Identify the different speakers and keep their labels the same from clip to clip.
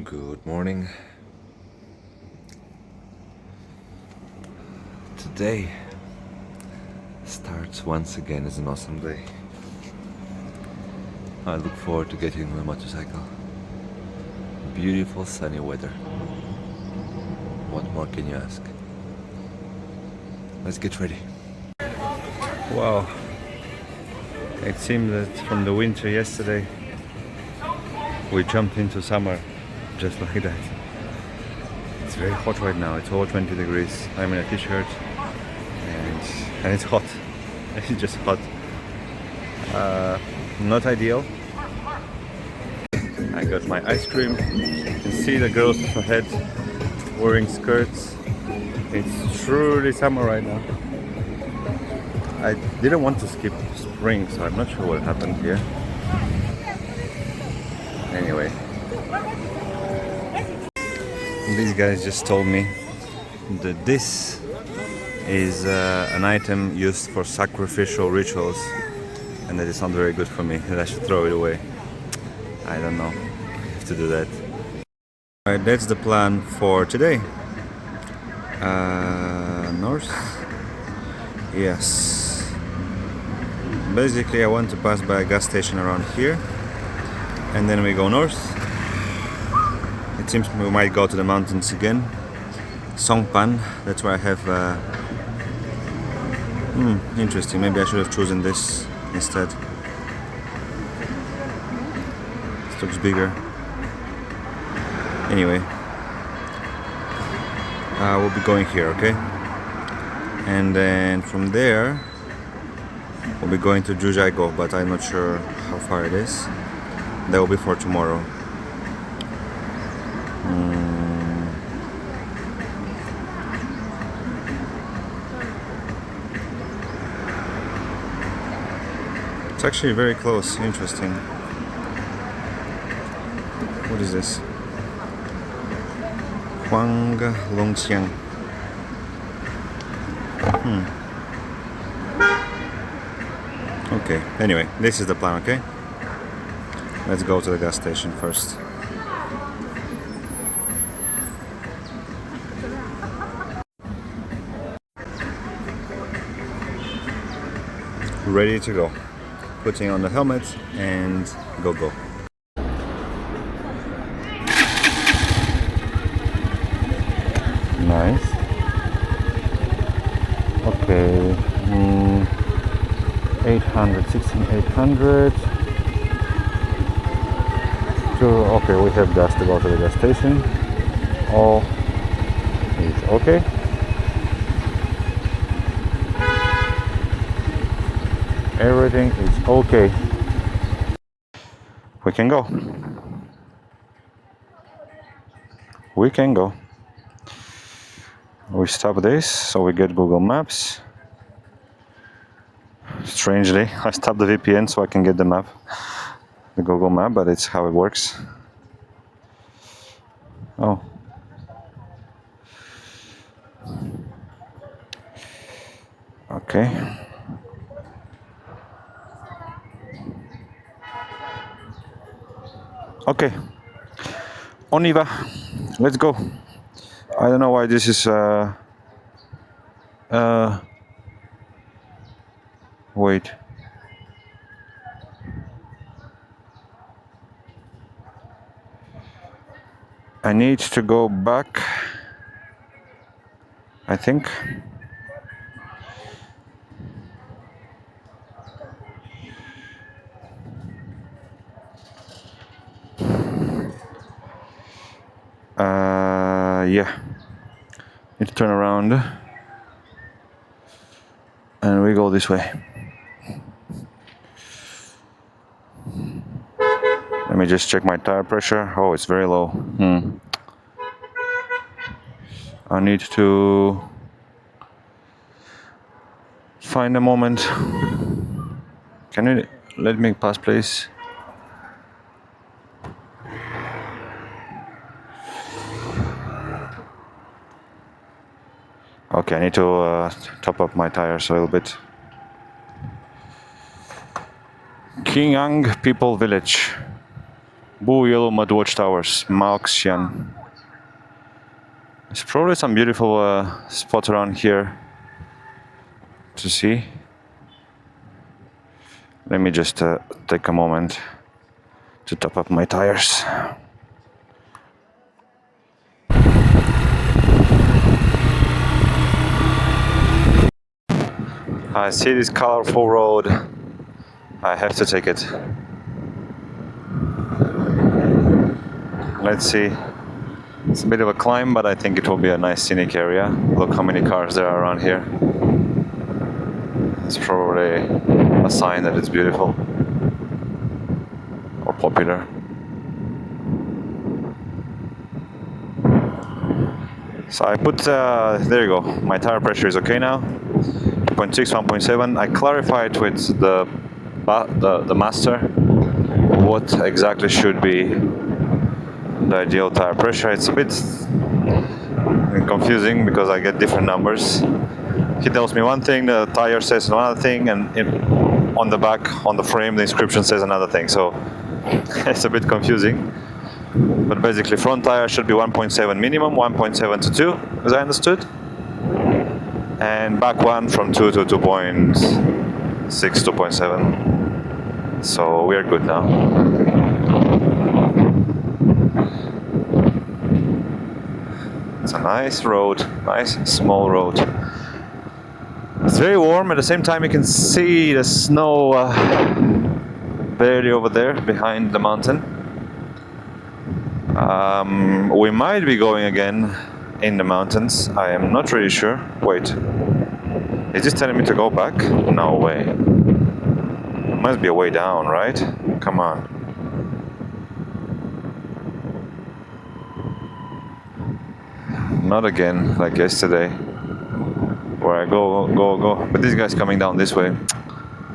Speaker 1: Good morning. Today starts once again as an awesome day. I look forward to getting on my motorcycle. Beautiful sunny weather. What more can you ask? Let's get ready. Wow. It seems that from the winter yesterday we jumped into summer just like that. It's very hot right now. It's over 20 degrees. I'm in a t-shirt and it's hot. It's just hot. Not ideal. I got my ice cream. You can see the girls ahead wearing skirts. It's truly summer right now. I didn't want to skip spring, so I'm not sure what happened here. Anyway, these guys just told me that this is an item used for sacrificial rituals and that it's not very good for me, that I should throw it away. I don't know if to do that. Alright, that's the plan for today. North? Yes. Basically I want to pass by a gas station around here and then we go north. It seems we might go to the mountains again. Songpan, that's where I have interesting, maybe I should have chosen this instead. This looks bigger. Anyway, we'll be going here, okay? And then from there we'll be going to Jujaigo, but I'm not sure how far it is. That will be for tomorrow. It's actually very close. Interesting. What is this? Huang Longxiang. Okay, anyway, this is the plan, okay? Let's go to the gas station first. Ready to go. Putting on the helmet and go. Nice. Okay. 800, 16800. Okay, we have gas to go to the gas station. All is okay. Everything is okay. We can go. We can go. We stop this so we get Google Maps. Strangely, I stopped the VPN so I can get the map, the Google map, but it's how it works. Oh. Okay. Okay. On y va. Let's go. I don't know why this is wait. I need to go back, I think. Yeah. Need to turn around and we go this way. Let me just check my tire pressure. Oh, it's very low. I need to find a moment. Can you let me pass, please? Okay, I need to top up my tires a little bit. Kingang People Village. Blue yellow mud watchtowers, Maoxian. There's probably some beautiful spots around here to see. Let me just take a moment to top up my tires. I see this colorful road. I have to take it. Let's see. It's a bit of a climb, but I think it will be a nice scenic area. Look how many cars there are around here. It's probably a sign that it's beautiful or popular. So I put, there you go, my tire pressure is okay now. 2.6, 1.7. I clarified with the master what exactly should be the ideal tire pressure. It's a bit confusing because I get different numbers. He tells me one thing, the tire says another thing, and on the back, on the frame, the inscription says another thing. So it's a bit confusing. But basically, front tire should be 1.7 minimum, 1.7 to 2, as I understood. And back one from 2 to 2.6, 2.7. So we are good now. It's a nice road, nice small road. It's very warm. At the same time, you can see the snow barely over there behind the mountain. We might be going again in the mountains. I am not really sure. Wait, is this telling me to go back? No way. It must be a way down, right? Come on. Not again, like yesterday, where I go. But this guy's coming down this way.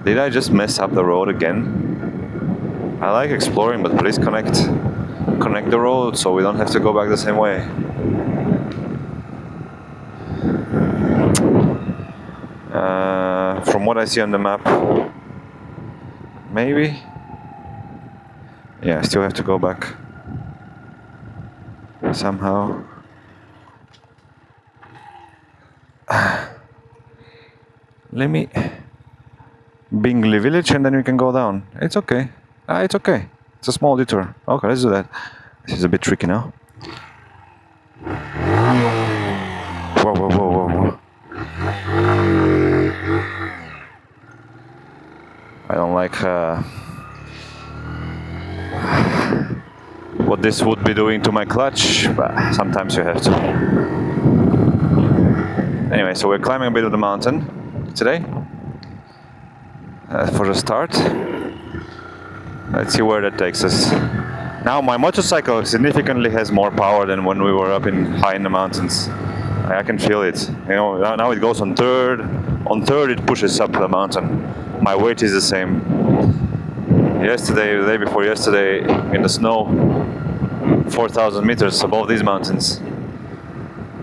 Speaker 1: Did I just mess up the road again? I like exploring, but please connect the road so we don't have to go back the same way. From what I see on the map, maybe. Yeah, I still have to go back somehow. Let me Bingley village and then we can go down. It's okay. It's okay. It's a small detour. Okay, let's do that. This is a bit tricky now. Whoa. I don't like what this would be doing to my clutch, but sometimes you have to. Anyway, so we're climbing a bit of the mountain today for the start. Let's see where that takes us. Now my motorcycle significantly has more power than when we were up high in the mountains. I can feel it. You know, now it goes on third. On third it pushes up the mountain. My weight is the same. Yesterday, the day before yesterday, in the snow, 4,000 meters above these mountains.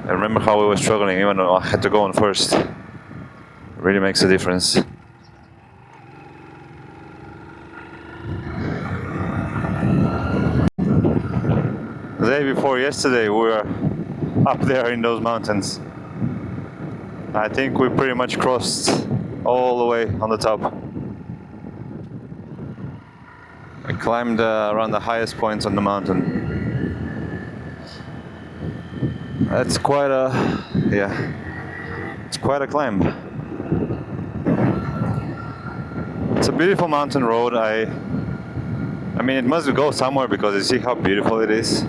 Speaker 1: I remember how we were struggling, even though I had to go on first. It really makes a difference. The day before yesterday, we were up there in those mountains. I think we pretty much crossed all the way on the top. I climbed around the highest points on the mountain. That's quite a, it's quite a climb. It's a beautiful mountain road. I mean, it must go somewhere because you see how beautiful it is.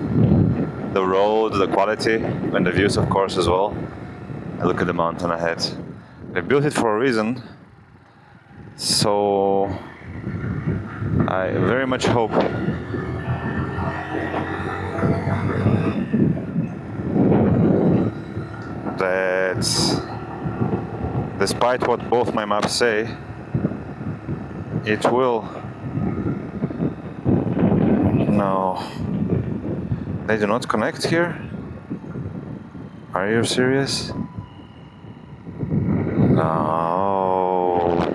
Speaker 1: The road, the quality, and the views, of course, as well. And look at the mountain ahead. They built it for a reason. So I very much hope that, despite what both my maps say, it will. No, they do not connect here. Are you serious? No.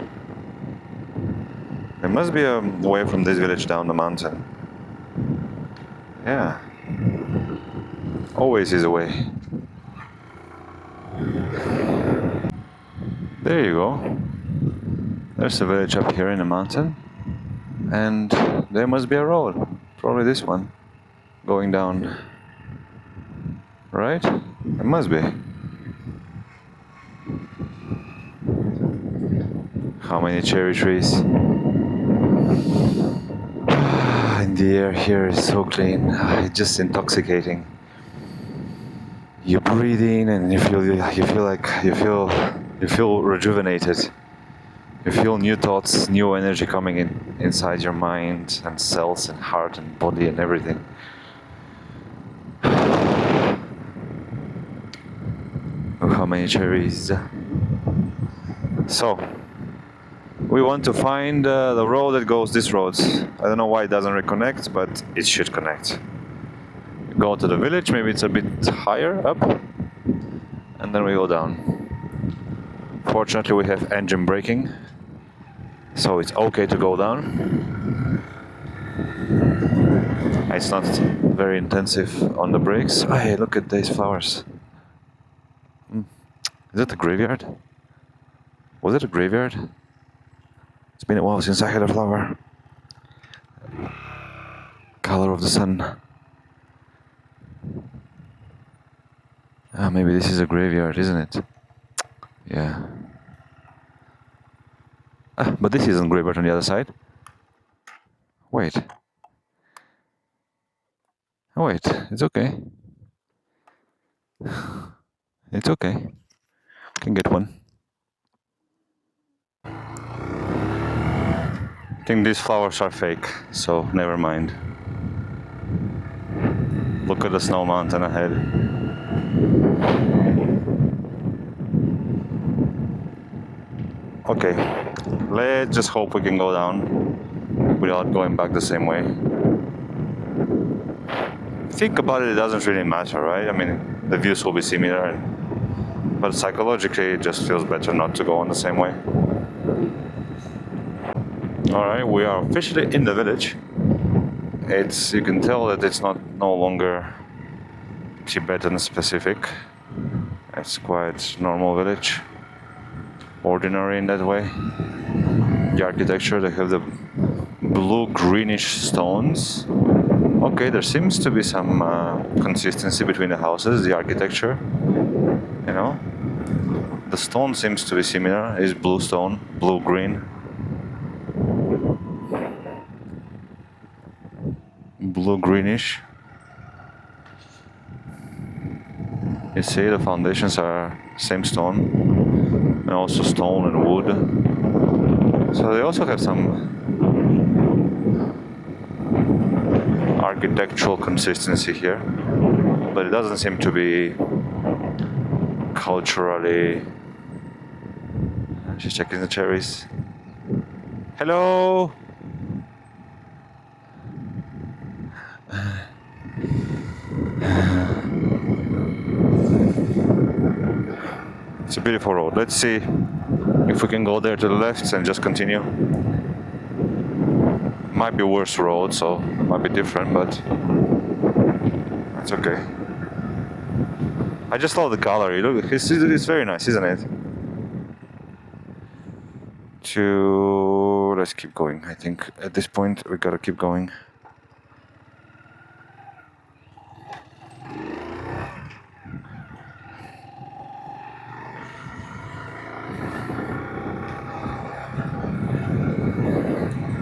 Speaker 1: There must be a way from this village down the mountain. Yeah. Always is a way. There you go. There's a village up here in the mountain. And there must be a road. Probably this one. Going down. Right? It must be. How many cherry trees? And the air here is so clean. It's just intoxicating. You breathe in and you feel rejuvenated. You feel new thoughts, new energy coming inside your mind and cells and heart and body and everything. Look how many cherries. So, we want to find the road that goes this road. I don't know why it doesn't reconnect, but it should connect. Go to the village, maybe it's a bit higher up, and then we go down. Fortunately, we have engine braking, so it's okay to go down. It's not very intensive on the brakes. Hey, look at these flowers. Is it a graveyard? Was it a graveyard? It's been a while since I had a flower. Color of the sun. Ah, maybe this is a graveyard, isn't it? Yeah. Ah, but this isn't graveyard on the other side. Wait. Oh wait, it's okay. It's okay. Can get one. I think these flowers are fake, so never mind. Look at the snow mountain ahead. Okay, let's just hope we can go down without going back the same way. Think about it, it doesn't really matter, right? I mean, the views will be similar, but psychologically it just feels better not to go on the same way. Alright, we are officially in the village. You can tell that it's no longer Tibetan specific. It's quite normal village. Ordinary in that way. The architecture, they have the blue-greenish stones. Okay, there seems to be some consistency between the houses, the architecture. You know? The stone seems to be similar. It's blue stone, blue-green. Blue-greenish. You see, the foundations are same stone, and also stone and wood. So they also have some architectural consistency here, but it doesn't seem to be culturally. She's checking the cherries. Hello. It's a beautiful road. Let's see if we can go there to the left and just continue. Might be worse road, so it might be different, but that's okay. I just love the color. Look, it's very nice, isn't it? Let's keep going. I think at this point we gotta keep going.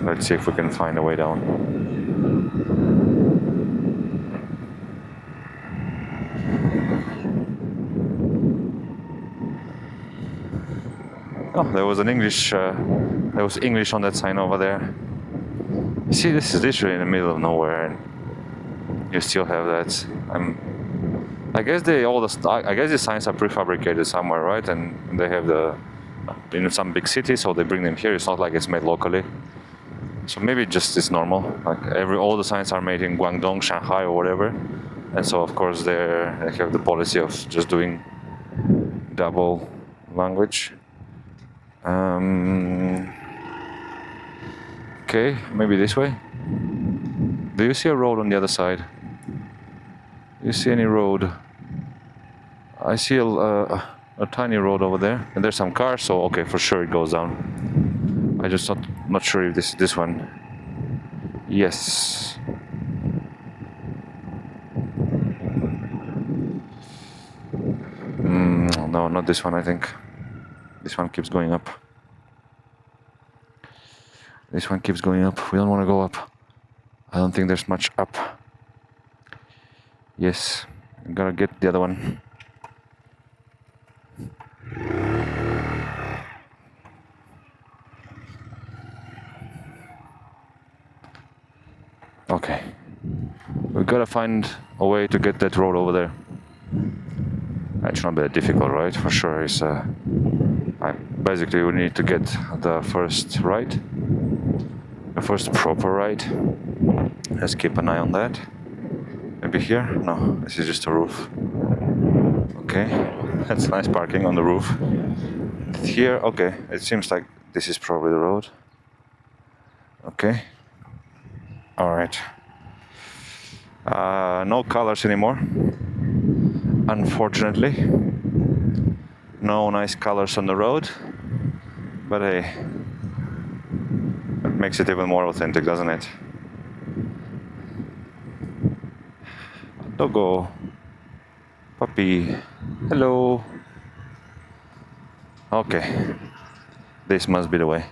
Speaker 1: Let's see if we can find a way down. Oh, there was English on that sign over there. You see, this is literally in the middle of nowhere, and you still have that. I guess the signs are prefabricated somewhere, right? And they have in some big city, so they bring them here. It's not like it's made locally. So maybe just it's normal. Like all the signs are made in Guangdong, Shanghai, or whatever, and so of course they have the policy of just doing double language. Okay, maybe this way. Do you see a road on the other side? You see any road? I see a tiny road over there, and there's some cars, so okay, for sure it goes down. I just not sure if this one. Yes. No, not this one, I think. This one keeps going up. This one keeps going up. We don't want to go up. I don't think there's much up. Yes, I'm gonna get the other one. Okay. We've gotta find a way to get that road over there. It should not be that difficult, right? For sure, it's basically we need to get the first right, the first proper right. Let's keep an eye on that. Maybe here? No, this is just a roof. Okay, that's nice parking on the roof. Here, okay, it seems like this is probably the road. Okay. All right. No colors anymore. Unfortunately, no nice colors on the road, but hey, it makes it even more authentic, doesn't it? Doggo, puppy, hello. Okay, this must be the way.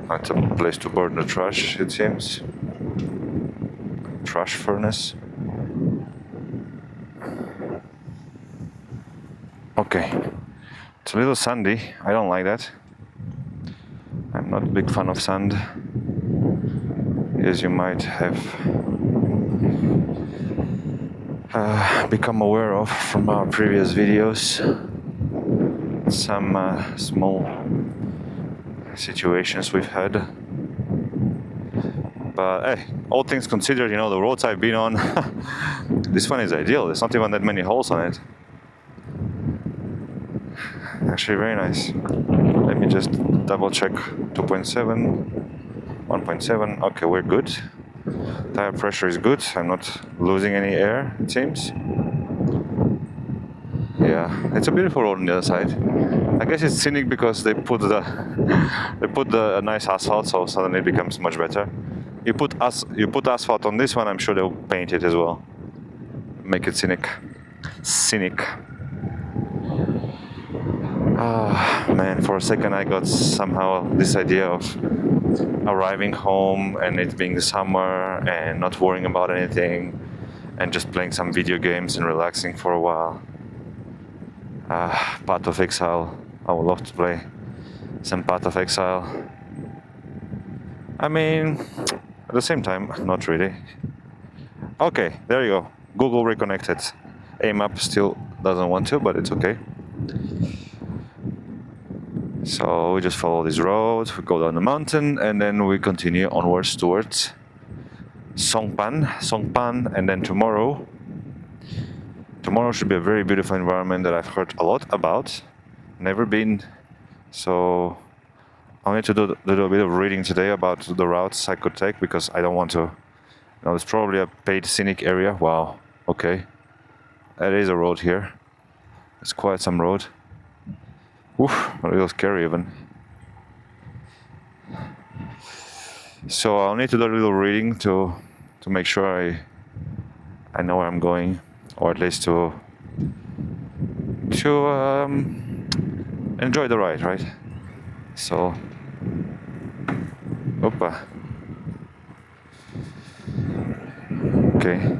Speaker 1: That's a place to burn the trash, it seems. Trash furnace. Okay, it's a little sandy. I don't like that. I'm not a big fan of sand, as you might have become aware of from our previous videos. Some small situations we've had. But hey, all things considered, you know, the roads I've been on, this one is ideal. There's not even that many holes on it. Actually very nice. Let me just double check. 2.7, 1.7. Okay, we're good. Tire pressure is good. I'm not losing any air, it seems. Yeah, it's a beautiful road on the other side. I guess it's scenic because they put the nice asphalt, so suddenly it becomes much better. You put asphalt on this one, I'm sure they'll paint it as well. Make it scenic. Ah, man, for a second I got somehow this idea of arriving home and it being the summer and not worrying about anything and just playing some video games and relaxing for a while. Path of Exile. I would love to play some Path of Exile. I mean, at the same time, not really. Okay, there you go. Google reconnected. AMAP still doesn't want to, but it's okay. So we just follow this road, we go down the mountain, and then we continue onwards towards Songpan, and then tomorrow should be a very beautiful environment that I've heard a lot about. Never been, so I'll need to do a bit of reading today about the routes I could take, because I don't want to, you know, it's probably a paid scenic area. Wow, okay. There is a road here. It's quite some road. Oof, a little scary even. So I'll need to do a little reading to make sure I know where I'm going, or at least to enjoy the ride, right? So, Opa. Okay.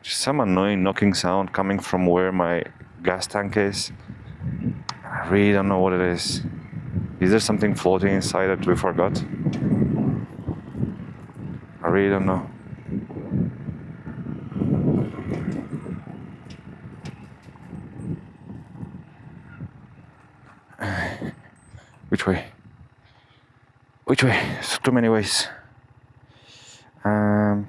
Speaker 1: Some annoying knocking sound coming from where my gas tank is. I really don't know what it is. Is there something floating inside that we forgot? I really don't know. Which way? Which way? There's too many ways. There's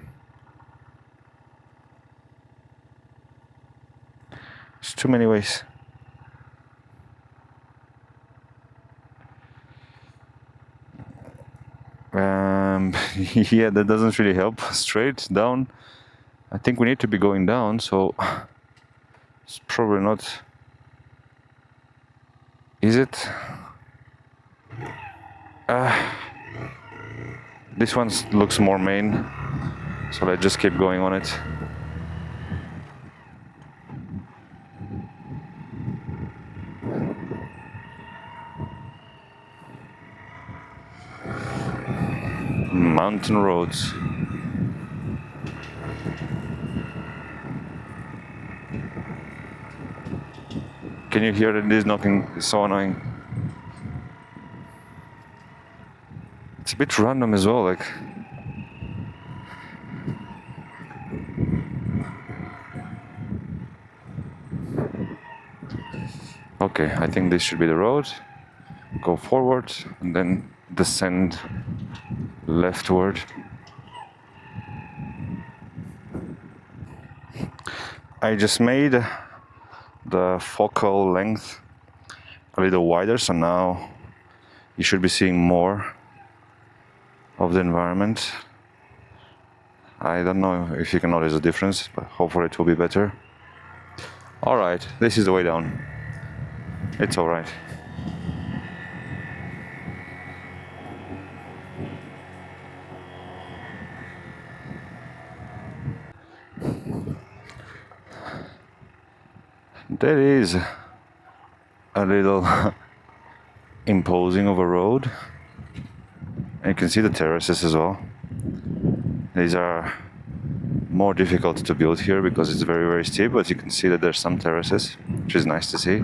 Speaker 1: too many ways. Yeah, that doesn't really help. Straight down. I think we need to be going down, so it's probably not. Is it? This one looks more main, so let's just keep going on it. Mountain roads. Can you hear that this knocking is so annoying? It's a bit random as well, like. Okay, I think this should be the road. Go forward and then descend leftward. I just made the focal length a little wider, so now you should be seeing more of the environment. I don't know if you can notice the difference, but hopefully it will be better. Alright, this is the way down. It's alright. That is a little imposing of a road. And you can see the terraces as well. These are more difficult to build here because it's very, very steep, but you can see that there's some terraces, which is nice to see.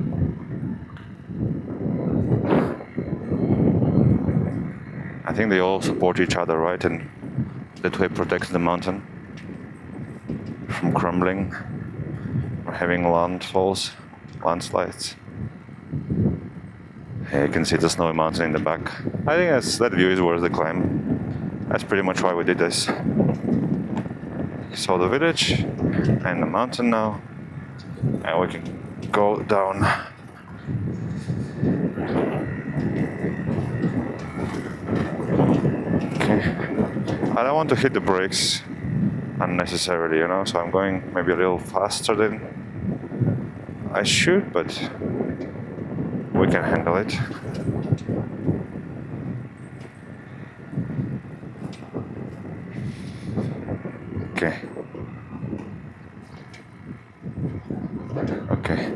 Speaker 1: I think they all support each other, right? And that way protects the mountain from crumbling or having landslides. Yeah, you can see the snowy mountain in the back. I think that view is worth the climb. That's pretty much why we did this. So the village and the mountain now, and we can go down. Okay. I don't want to hit the brakes unnecessarily, you know, so I'm going maybe a little faster than I should, but we can handle it. Okay. Okay.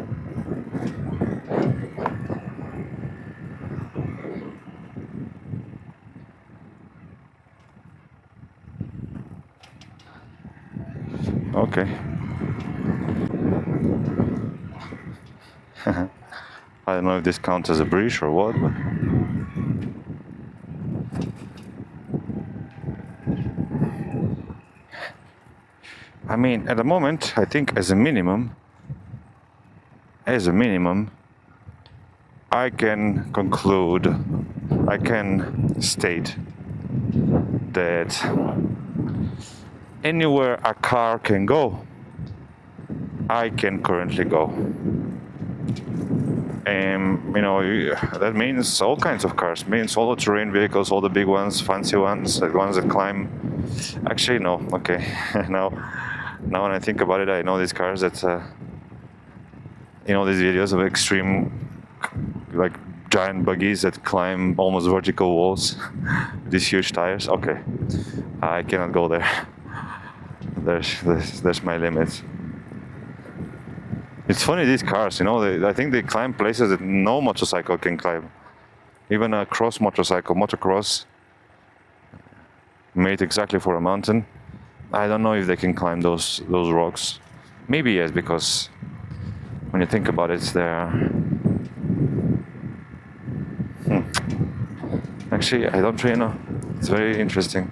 Speaker 1: Okay. I don't know if this counts as a bridge or what, but I mean, at the moment, I think as a minimum, I can conclude, I can state that anywhere a car can go, I can currently go. And, you know, that means all kinds of cars. It means all the terrain vehicles, all the big ones, fancy ones, the ones that climb. Actually, no. Okay. now when I think about it, I know these cars that, you know, these videos of extreme, like giant buggies that climb almost vertical walls, these huge tires. Okay. I cannot go there. There's my limit. It's funny, these cars, you know, I think they climb places that no motorcycle can climb. Even a cross motorcycle, motocross, made exactly for a mountain. I don't know if they can climb those rocks. Maybe yes, because when you think about it, they're... Actually, I don't really know. It's very interesting.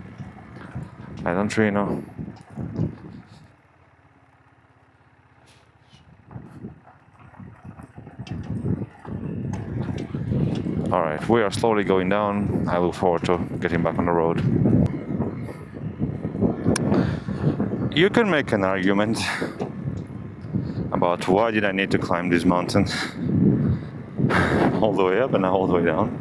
Speaker 1: I don't really know. Alright. Alright, we are slowly going down. I look forward to getting back on the road. You can make an argument about why did I need to climb this mountain all the way up and all the way down.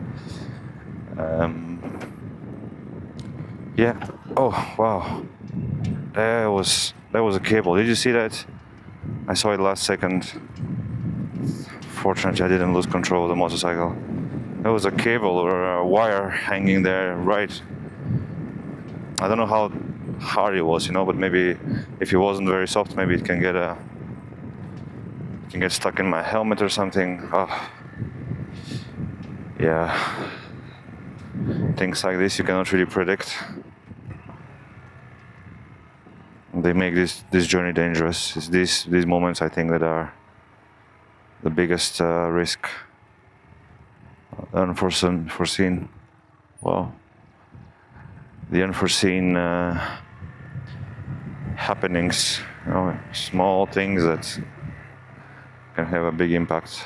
Speaker 1: Yeah. Oh wow. That was a cable. Did you see that? I saw it last second. Fortunately, I didn't lose control of the motorcycle. There was a cable or a wire hanging there, right? I don't know how hard it was, but maybe if it wasn't very soft, maybe it can get stuck in my helmet or something. Oh. Yeah. Things like this you cannot really predict. They make this journey dangerous. It's these moments, I think, that are the biggest risk. Unforeseen. Well, the unforeseen happenings, small things that can have a big impact.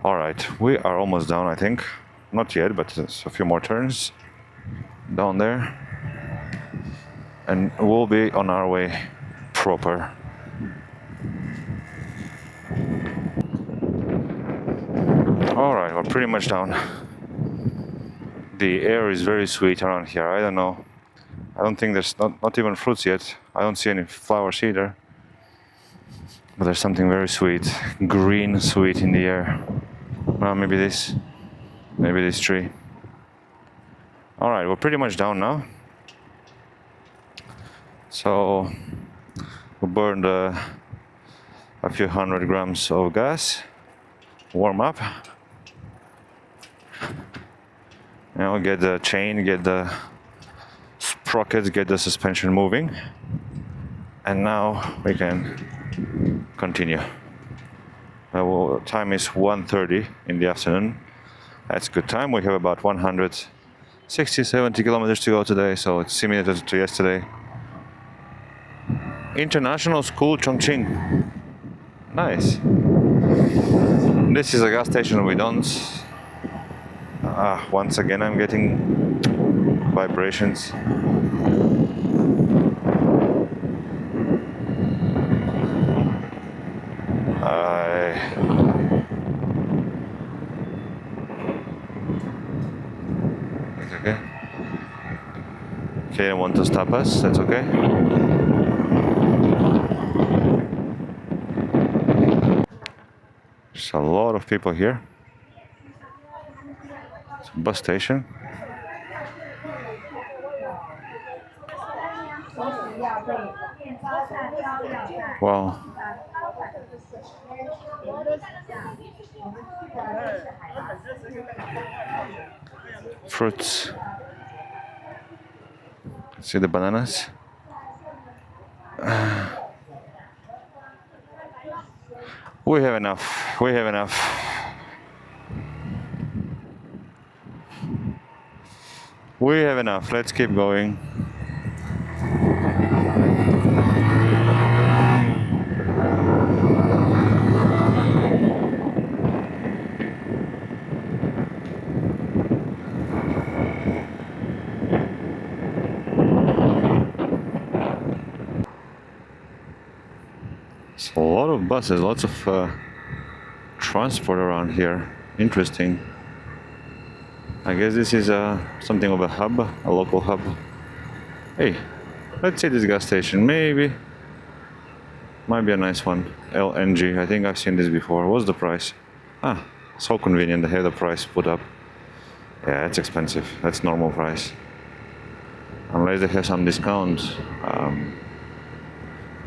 Speaker 1: All right, we are almost down, I think. Not yet, but it's a few more turns down there. And we'll be on our way proper. Alright, we're pretty much down. The air is very sweet around here. I don't know. I don't think there's not even fruits yet. I don't see any flowers either. But there's something very sweet, green sweet in the air. Well, maybe this tree. Alright, we're pretty much down now. So we burned a few 100 grams of gas. Warm up. Now get the chain, get the sprockets, get the suspension moving. And now we can continue. Time is 1:30 in the afternoon. That's a good time. We have about 160-70 kilometers to go today, so it's similar to yesterday. International School Chongqing. Nice. This is a gas station we don't. Once again I'm getting vibrations. That's okay. Okay, I want to stop us, that's okay. There's a lot of people here. It's a bus station. Wow. Fruits. See the bananas? We have enough. We have enough. We have enough. Let's keep going. It's a lot of buses, lots of transport around here. Interesting. I guess this is something of a hub, a local hub. Hey, let's see this gas station. Maybe. Might be a nice one. LNG. I think I've seen this before. What's the price? So convenient. They have the price put up. Yeah, it's expensive. That's normal price. Unless they have some discount.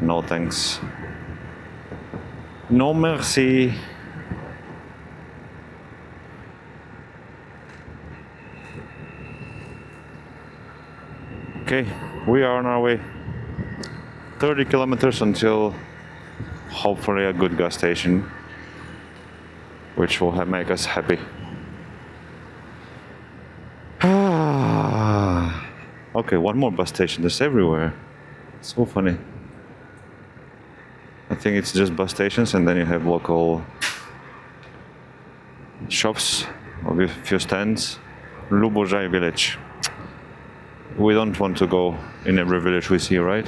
Speaker 1: No thanks. No merci. Okay, we are on our way. 30 kilometers until hopefully a good gas station, which will make us happy. Okay, one more bus station. There's everywhere. It's so funny. I think it's just bus stations and then you have local shops with a few stands. W4G village. We don't want to go in every village we see, right?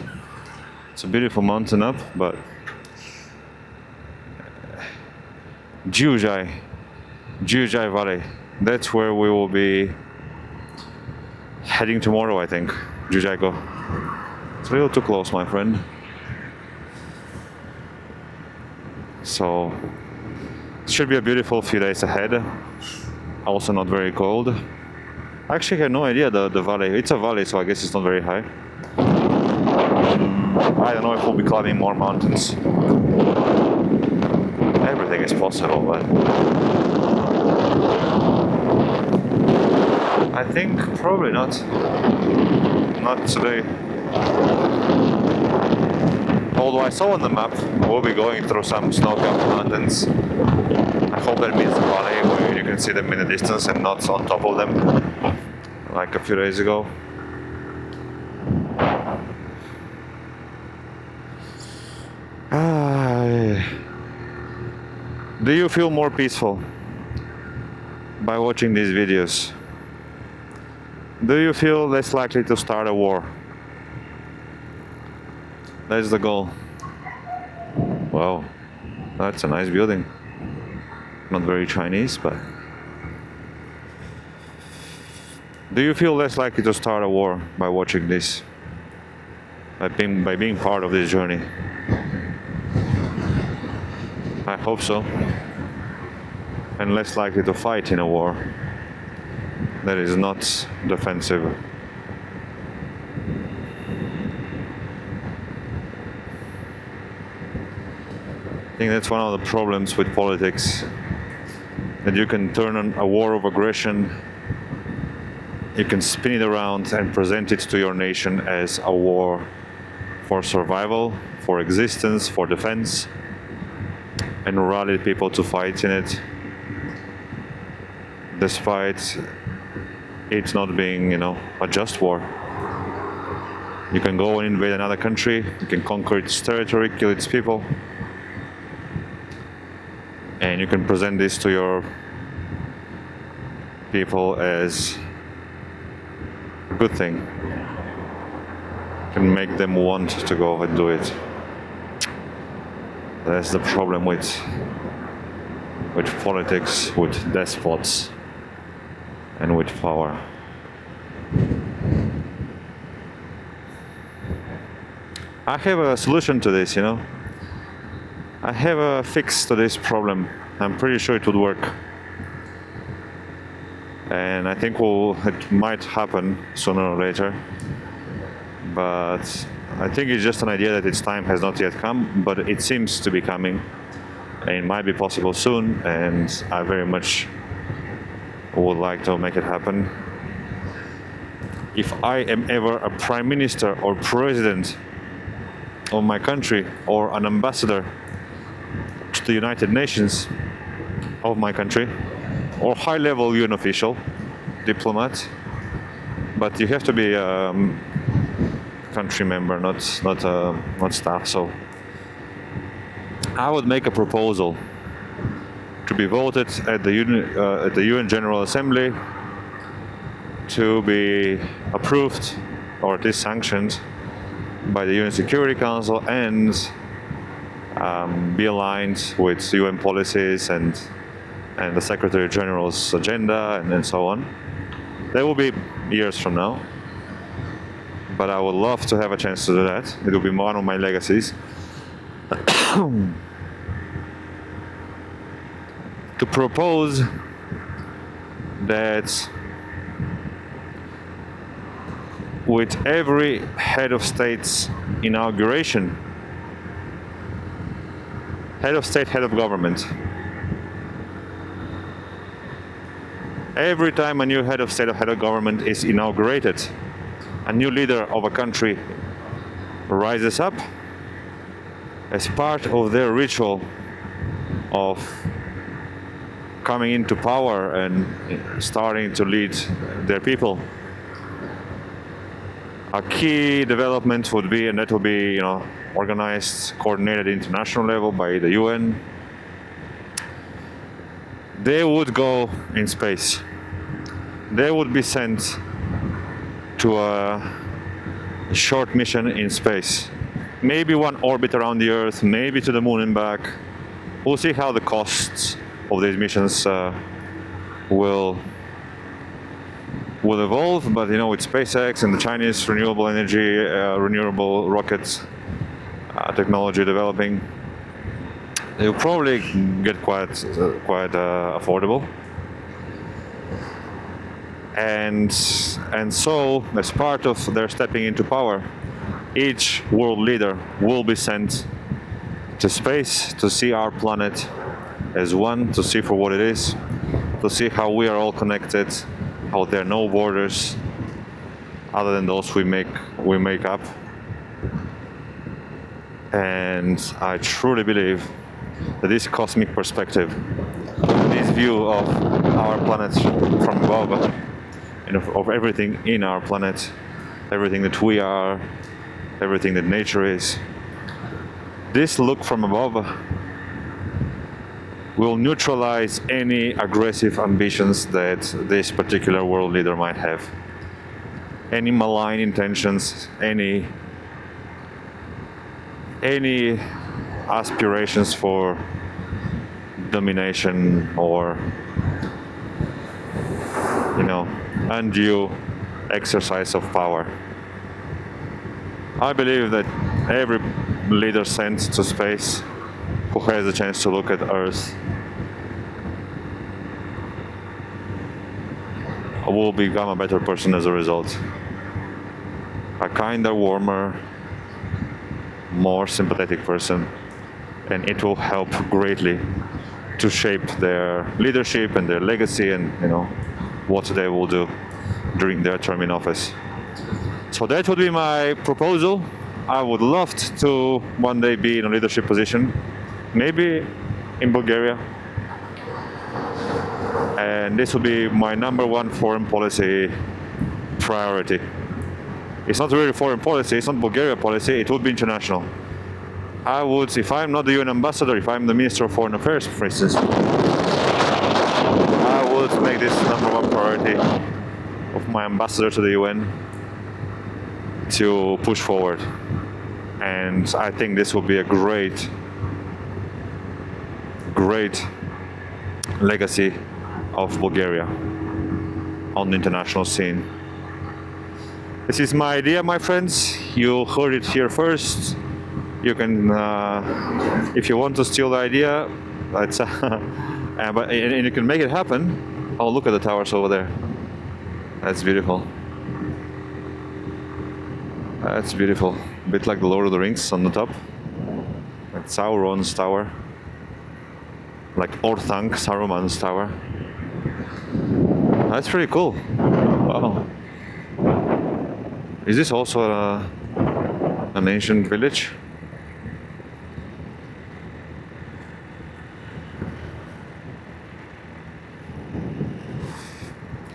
Speaker 1: It's a beautiful mountain up, but Jiuzhai Valley. That's where we will be heading tomorrow, I think. Jiuzhaiko. It's a little too close, my friend. So it should be a beautiful few days ahead. Also not very cold. I actually had no idea the valley. It's a valley, so I guess it's not very high. I don't know if we'll be climbing more mountains. Everything is possible, but I think probably not. Not today. Although I saw on the map we'll be going through some snow-capped mountains. I hope that means the valley where you can see them in the distance and not on top of them, like a few days ago. Do you feel more peaceful by watching these videos? Do you feel less likely to start a war? That's the goal. Wow, that's a nice building. Not very Chinese, but... Do you feel less likely to start a war by watching this? By being part of this journey? I hope so. And less likely to fight in a war that is not defensive. I think that's one of the problems with politics, that you can turn on a war of aggression, you can spin it around and present it to your nation as a war for survival, for existence, for defense, and rally people to fight in it, despite it not being, a just war. You can go and invade another country, you can conquer its territory, kill its people, and you can present this to your people as a good thing. You can make them want to go and do it. That's the problem with politics, with despots, and with power. I have a solution to this, I have a fix to this problem. I'm pretty sure it would work. And I think it might happen sooner or later. But I think it's just an idea that its time has not yet come, but it seems to be coming. And it might be possible soon, and I very much would like to make it happen. If I am ever a prime minister or president of my country, or an ambassador to the United Nations of my country, or high-level UN official, diplomat, but you have to be a country member, not staff. So I would make a proposal to be voted at the UN General Assembly, to be approved or at least sanctioned by the UN Security Council, and be aligned with UN policies and the Secretary General's agenda and so on. That will be years from now, but I would love to have a chance to do that. It will be one of my legacies. To propose that with every head of state's inauguration, head of state, head of government, every time a new head of state or head of government is inaugurated, a new leader of a country rises up as part of their ritual of coming into power and starting to lead their people. A key development would be, and that will be, organized, coordinated international level by the UN, they would go in space. They would be sent to a short mission in space. Maybe one orbit around the Earth, maybe to the moon and back. We'll see how the costs of these missions will evolve, but you know, with SpaceX and the Chinese renewable energy, renewable rockets technology developing, it'll probably get quite affordable. And so, as part of their stepping into power, each world leader will be sent to space to see our planet as one, to see for what it is, to see how we are all connected, how there are no borders other than those we make up. And I truly believe that this cosmic perspective, this view of our planet from above, and of everything in our planet, everything that we are, everything that nature is, this look from above will neutralize any aggressive ambitions that this particular world leader might have. Any malign intentions, any aspirations for domination or, you know, undue exercise of power. I believe that every leader sent to space who has a chance to look at Earth will become a better person as a result. A kinder, warmer, more sympathetic person, and it will help greatly to shape their leadership and their legacy, and you know what they will do during their term in office. So that would be my proposal. I would love to one day be in a leadership position, maybe in Bulgaria, and this would be my number one foreign policy priority. It's not really foreign policy, it's not Bulgaria policy, it would be international. I would, if I'm not the UN ambassador, if I'm the Minister of Foreign Affairs, for instance, I would make this number one priority of my ambassador to the UN to push forward. And I think this will be a great legacy of Bulgaria on the international scene. This is my idea, my friends. You heard it here first. You can, if you want to steal the idea, that's, and you can make it happen. Oh, look at the towers over there. That's beautiful. That's beautiful. A bit like the Lord of the Rings on the top. Like Sauron's tower. Like Orthanc, Saruman's tower. That's pretty cool. Wow. Is this also an ancient village?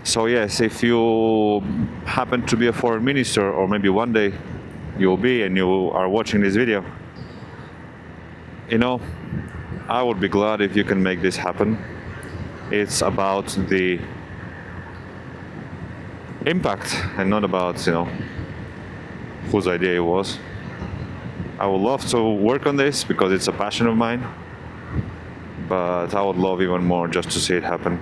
Speaker 1: So yes, if you happen to be a foreign minister, or maybe one day you'll be and you are watching this video, you know, I would be glad if you can make this happen. It's about the impact and not about, you know, whose idea it was. I would love to work on this because it's a passion of mine, but I would love even more just to see it happen.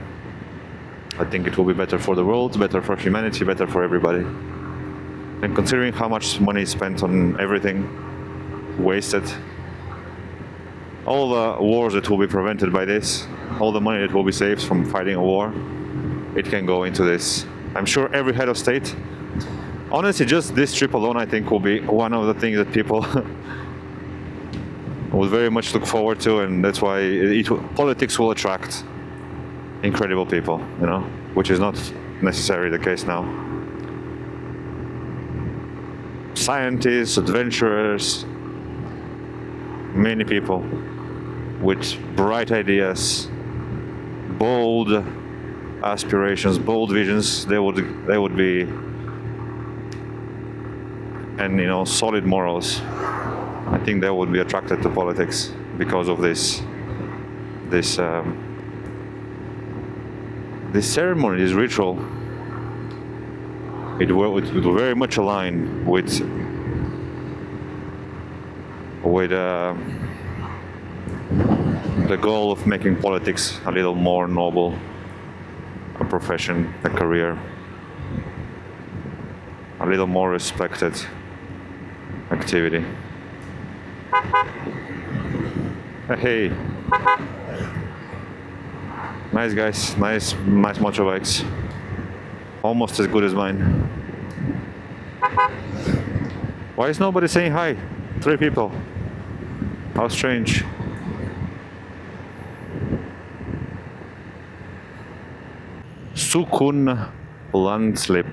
Speaker 1: I think it will be better for the world, better for humanity, better for everybody. And considering how much money is spent on everything, wasted, all the wars that will be prevented by this, all the money that will be saved from fighting a war, it can go into this. I'm sure every head of state, honestly, just this trip alone, I think will be one of the things that people will very much look forward to, and that's why politics will attract incredible people, you know, which is not necessarily the case now. Scientists, adventurers, many people with bright ideas, bold aspirations, bold visions, they would be, and you know, solid morals. I think they would be attracted to politics because of this this ceremony, this ritual, it will very much align with the goal of making politics a little more noble, a profession, a career, a little more respected activity. Hey, nice guys, nice motorbikes, almost as good as mine. Why is nobody saying hi? 3 people. How strange. Sichuan landslip.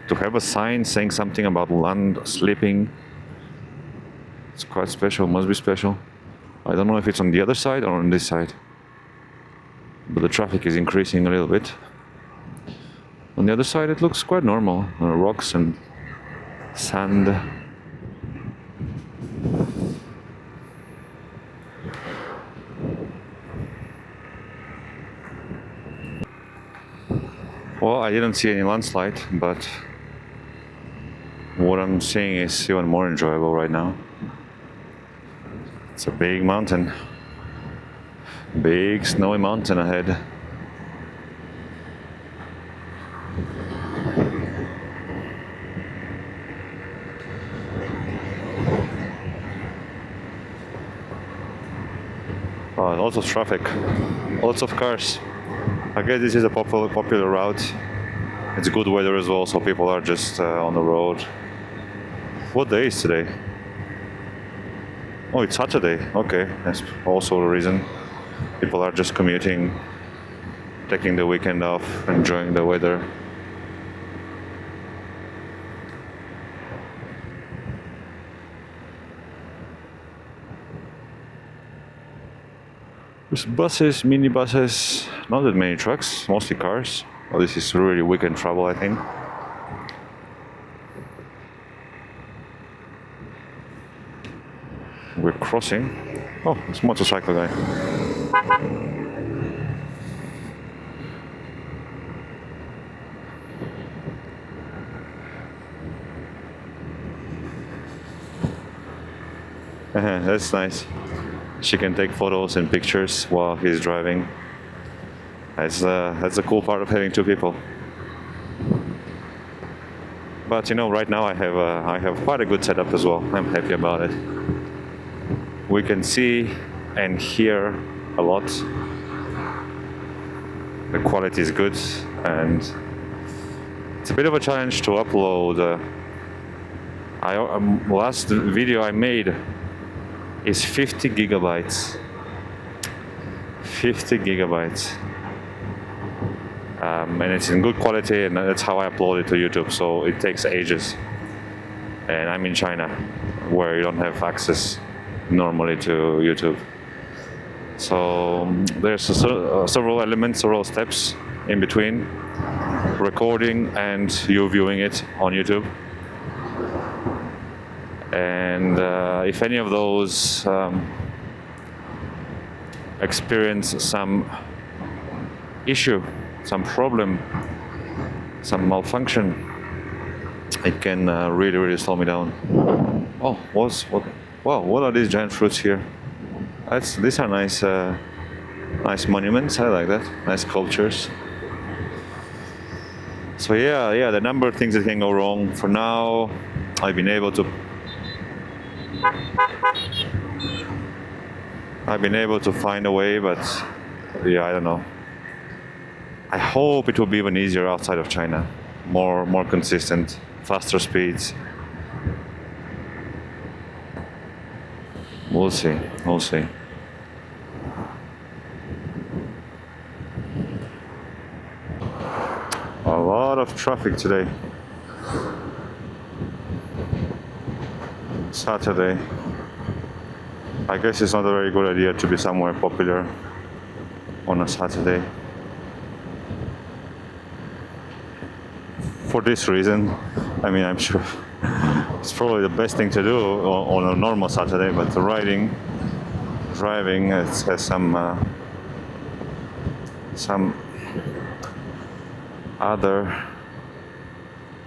Speaker 1: To have a sign saying something about land slipping, it's quite special, must be special. I don't know if it's on the other side or on this side, but the traffic is increasing a little bit. On the other side it looks quite normal, rocks and sand. Well, I didn't see any landslide, but what I'm seeing is even more enjoyable right now. It's a big mountain, big snowy mountain ahead. Lots of traffic, lots of cars. I guess this is a popular route. It's good weather as well, so people are just on the road. What day is today? Oh, it's Saturday. Okay, that's also a reason. People are just commuting, taking the weekend off, enjoying the weather. There's buses, minibuses, not that many trucks, mostly cars. Well, this is really weekend travel, I think. We're crossing. Oh, it's a motorcycle guy. That's nice. She can take photos and pictures while he's driving. That's a cool part of having 2 people. But you know, right now I have quite a good setup as well. I'm happy about it. We can see and hear a lot. The quality is good, and it's a bit of a challenge to upload. Last video I made is 50 gigabytes. 50 gigabytes. And it's in good quality, and that's how I upload it to YouTube, so it takes ages. And I'm in China, where you don't have access normally to YouTube. So there's several elements, several steps in between recording and you viewing it on YouTube. And if any of those experience some issue, some problem, some malfunction, it can really slow me down. Oh, wow, what are these giant fruits here? These are nice monuments. I like that. Nice sculptures. So yeah, the number of things that can go wrong. For now, I've been able to find a way, but yeah, I don't know. I hope it will be even easier outside of China. More consistent, faster speeds. We'll see. A lot of traffic today. Saturday. I guess it's not a very good idea to be somewhere popular on a Saturday. For this reason, I mean, I'm sure it's probably the best thing to do on a normal Saturday, but driving has some some other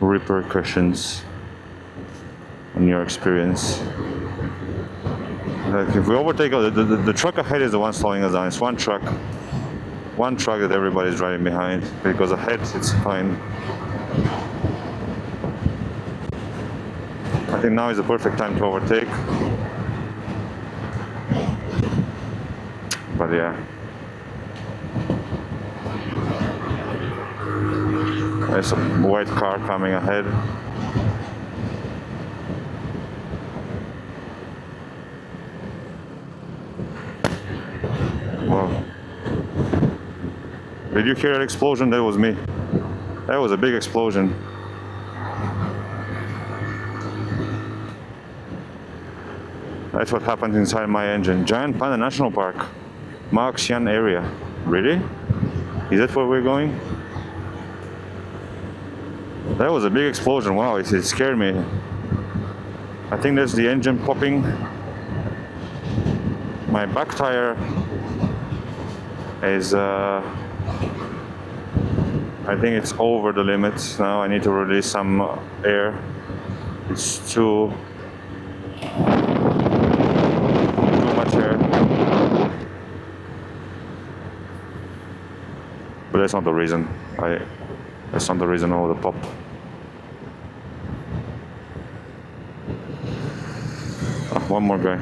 Speaker 1: repercussions on your experience. Like if we overtake, the truck ahead is the one slowing us down. It's one truck that everybody's driving behind, because ahead it's fine. I think now is the perfect time to overtake. But yeah. There's a white car coming ahead. Wow. Did you hear that explosion? That was me. That was a big explosion. That's what happened inside my engine. Giant Panda National Park. Maxian area. Really? Is that where we're going? That was a big explosion. Wow, it scared me. I think that's the engine popping. My back tire is I think it's over the limit now. I need to release some air. It's too much air. But that's not the reason. That's not the reason of the pop. One more guy.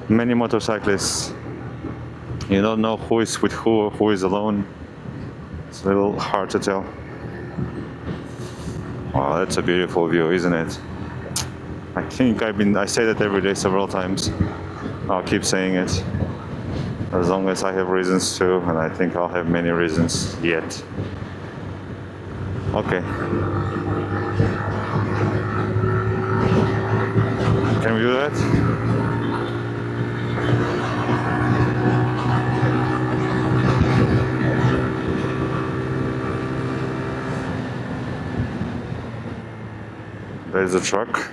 Speaker 1: Many motorcyclists. You don't know who is with who is alone. It's a little hard to tell. Wow, that's a beautiful view, isn't it? I think I say that every day several times. I'll keep saying it as long as I have reasons to, and I think I'll have many reasons yet. Okay. Can we do that? There's a truck.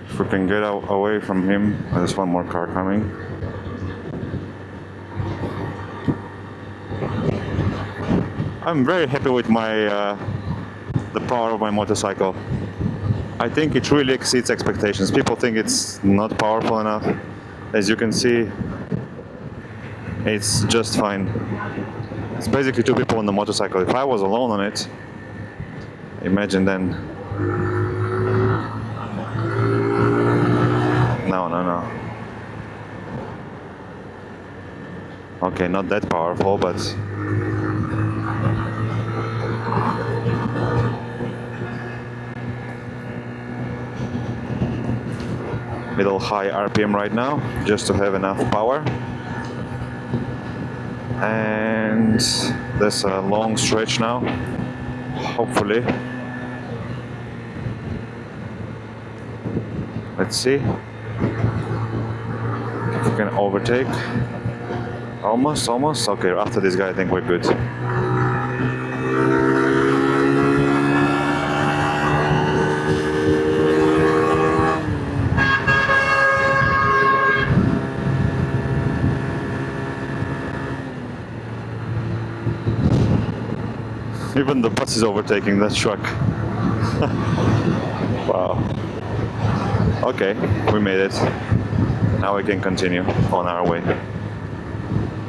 Speaker 1: If we can get away from him, there's one more car coming. I'm very happy with the power of my motorcycle. I think it really exceeds expectations. People think it's not powerful enough. As you can see, it's just fine. It's basically two people on the motorcycle. If I was alone on it, imagine then. No. Okay, not that powerful, but middle high RPM right now, just to have enough power. And there's a long stretch now, hopefully. Let's see if we can overtake. Almost. Okay, after this guy I think we're good. Even the bus is overtaking that truck. Wow. Okay, we made it. Now we can continue on our way.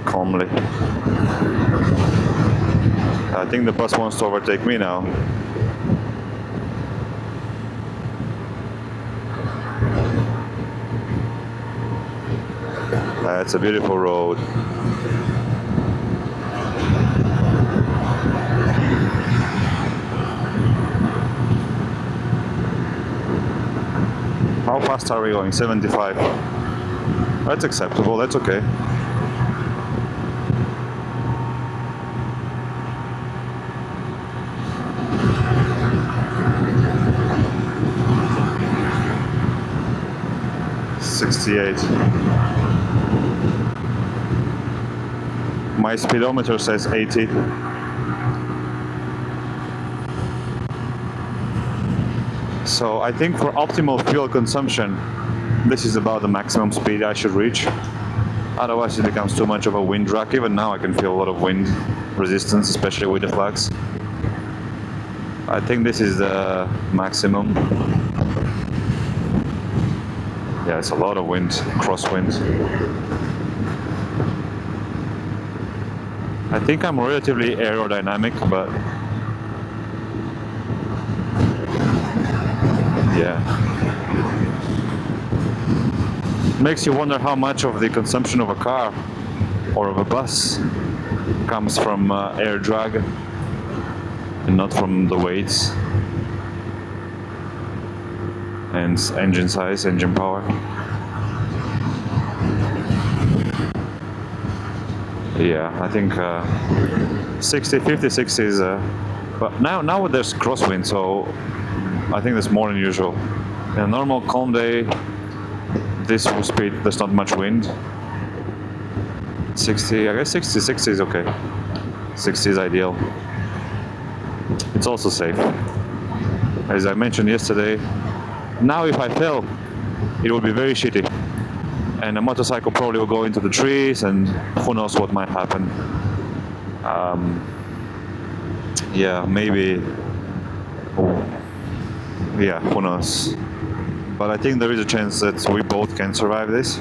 Speaker 1: Calmly. I think the bus wants to overtake me now. That's a beautiful road. How fast are we going? 75. That's acceptable, that's okay. $68. My speedometer says 80. So I think for optimal fuel consumption, this is about the maximum speed I should reach. Otherwise it becomes too much of a wind drag. Even now I can feel a lot of wind resistance, especially with the flags. I think this is the maximum. Yeah, it's a lot of wind, crosswind. I think I'm relatively aerodynamic, but yeah. Makes you wonder how much of the consumption of a car or of a bus comes from air drag and not from the weights and engine size, engine power. Yeah, I think 60, 50, 60 is but now there's crosswind, so I think there's more than usual. In a normal calm day, this speed, there's not much wind. 60, I guess 60 is okay. 60 is ideal. It's also safe. As I mentioned yesterday, now if I fell, it would be very shitty. And a motorcycle probably will go into the trees, and who knows what might happen. Yeah, maybe. Yeah, who knows. But I think there is a chance that we both can survive this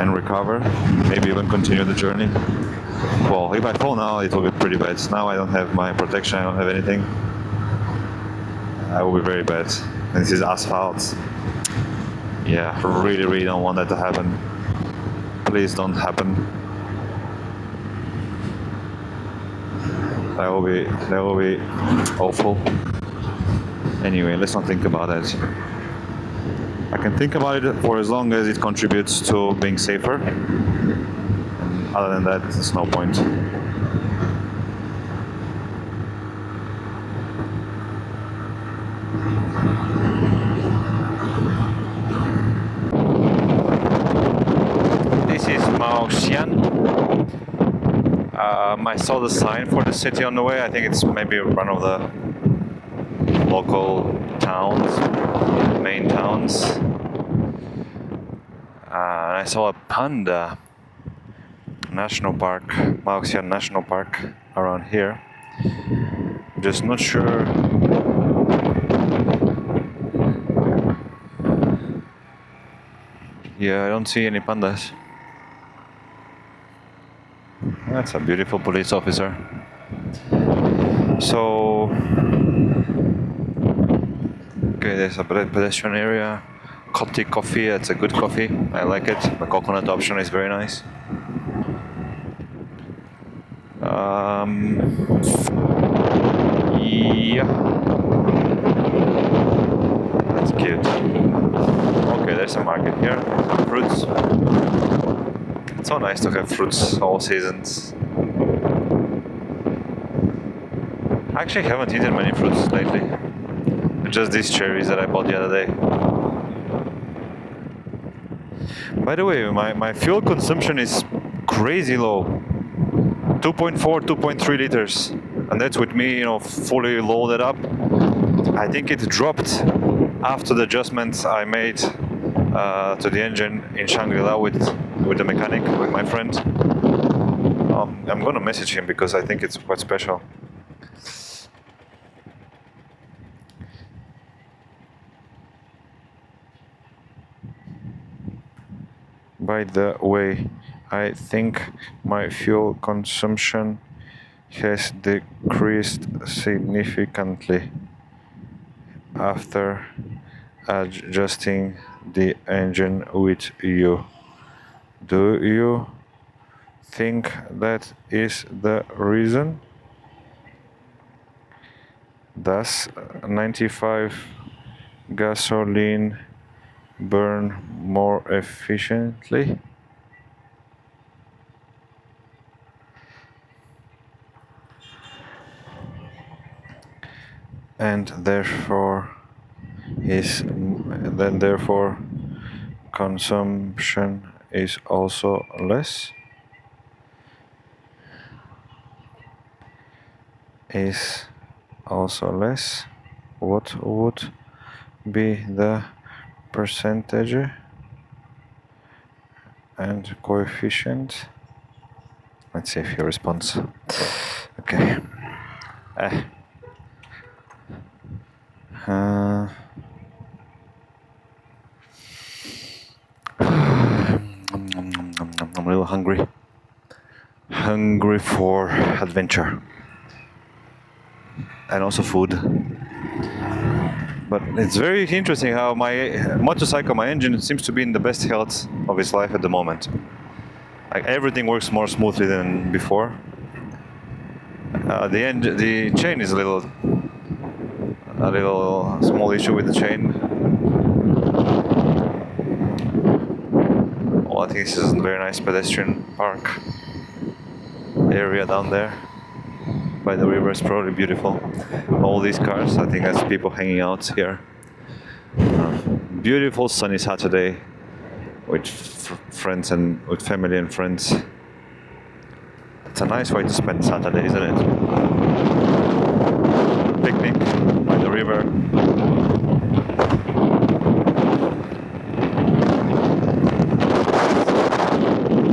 Speaker 1: and recover, maybe even continue the journey. Well, if I fall now, it will be pretty bad. Now I don't have my protection, I don't have anything. I will be very bad. And this is asphalt. Yeah, really, really don't want that to happen. Please don't happen. That will be awful. Anyway, let's not think about that. I can think about it for as long as it contributes to being safer. And other than that, there's no point. This is Humanitarian. I saw the sign for the city on the way. I think it's maybe one of the local towns, main towns. I saw a panda national park, Humanitarian National Park, around here. Just not sure. Yeah, I don't see any pandas. That's a beautiful police officer. So, okay, there's a pedestrian area. Coffee coffee, it's a good coffee. I like it. The coconut option is very nice. Yeah. That's cute. Okay, there's a market here. Fruits. It's so nice to have fruits all seasons. I actually haven't eaten many fruits lately. Just these cherries that I bought the other day. By the way, my fuel consumption is crazy low. 2.4, 2.3 liters. And that's with me, fully loaded up. I think it dropped after the adjustments I made to the engine in Shangri-La with the mechanic, with my friend. I'm gonna message him because I think it's quite special. By the way, I think my fuel consumption has decreased significantly after adjusting the engine with you. Do you think that is the reason? Does 95 gasoline burn more efficiently? And therefore consumption is also less. Is also less. What would be the percentage and coefficient? Let's see if he responds. Okay. I'm a little hungry. Hungry for adventure. And also food. But it's very interesting how my motorcycle, my engine, seems to be in the best health of its life at the moment. Like everything works more smoothly than before. The chain is a little small issue with the chain. Well, I think this is a very nice pedestrian park area down there by the river. It's probably beautiful. All these cars, I think that's people hanging out here. Beautiful sunny Saturday with friends and with family and friends. It's a nice way to spend Saturday, isn't it? Picnic by the river.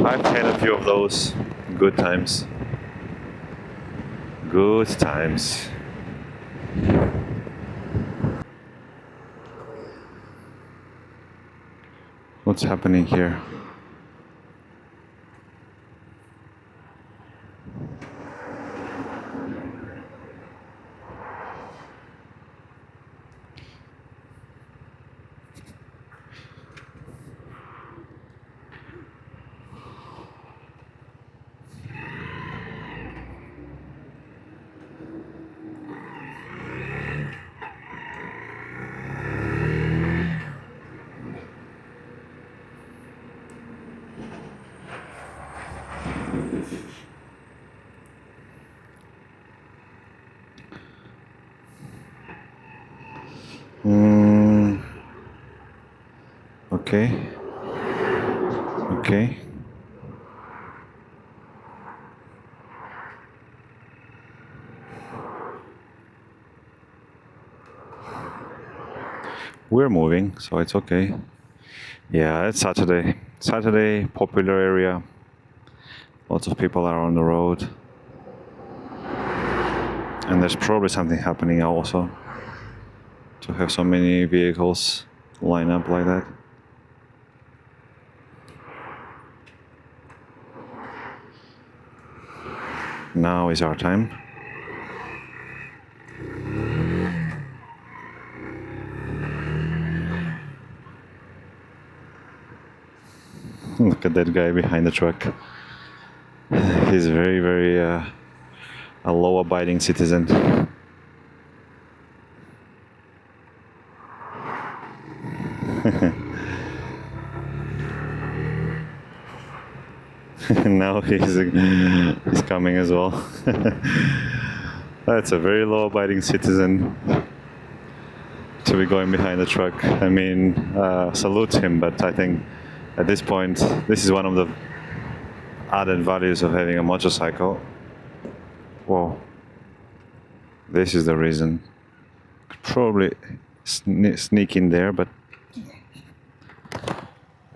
Speaker 1: I've had a few of those. Good times. Good times. What's happening here? Okay. Okay. We're moving, so it's okay. Yeah, it's Saturday. Saturday, popular area. Lots of people are on the road. And there's probably something happening also to have so many vehicles line up like that. Now is our time. Look at that guy behind the truck. He's very, very a law-abiding citizen. Now he's coming as well. That's a very law-abiding citizen to be going behind the truck. I mean, salute him, but I think at this point, this is one of the added values of having a motorcycle. Whoa. This is the reason. Could probably sneak in there, but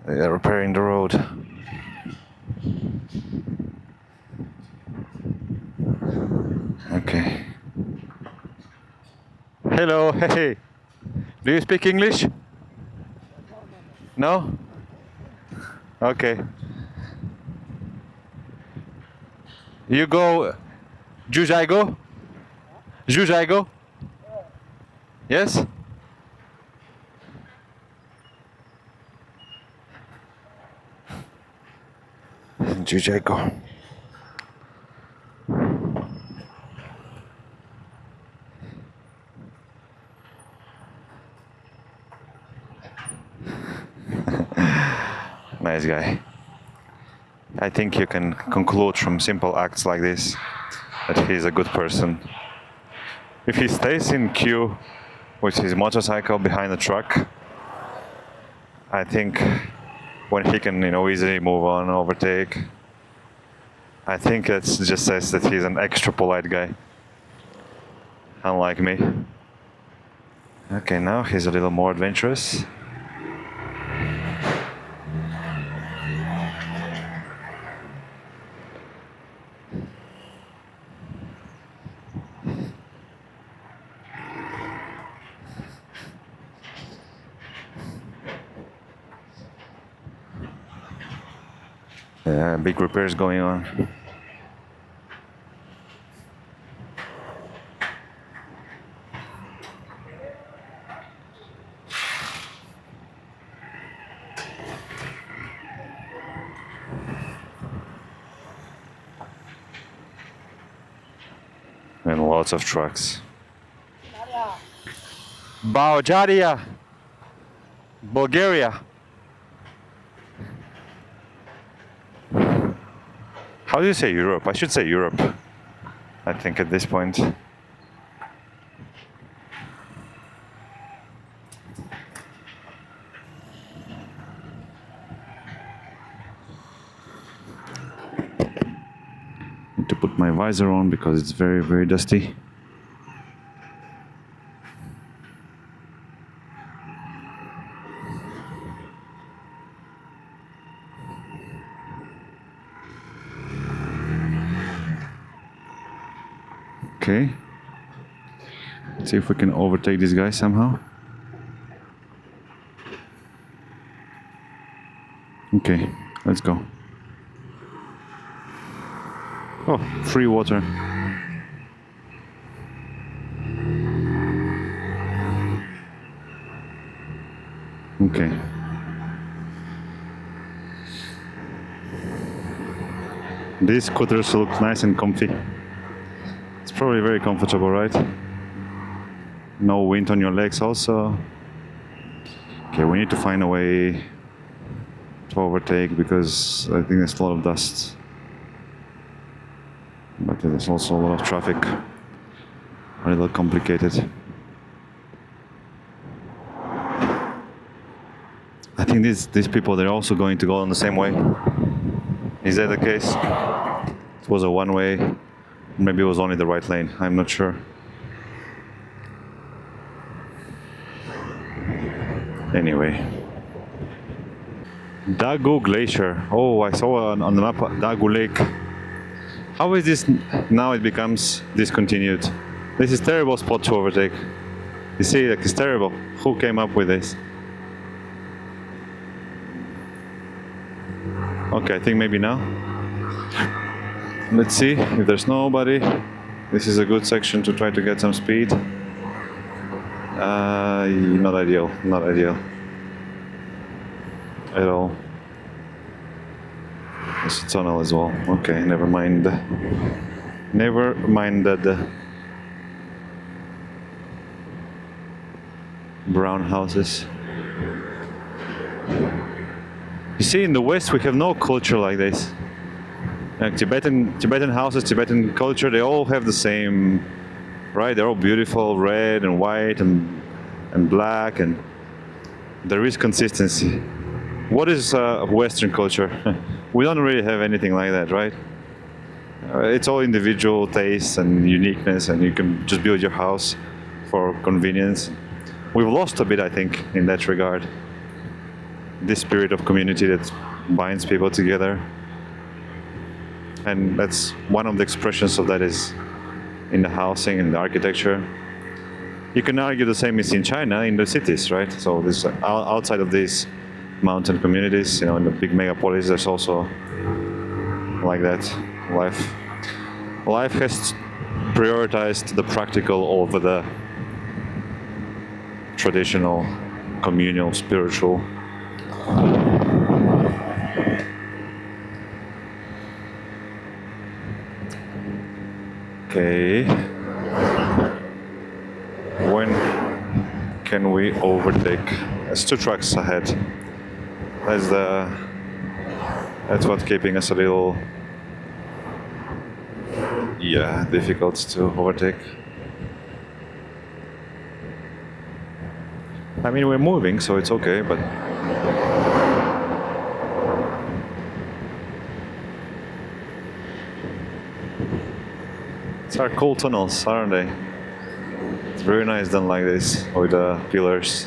Speaker 1: they're repairing the road. Okay. Hello, hey. Do you speak English? No? Okay. You go Jujaigo? Jujaigo? Yes? Jujaigo. Nice guy. I think you can conclude from simple acts like this that he's a good person. If he stays in queue with his motorcycle behind the truck, I think when he can, easily move on, overtake. I think it just says that he's an extra polite guy, unlike me. Okay, now he's a little more adventurous. Yeah, big repairs going on. And lots of trucks. Bulgaria, Bulgaria. How do you say Europe? I should say Europe, I think, at this point. Need to put my visor on because it's very, very dusty. Okay. Let's see if we can overtake this guy somehow. Okay, let's go. Oh, free water. Okay. These scooters look nice and comfy. It's probably very comfortable, right? No wind on your legs also. Okay, we need to find a way to overtake because I think there's a lot of dust. But there's also a lot of traffic. A little complicated. I think these people, they're also going to go on the same way. Is that the case? It was a one-way. Maybe it was only the right lane. I'm not sure. Anyway. Dagu Glacier. Oh, I saw on the map Dagu Lake. How is this now? It becomes discontinued. This is a terrible spot to overtake. You see, like, it's terrible. Who came up with this? Okay, I think maybe now. Let's see if there's nobody. This is a good section to try to get some speed. Not ideal. Not ideal at all. There's a tunnel as well. Okay, never mind. Never mind that. Brown houses. You see, in the West we have no culture like this. Like Tibetan houses, Tibetan culture, they all have the same, right? They're all beautiful, red and white and black, and there is consistency. What is Western culture? We don't really have anything like that, right? It's all individual taste and uniqueness, and you can just build your house for convenience. We've lost a bit, I think, in that regard. This spirit of community that binds people together. And that's one of the expressions of that is in the housing and the architecture. You can argue the same is in China, in the cities, right? So this outside of these mountain communities, in the big megapolis, there's also like that life has prioritized the practical over the traditional, communal, spiritual. Okay. When can we overtake? There's 2 trucks ahead. That's what's keeping us a little, difficult to overtake. I mean, we're moving, so it's okay, but are cool tunnels, aren't they? It's very nice done like this, with the pillars.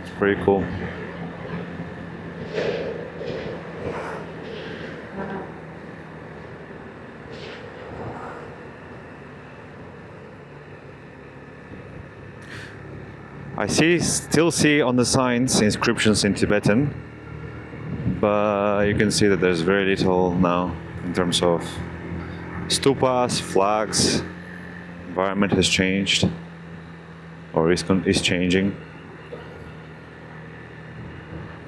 Speaker 1: It's pretty cool. I still see on the signs inscriptions in Tibetan, but you can see that there's very little now in terms of stupas, flags. Environment has changed, or is changing.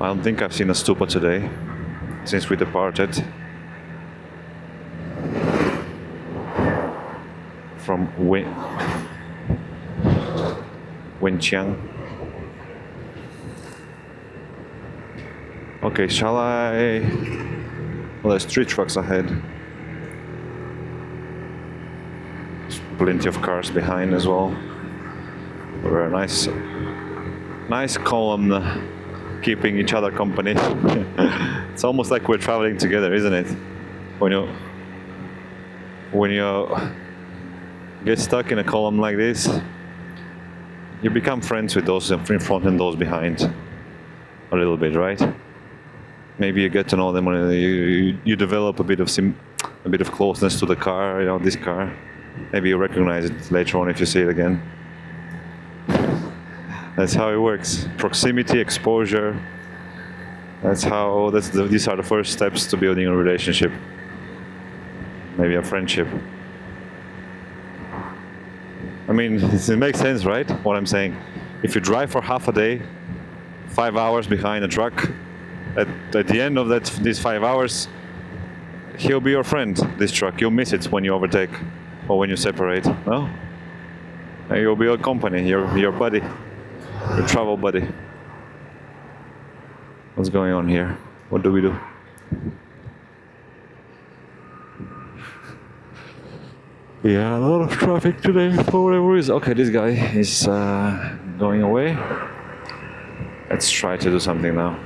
Speaker 1: I don't think I've seen a stupa today since we departed from Wenchuan. Okay, shall I? Well, there's 3 trucks ahead. There's plenty of cars behind as well. We're a nice column, keeping each other company. It's almost like we're traveling together, isn't it? When you get stuck in a column like this, you become friends with those in front and those behind a little bit, right? Maybe you get to know them, you develop a bit of closeness to the car, this car. Maybe you recognize it later on if you see it again. That's how it works. Proximity, exposure. These are the first steps to building a relationship. Maybe a friendship. I mean, it makes sense, right? What I'm saying. If you drive for half a day, 5 hours behind a truck, at the end of these 5 hours, he'll be your friend, this truck. You'll miss it when you overtake or when you separate, no? And you'll be your company, your buddy, your travel buddy. What's going on here? What do we do? Yeah, a lot of traffic today for whatever reason. Okay, this guy is going away. Let's try to do something now.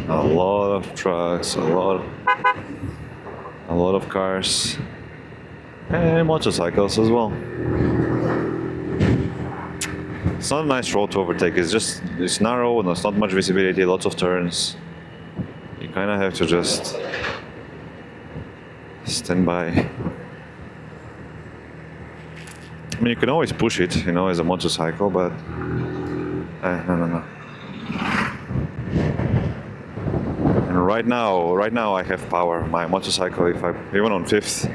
Speaker 1: A lot of trucks, a lot of cars, and motorcycles as well. It's not a nice road to overtake. It's narrow and there's not much visibility, lots of turns. You kind of have to just stand by. I mean, you can always push it, as a motorcycle, but no. And right now I have power. My motorcycle, even on 5th,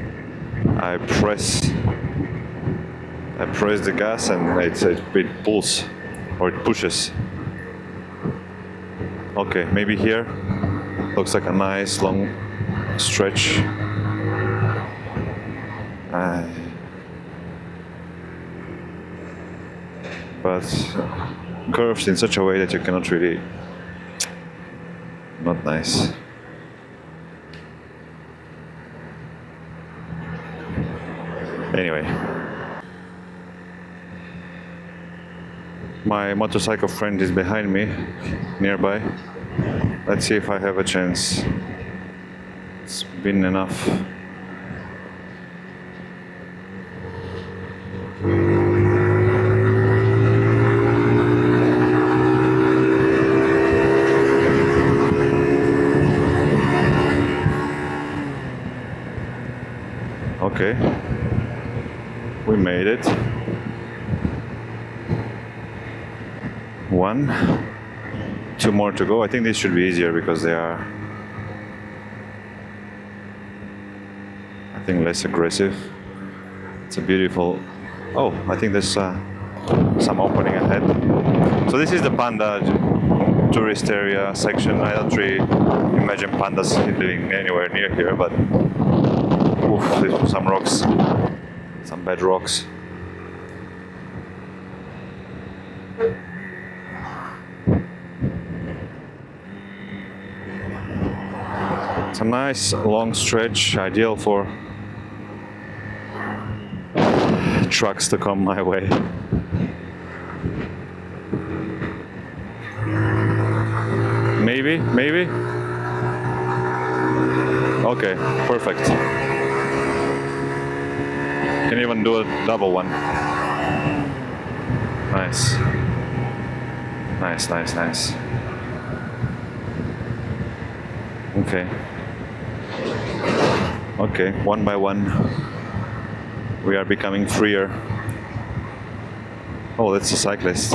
Speaker 1: I press the gas and it pulls, or it pushes. Okay, maybe here looks like a nice long stretch. But curves in such a way that you cannot really. Not nice. Anyway. My motorcycle friend is behind me, nearby. Let's see if I have a chance. It's been enough. Okay, we made it. 1, 2 more to go. I think this should be easier because they are, I think, less aggressive. It's a beautiful. Oh, I think there's some opening ahead. So this is the panda tourist area section. I don't really imagine pandas living anywhere near here, but there's some rocks, some bad rocks. It's a nice long stretch, ideal for trucks to come my way. Maybe. Okay, perfect. Can even do a double one. Nice. Nice. Okay, one by one, we are becoming freer. Oh, that's a cyclist.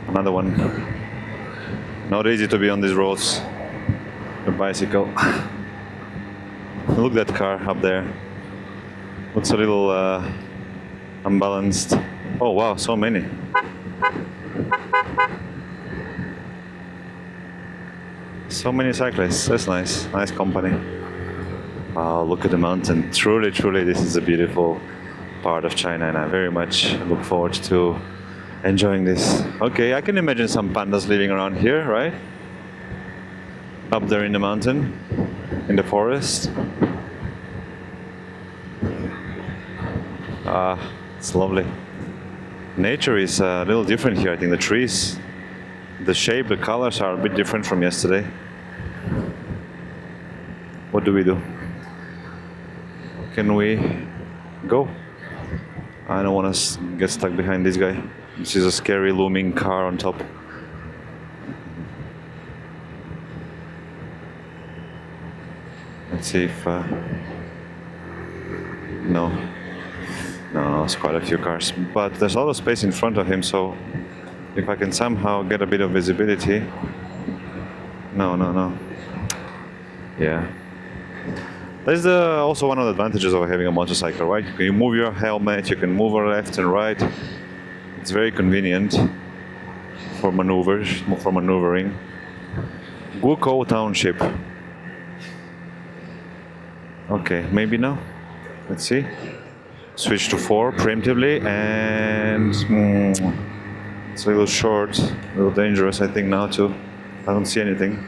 Speaker 1: Another one. Not easy to be on these roads. A bicycle. Look at that car up there. Looks a little unbalanced. Oh wow, so many. So many cyclists. That's nice. Nice company. Wow, look at the mountain. Truly, this is a beautiful part of China, and I very much look forward to enjoying this. Okay, I can imagine some pandas living around here, right? Up there in the mountain, in the forest. It's lovely. Nature is a little different here. I think the trees, the shape, the colors are a bit different from yesterday. What do we do? Can we go? I don't want to get stuck behind this guy. This is a scary looming car on top. Let's see if... No, it's quite a few cars. But there's a lot of space in front of him, so if I can somehow get a bit of visibility... No. Yeah. That's also one of the advantages of having a motorcycle, right? You can move your helmet, you can move left and right. It's very convenient for maneuvering. Gukou Township. Okay, maybe now. Let's see. Switch to 4 preemptively, and it's a little short, a little dangerous, I think, now too. I don't see anything.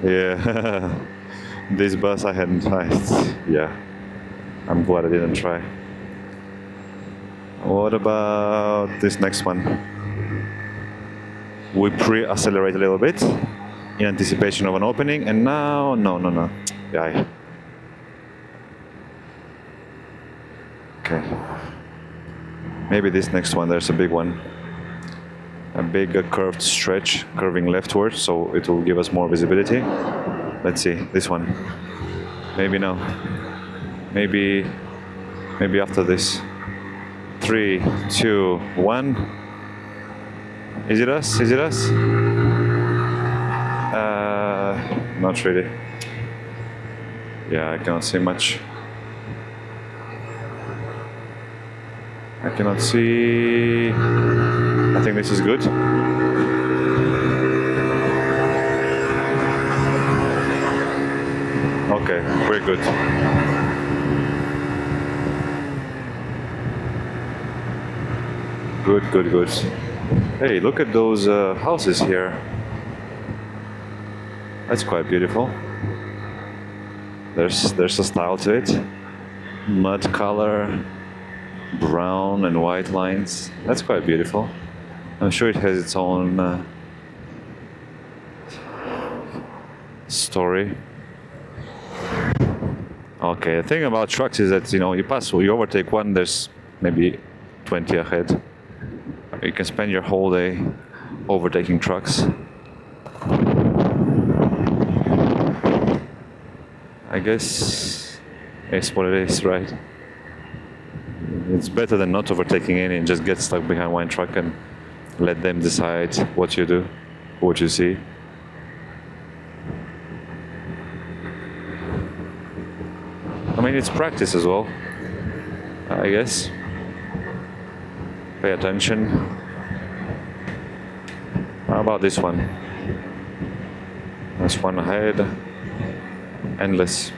Speaker 1: Yeah. This bus I hadn't tried. Yeah, I'm glad I didn't try. What about this next one? We pre-accelerate a little bit in anticipation of an opening, and now, no. Yeah. Okay. Maybe this next one, there's a big one. A big curved stretch, curving leftward, so it will give us more visibility. Let's see, this one. Maybe now. Maybe after this. 3, 2, 1. Is it us? Not really. Yeah, I cannot see much. I cannot see... I think this is good. Okay, we're good. Good. Hey, look at those houses here. That's quite beautiful. There's a style to it. Mud color, brown and white lines. That's quite beautiful. I'm sure it has its own story. Okay, the thing about trucks is that, you overtake one, there's maybe 20 ahead. You can spend your whole day overtaking trucks. I guess it's what it is, right? It's better than not overtaking any and just get stuck behind one truck and let them decide what you do, what you see. I mean, it's practice as well, I guess. Pay attention. How about this one? There's one ahead. Endless.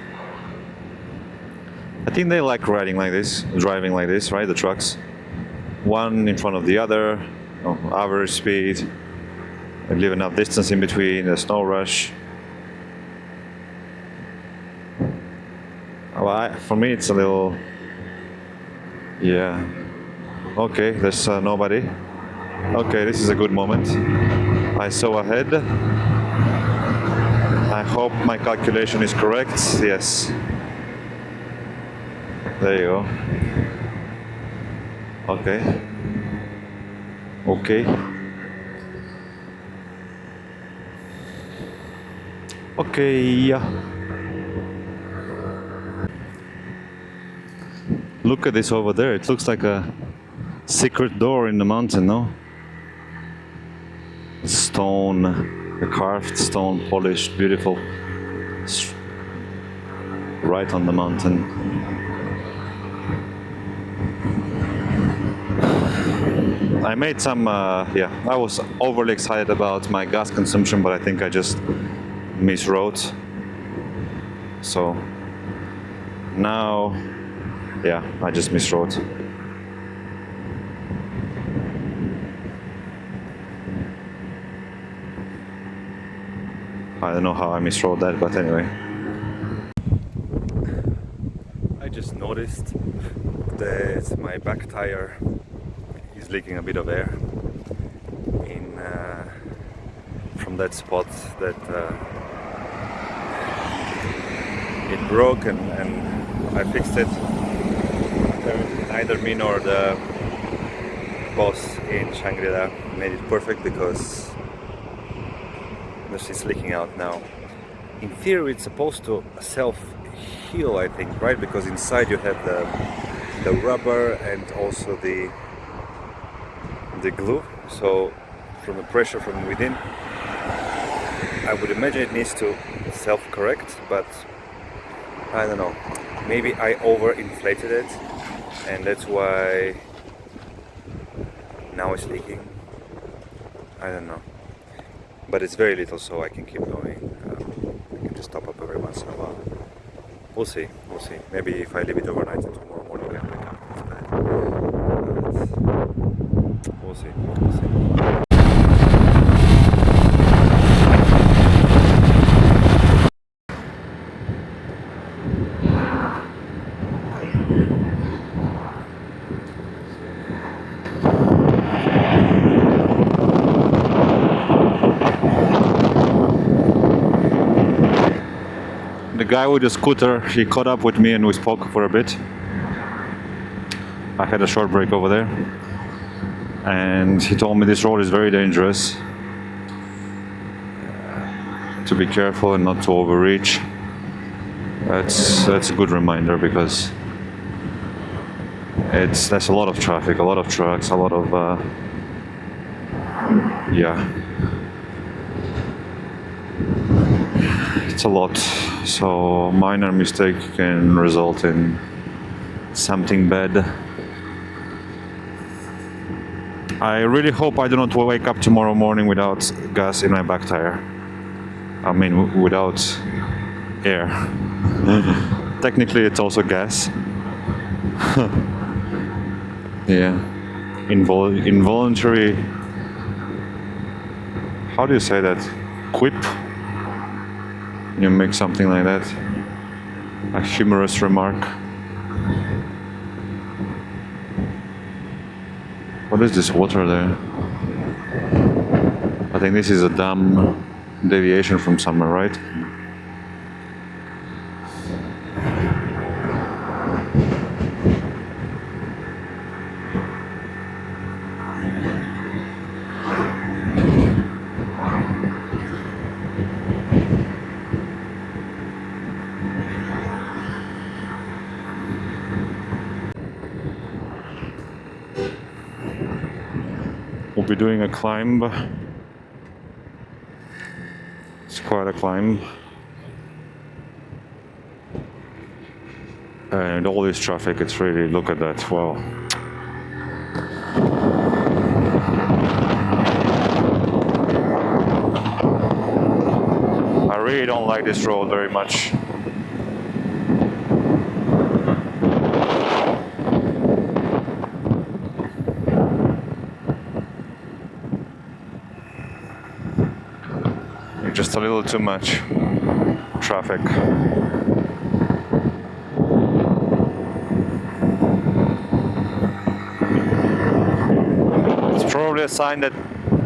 Speaker 1: I think they like riding like this, driving like this, right? The trucks. One in front of the other, average speed. They leave enough distance in between, there's no rush. Well, for me it's a little... Yeah. Okay, there's nobody. Okay, this is a good moment. I saw ahead. I hope my calculation is correct. Yes. There you go. Okay. Okay. Okay. Yeah. Look at this over there. It looks like a secret door in the mountain, no? Stone, a carved stone, polished, beautiful. Right on the mountain. I made some, I was overly excited about my gas consumption, but I think I just miswrote. So now, yeah, I just miswrote. I don't know how I miswrote that, but anyway. I just noticed that my back tire is leaking a bit of air in from that spot that it broke, and I fixed it. Neither me nor the boss in Shangri-La made it perfect because it's leaking out now. In theory it's supposed to self-heal, I think, right? Because inside you have the rubber and also the glue, so from the pressure from within I would imagine it needs to self-correct, but I don't know, maybe I overinflated it and that's why now it's leaking. I don't know, but it's very little, so I can keep going. I can just top up every once in a while. We'll see. Maybe if I leave it overnight and tomorrow morning I wake up, it's bad. But we'll see. The guy with the scooter, he caught up with me and we spoke for a bit. I had a short break over there and he told me this road is very dangerous, to be careful and not to overreach. That's a good reminder because there's a lot of traffic, a lot of trucks, a lot of it's a lot, so minor mistake can result in something bad. I really hope I do not wake up tomorrow morning without gas in my back tire. I mean, without air. Technically it's also gas. Yeah. Involuntary, how do you say that? Quip? You make something like that. A humorous remark. What is this water there? I think this is a dam deviation from somewhere, right? We'll be doing a climb. It's quite a climb. And all this traffic, it's really, look at that, wow. I really don't like this road very much. Just a little too much traffic. It's probably a sign that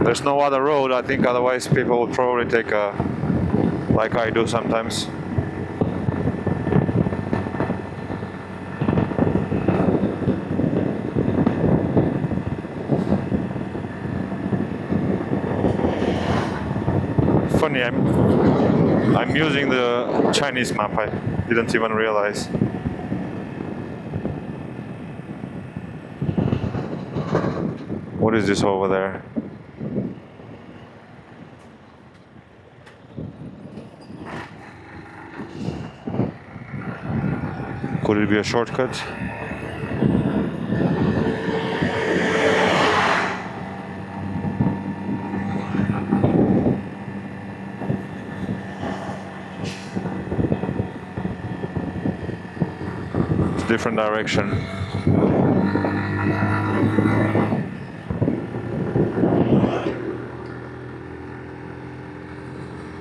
Speaker 1: There's no other road, I think, otherwise people would probably take a, like I do sometimes. Funny, I'm using the Chinese map, I didn't even realize. What is this over there? Could it be a shortcut? It's a different direction.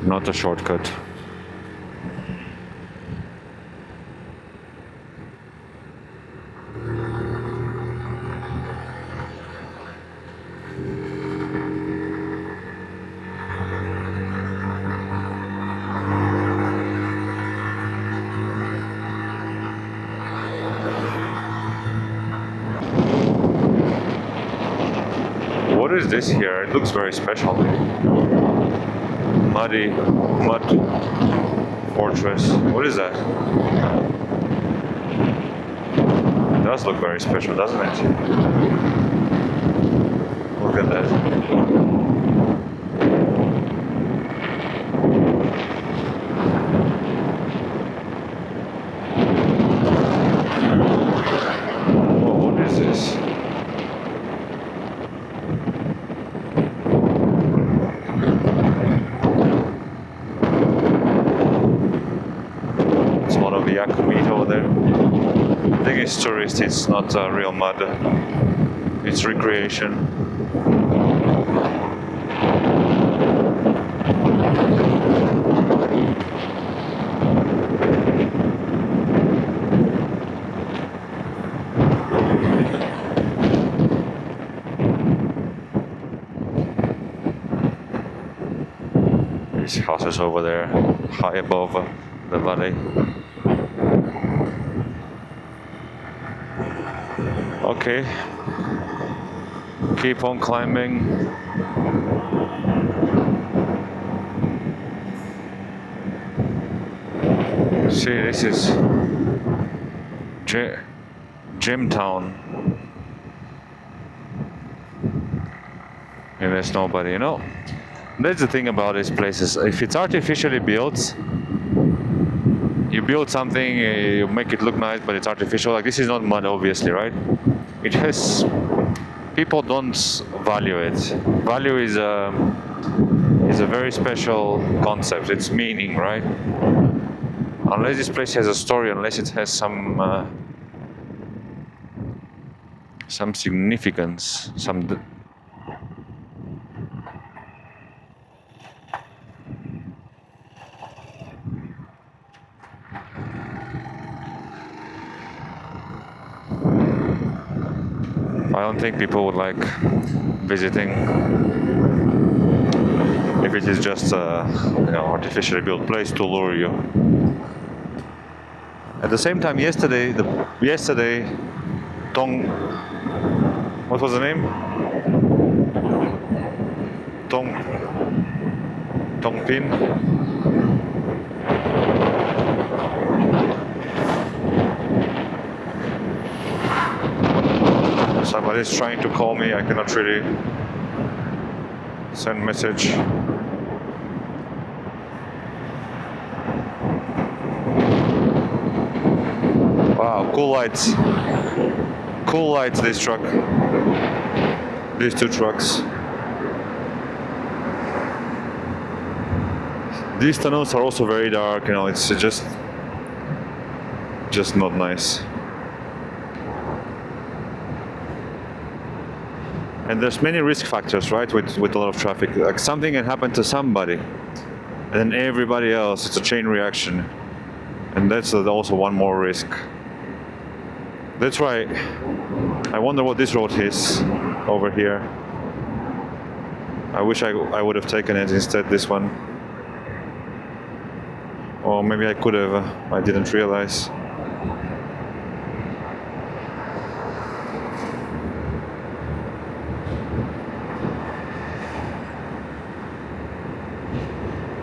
Speaker 1: Not a shortcut. What is this here? It looks very special. Mud fortress. What is that? It does look very special, doesn't it? Look at that. Oh, what is this? Yak meat over there. I think it's tourist, it's not real mud. It's recreation. These houses over there, high above the valley. Okay, keep on climbing. See, this is Gym Town. And there's nobody, you know. That's the thing about these places. If it's artificially built, you build something, you make it look nice, but it's artificial. Like this is not mud, obviously, right? It has. People don't value it. Value is a very special concept. It's meaning, right? Unless this place has a story, unless it has some significance, I don't think people would like visiting if it is just a artificially built place to lure you. At the same time, yesterday, what was the name? Songpan. Somebody's trying to call me. I cannot really send message. Wow, cool lights. Cool lights, this truck. These two trucks. These tunnels are also very dark, it's just not nice. And there's many risk factors, right, with a lot of traffic. Like something can happen to somebody, and then everybody else. It's a chain reaction, and that's also one more risk. That's why I wonder what this road is over here. I wish I would have taken it instead, this one. Or maybe I could have, I didn't realize.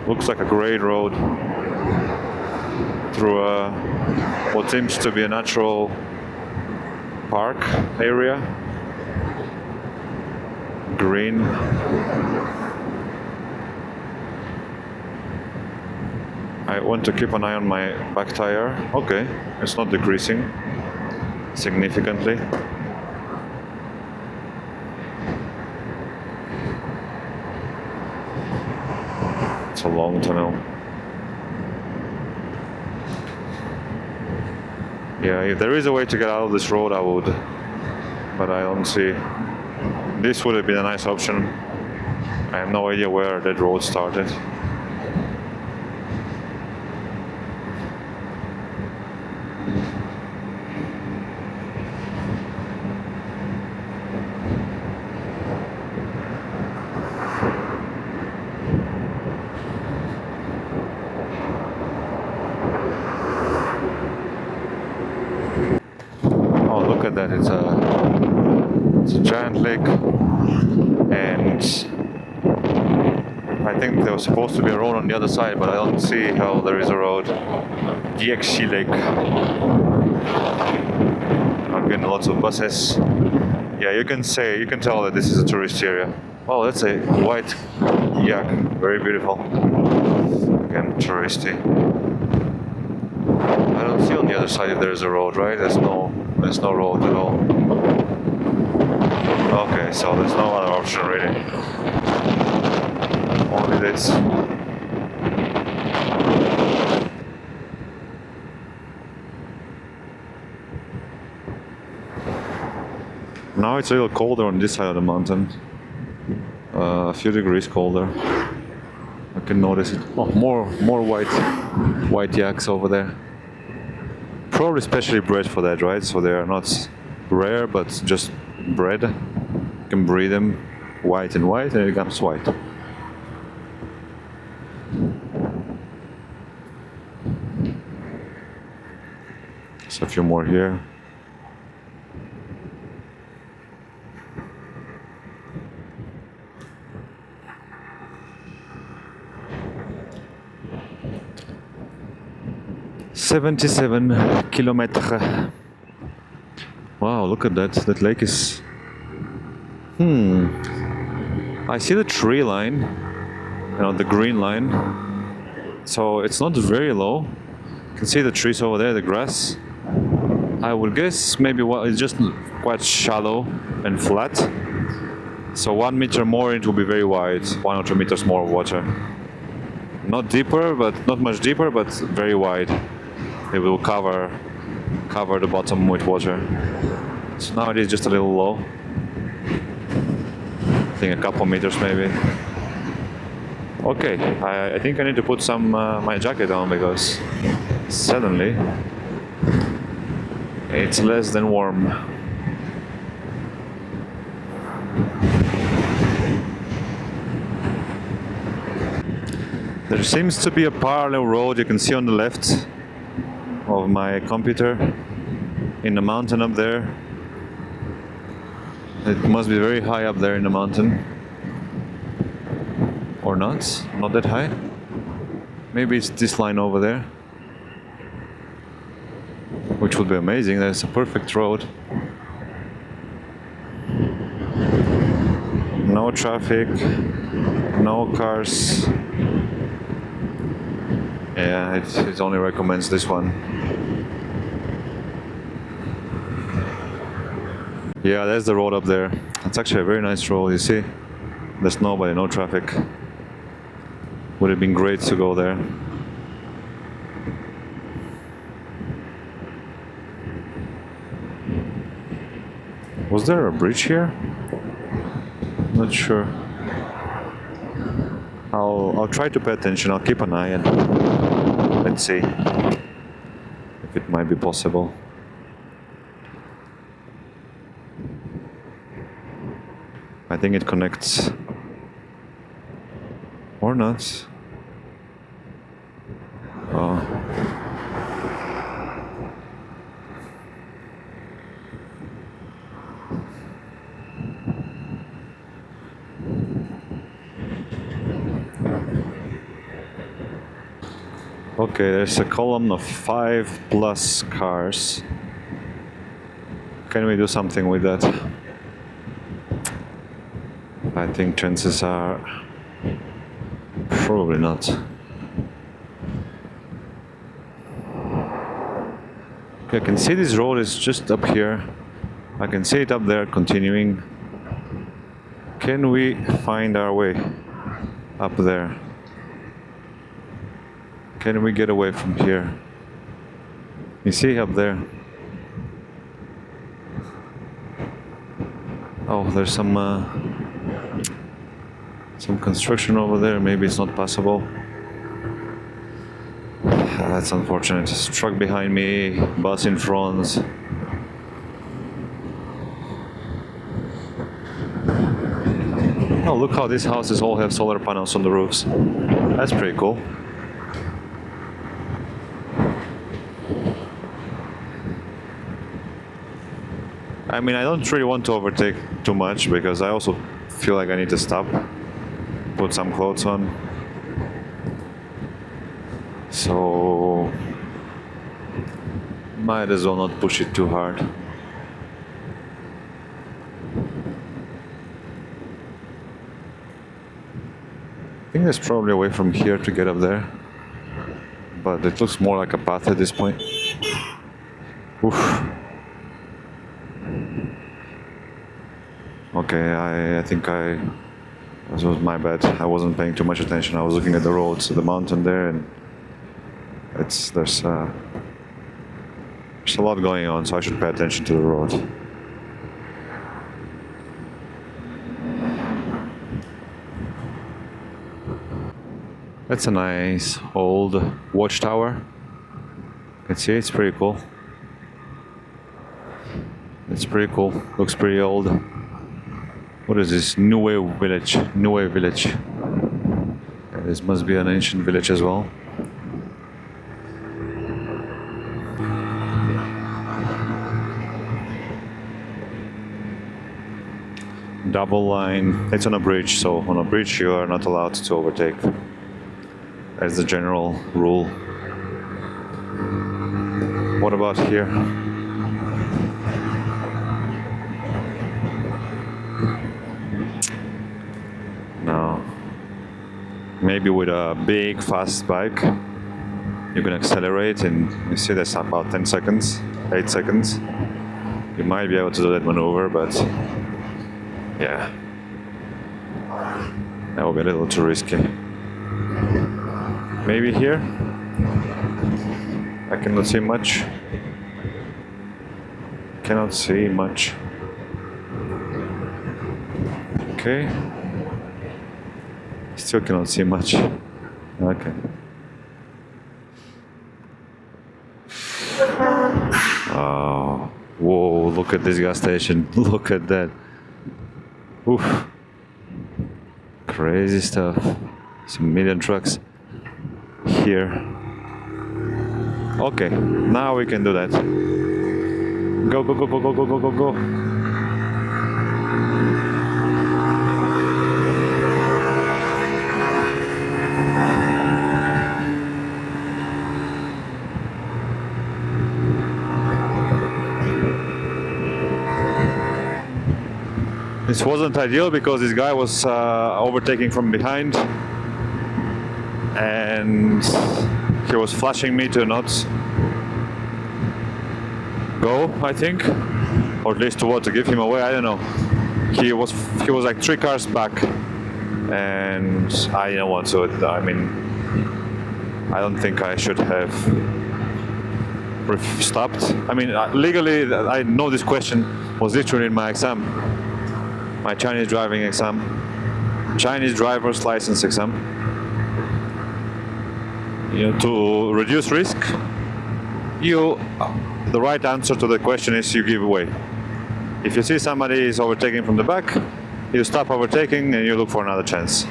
Speaker 1: Looks like a great road through what seems to be a natural park area. Green. I want to keep an eye on my back tire. Okay, it's not decreasing significantly. It's a long tunnel. Yeah, if there is a way to get out of this road, I would. But I don't see. This would have been a nice option. I have no idea where that road started. Oh, look at that. It's a giant lake. And I think there was supposed to be a road on the other side, but I don't see how there is a road. DXC Lake. Again, lots of buses. Yeah, you can tell that this is a tourist area. Oh, that's a white yak, very beautiful. Again, touristy. I don't see on the other side if there's a road, right? There's no road at all. Okay, so there's no other option really. Only this. Now it's a little colder on this side of the mountain. A few degrees colder. I can notice it. Oh, more white yaks over there. Probably specially bred for that, right? So they are not rare, but just bred. You can breed them white and white, and it becomes white. So a few more here. "77 kilometers." Wow, look at that. That lake is... I see the tree line, the green line. So it's not very low. You can see the trees over there, the grass. I would guess maybe it's just quite shallow and flat. So 1 meter more it will be very wide, 1 or 2 meters more water. Not deeper, but not much deeper, but very wide. It will cover the bottom with water. So now it is just a little low. I think a couple meters maybe. Okay, I think I need to put some my jacket on because suddenly it's less than warm. There seems to be a parallel road you can see on the left of my computer in the mountain up there. It must be very high up there in the mountain. Or not that high. Maybe it's this line over there. Which would be amazing. That's a perfect road. No traffic, no cars. Yeah, it only recommends this one. Yeah, there's the road up there. It's actually a very nice road, you see? There's nobody, no traffic. Would have been great to go there. Was there a bridge here? Not sure. I'll try to pay attention. I'll keep an eye and let's see if it might be possible. I think it connects Or not. Oh. Okay, there's a column of 5+ cars. Can we do something with that? I think chances are probably not. Okay, I can see this road is just up here. I can see it up there continuing. Can we find our way up there? Can we get away from here? You see up there? Oh, there's some construction over there. Maybe it's not possible. That's unfortunate. Truck behind me, bus in front. Oh, look how these houses all have solar panels on the roofs. That's pretty cool. I mean, I don't really want to overtake too much because I also feel like I need to stop, put some clothes on. So, might as well not push it too hard. I think there's probably a way from here to get up there, but it looks more like a path at this point. Oof. Okay, I think this was my bad. I wasn't paying too much attention. I was looking at the roads, the mountain there, and there's a lot going on, so I should pay attention to the road. That's a nice old watchtower. You can see it's pretty cool. It's pretty cool. Looks pretty old. What is this? Niue village. Niue village. Yeah, this must be an ancient village as well. Double line. It's on a bridge, so on a bridge you are not allowed to overtake. That's the general rule. What about here? No. Maybe with a big fast bike you can accelerate, and you see that's about 10 seconds, 8 seconds. You might be able to do that maneuver, but yeah, that would be a little too risky. Maybe here? I cannot see much. Cannot see much. Okay. Still cannot see much. Okay. Oh, whoa, look at this gas station. Look at that. Oof. Crazy stuff. Some million trucks here. Okay, now we can do that. Go, go, go, go, go, go, go, go, go. This wasn't ideal because this guy was overtaking from behind, and he was flashing me to not go, I think, or at least to give him away. I don't know. He was like 3 cars back, and I didn't want to. I mean, I don't think I should have stopped. I mean, legally, I know this question was literally in my exam, my Chinese driving exam, Chinese driver's license exam. You know, to reduce risk, the right answer to the question is you give way. If you see somebody is overtaking from the back, you stop overtaking and you look for another chance.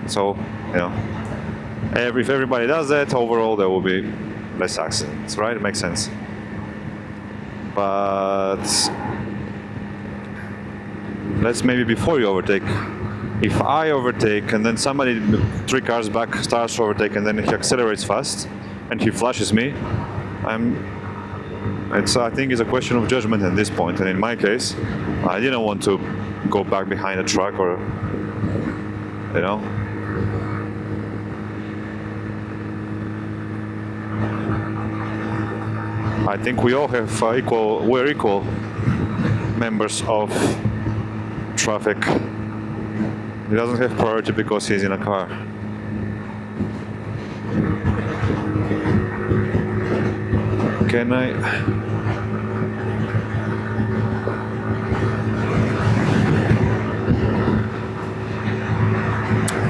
Speaker 1: So You know, if everybody does that, overall there will be less accidents, right? It makes sense. But let's maybe before you overtake. If I overtake and then somebody 3 cars back starts to overtake and then he accelerates fast and he flashes me, I think it's a question of judgment at this point. And in my case, I didn't want to go back behind a truck or, you know. I think we all have we're equal members of traffic. He doesn't have priority because he's in a car. Can I?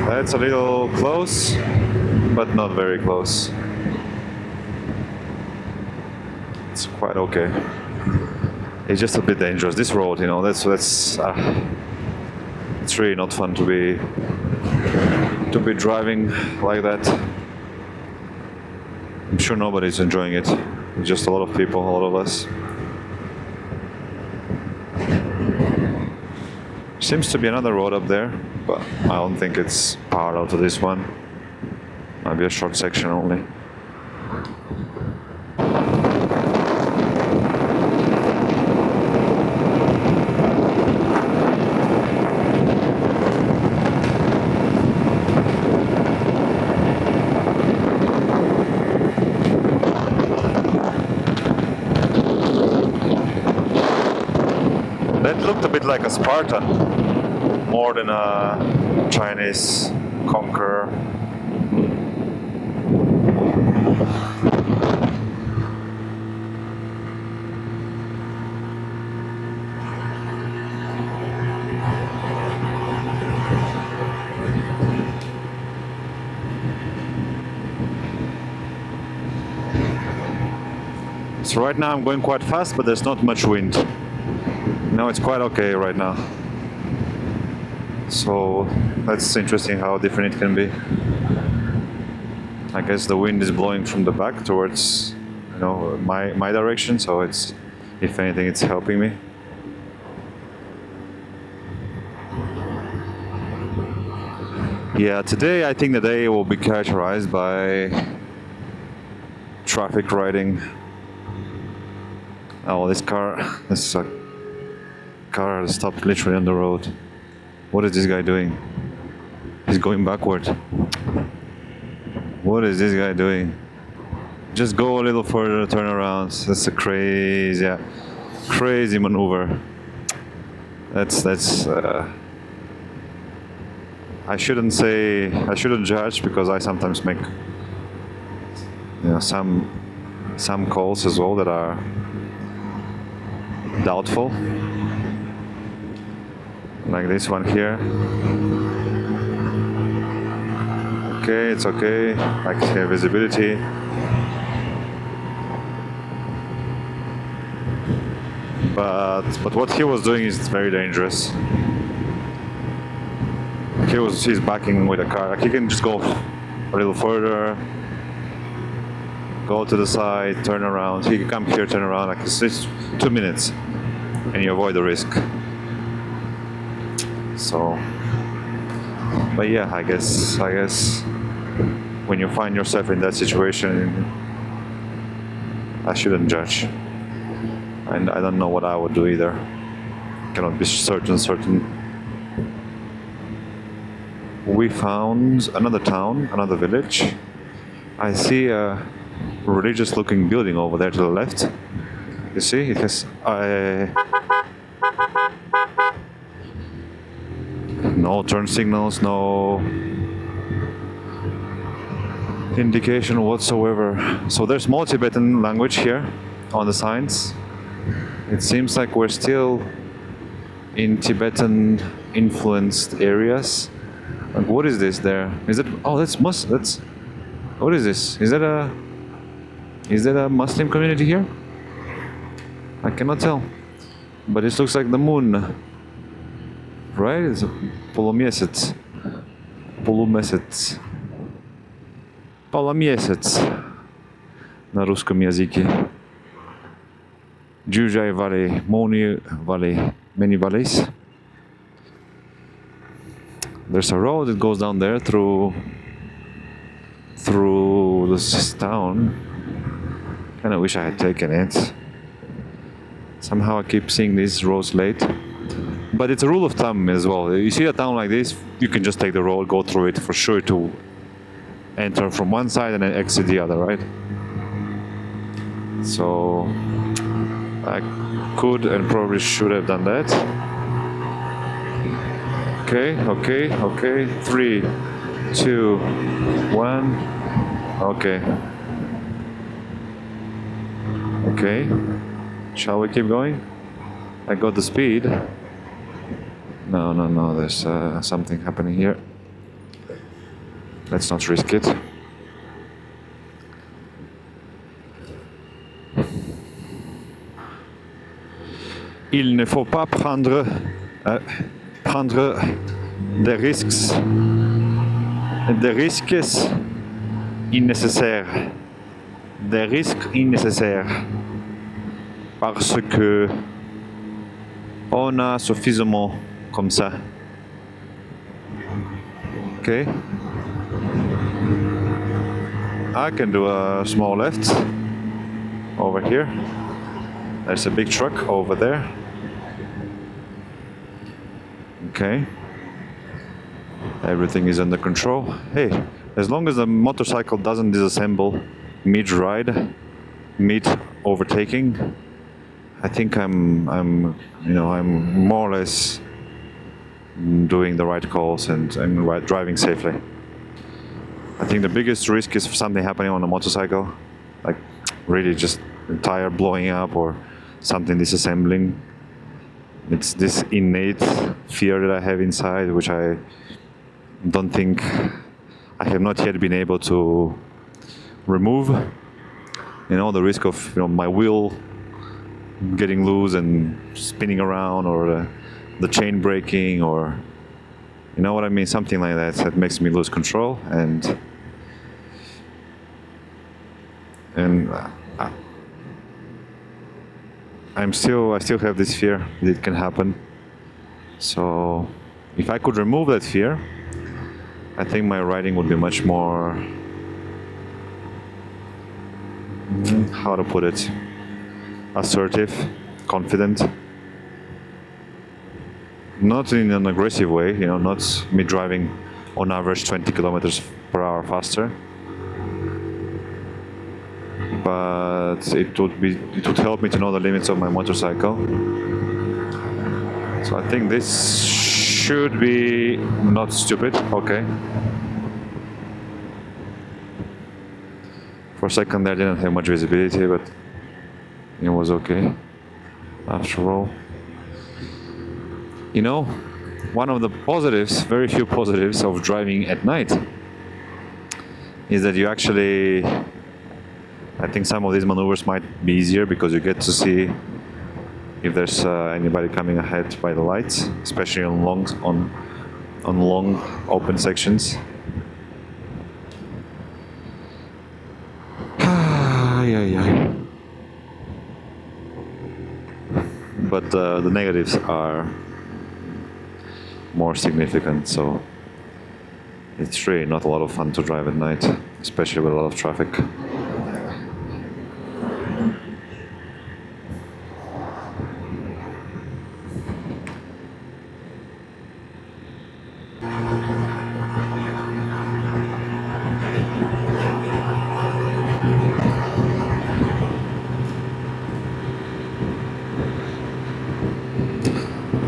Speaker 1: That's a little close, but not very close. It's quite okay. It's just a bit dangerous. This road, you know, that's it's really not fun to be driving like that. I'm sure nobody's enjoying it. It's just a lot of people, a lot of us. Seems to be another road up there, but I don't think it's parallel to this one. Might be a short section only. That looked a bit like a Spartan, more than a Chinese conqueror. So right now I'm going quite fast, but there's not much wind. No, it's quite okay right now. So that's interesting how different it can be. I guess the wind is blowing from the back towards, you know, my direction, so it's, if anything, it's helping me. Yeah, today I think the day will be characterized by traffic riding. Oh, this is a car stopped literally on the road. What is this guy doing? He's going backward. What is this guy doing? Just go a little further, turn around. That's a crazy maneuver. I shouldn't judge, because I sometimes make, you know, some calls as well that are doubtful. Like this one here. Okay, it's okay. I can have visibility. But what he was doing is very dangerous. He's backing with a car. Like, he can just go a little further, go to the side, turn around. He can come here, turn around. Like, it's 2 minutes, and you avoid the risk. So, but yeah, I guess when you find yourself in that situation, I shouldn't judge. And I don't know what I would do either. Cannot be certain. We found another town, another village. I see a religious-looking building over there to the left. You see, it has no turn signals, no indication whatsoever. So there's more Tibetan language here on the signs. It seems like we're still in Tibetan influenced areas. Like, what is this there? Is it? Oh, that's what is this? Is that a Muslim community here? I cannot tell. But this looks like the moon. Right? It's a polumesset. Полумесяц на русском языке. Jujai Valley, Moni Valley, many valleys. There's a road that goes down there through this town. Kind of wish I had taken it. Somehow I keep seeing these roads late. But it's a rule of thumb as well. You see a town like this, you can just take the road, go through it for sure to enter from one side and then exit the other, right? So I could and probably should have done that. Okay. 3, 2, 1. Okay. Shall we keep going? I got the speed. No. There's something happening here. Let's not risk it. Il ne faut pas prendre des risques innécessaires. Des risques innécessaires. Parce que on a suffisamment comme ça. Okay. I can do a small left over here. There's a big truck over there. Okay. Everything is under control. Hey, as long as the motorcycle doesn't disassemble mid-ride, mid-overtaking, I think I'm more or less doing the right calls and driving safely. I think the biggest risk is something happening on a motorcycle, like really just a tire blowing up or something disassembling. It's this innate fear that I have inside, which I don't think I have not yet been able to remove. The risk of my wheel getting loose and spinning around, or the chain breaking, or you know what I mean, something like that makes me lose control, and I still have this fear that it can happen. So if I could remove that fear, I think my riding would be much more, how to put it, assertive, confident. Not in an aggressive way, not me driving on average 20 kilometers per hour faster. But it would help me to know the limits of my motorcycle. So I think this should be not stupid. Okay. For a second there I didn't have much visibility, but it was okay after all. One of the positives, very few positives of driving at night is that you actually, I think some of these maneuvers might be easier because you get to see if there's anybody coming ahead by the lights, especially on long open sections. But the negatives are more significant, so it's really not a lot of fun to drive at night, especially with a lot of traffic.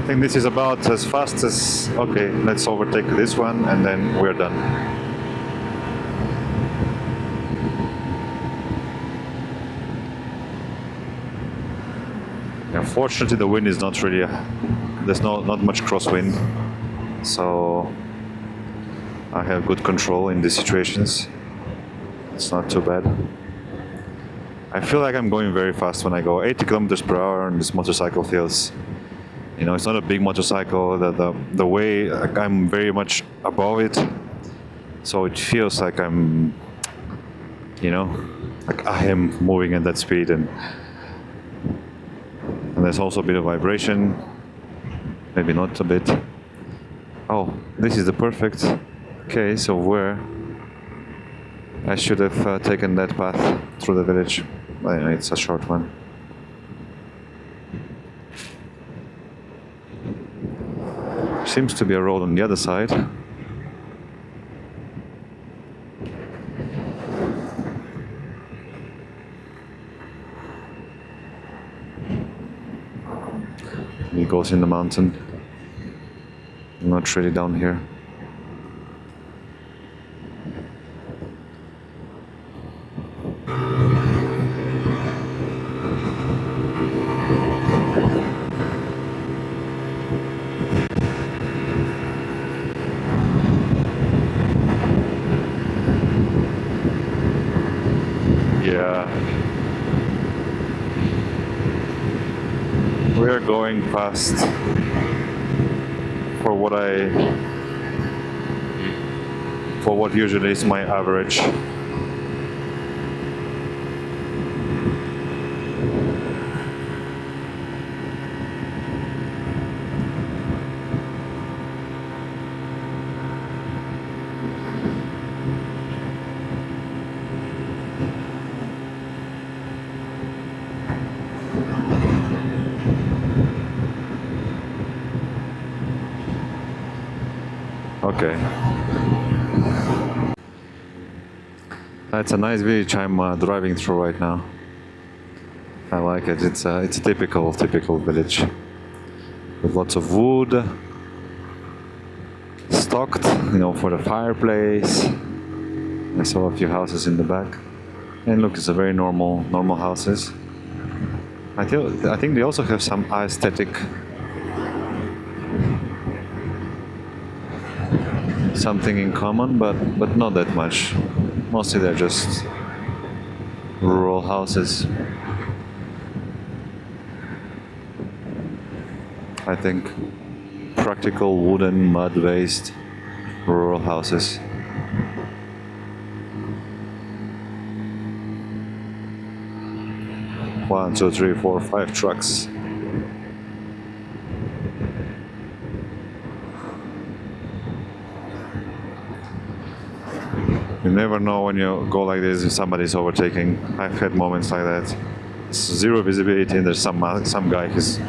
Speaker 1: I think this is about as fast as, okay, let's overtake this one and then we're done. Unfortunately the wind is not really, there's not much crosswind, so I have good control in these situations. It's not too bad. I feel like I'm going very fast when I go 80 kilometers per hour and this motorcycle feels, it's not a big motorcycle, the way I'm very much above it, so it feels like I'm you know, like I am moving at that speed, and there's also a bit of vibration, maybe not a bit. Oh, this is the perfect case of where I should have taken that path through the village. It's a short one. Seems to be a road on the other side. It goes in the mountain. Not really down here. Yeah. We're going fast for what usually is my average. Okay. It's a nice village I'm driving through right now. I like it. It's a typical village with lots of wood stocked, for the fireplace. I saw a few houses in the back, and look, it's a very normal houses. I think they also have some aesthetic. Something in common, but not that much. Mostly they're just rural houses. I think practical wooden, mud-based rural houses. One, two, three, four, 5 trucks. You never know when you go like this if somebody's overtaking. I've had moments like that. Zero visibility, and there's some guy who's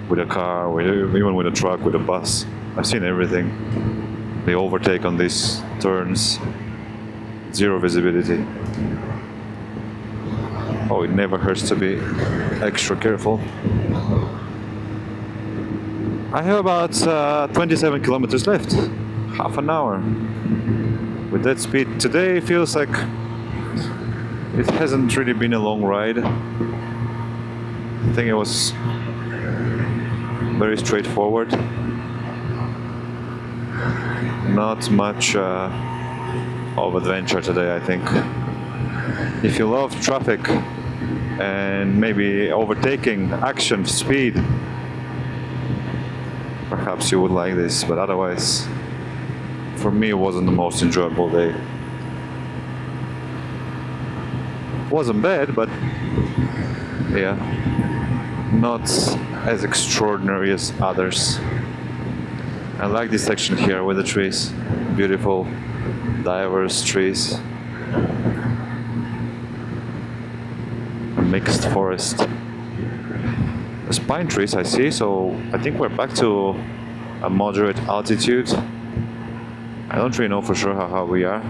Speaker 1: with a car, even with a truck, with a bus. I've seen everything. They overtake on these turns. Zero visibility. Oh, it never hurts to be extra careful. I have about 27 kilometers left. Half an hour. With that speed today, feels like it hasn't really been a long ride. I think it was very straightforward. Not much of adventure today, I think. If you love traffic and maybe overtaking, action, speed, perhaps you would like this, but otherwise, for me, it wasn't the most enjoyable day. It wasn't bad, but yeah, not as extraordinary as others. I like this section here with the trees. Beautiful, diverse trees. A mixed forest. There's pine trees I see, so I think we're back to a moderate altitude. I don't really know for sure how we are.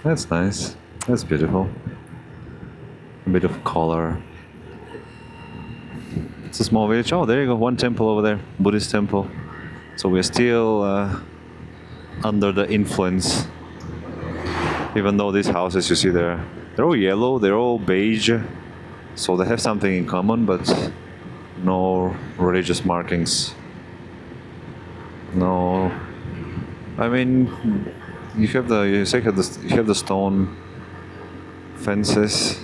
Speaker 1: That's nice. That's beautiful. A bit of color. It's a small village. Oh, there you go. One temple over there. Buddhist temple. So we're still under the influence Even though these houses you see there, they're all yellow, they're all beige, so they have something in common, but no religious markings. No, I mean, you have the stone fences.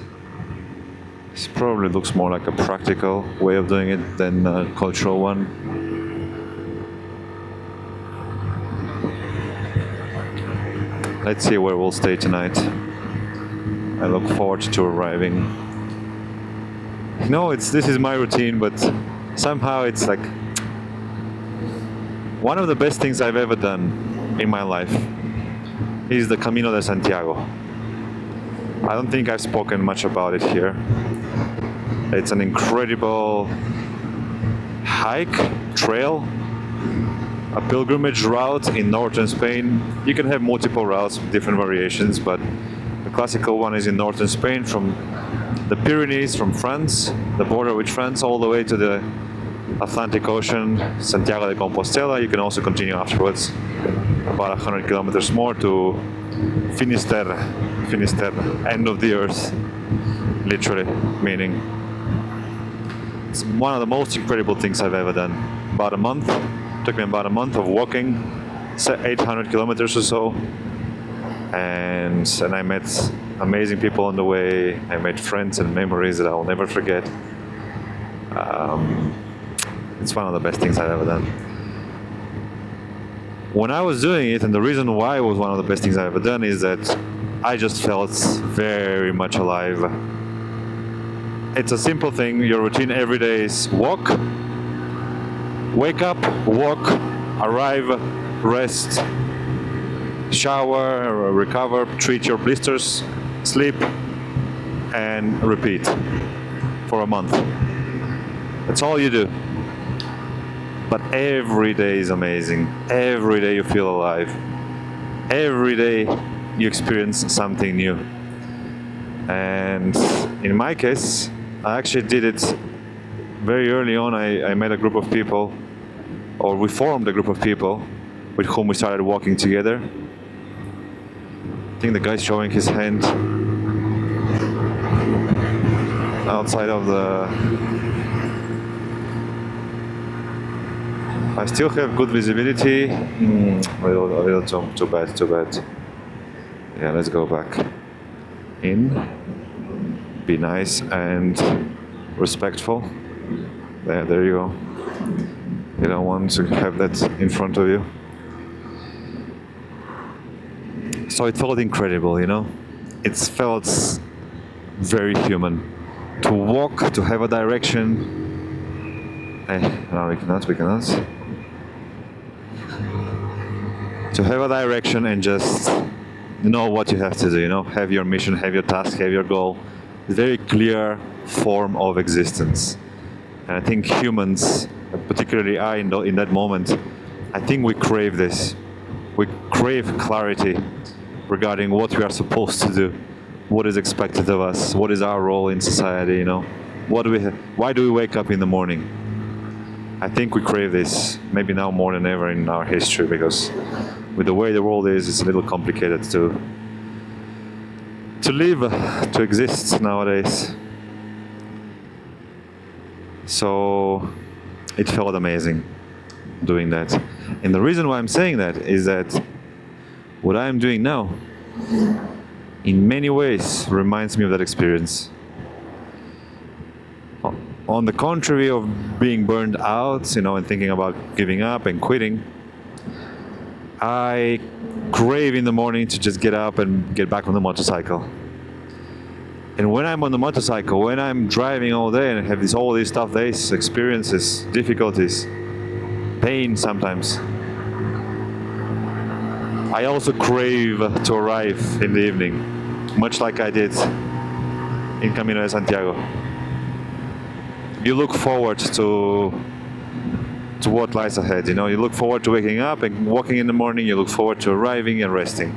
Speaker 1: It probably looks more like a practical way of doing it than a cultural one. Let's see where we'll stay tonight. I look forward to arriving. This is my routine, but somehow it's like one of the best things I've ever done in my life is the Camino de Santiago. I don't think I've spoken much about it here. It's an incredible hike, trail, a pilgrimage route in northern Spain. You can have multiple routes, different variations, but the classical one is in northern Spain, from the Pyrenees, from France, the border with France, all the way to the Atlantic Ocean, Santiago de Compostela. You can also continue afterwards about 100 kilometers more to Finisterre, end of the earth, literally, meaning it's one of the most incredible things I've ever done. Took me about a month of walking, 800 kilometers or so, and I met amazing people on the way. I made friends and memories that I will never forget. It's one of the best things I've ever done. When I was doing it, and the reason why it was one of the best things I've ever done, is that I just felt very much alive. It's a simple thing. Your routine every day is walk, wake up, walk, arrive, rest, shower, recover, treat your blisters, sleep, and repeat for a month. That's all you do. But every day is amazing. Every day you feel alive. Every day you experience something new. And in my case, I actually did it very early on. I met a group of people, or we formed a group of people with whom we started walking together. I think the guy's showing his hand outside of the... I still have good visibility. A little too bad. Yeah, let's go back in. Be nice and respectful. There you go. You don't want to have that in front of you. So it felt incredible, It felt very human. To walk, to have a direction. No, we cannot. To have a direction and just know what you have to do, have your mission, have your task, have your goal. Very clear form of existence. And I think humans, particularly I in that moment, I think we crave this. We crave clarity regarding what we are supposed to do, what is expected of us, what is our role in society, why do we wake up in the morning? I think we crave this, maybe now more than ever in our history, because with the way the world is, it's a little complicated to live, to exist nowadays. So it felt amazing doing that. And the reason why I'm saying that is that what I'm doing now, in many ways, reminds me of that experience. On the contrary of being burned out, and thinking about giving up and quitting, I crave in the morning to just get up and get back on the motorcycle. And when I'm on the motorcycle, when I'm driving all day and have all these tough days, experiences, difficulties, pain sometimes, I also crave to arrive in the evening, much like I did in Camino de Santiago. You look forward to what lies ahead, you look forward to waking up and walking in the morning, you look forward to arriving and resting.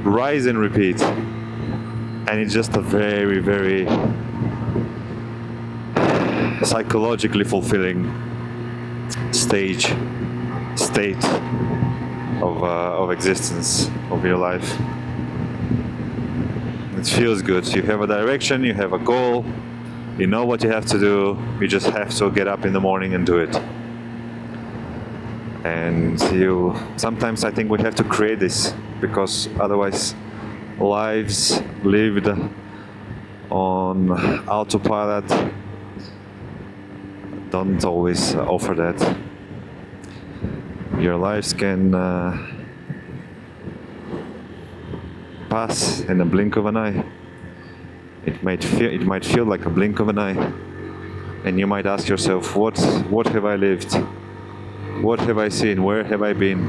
Speaker 1: Rise and repeat. And it's just a very, very psychologically fulfilling state. of existence of your life. It feels good. You have a direction, you have a goal, you know what you have to do. You just have to get up in the morning and do it. And sometimes I think we have to create this, because otherwise lives lived on autopilot don't always offer that. Your lives can pass in a blink of an eye. It might feel like a blink of an eye, and you might ask yourself, what have I lived? What have I seen? Where have I been?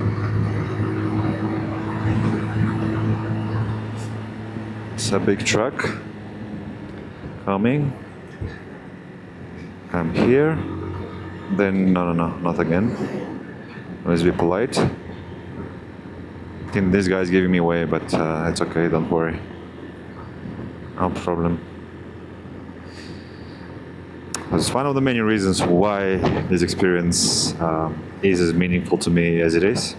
Speaker 1: It's a big truck coming. I'm here. Then no, not again. Let's be polite. I think this guy's giving me away, but it's okay, don't worry. No problem. It's one of the many reasons why this experience is as meaningful to me as it is.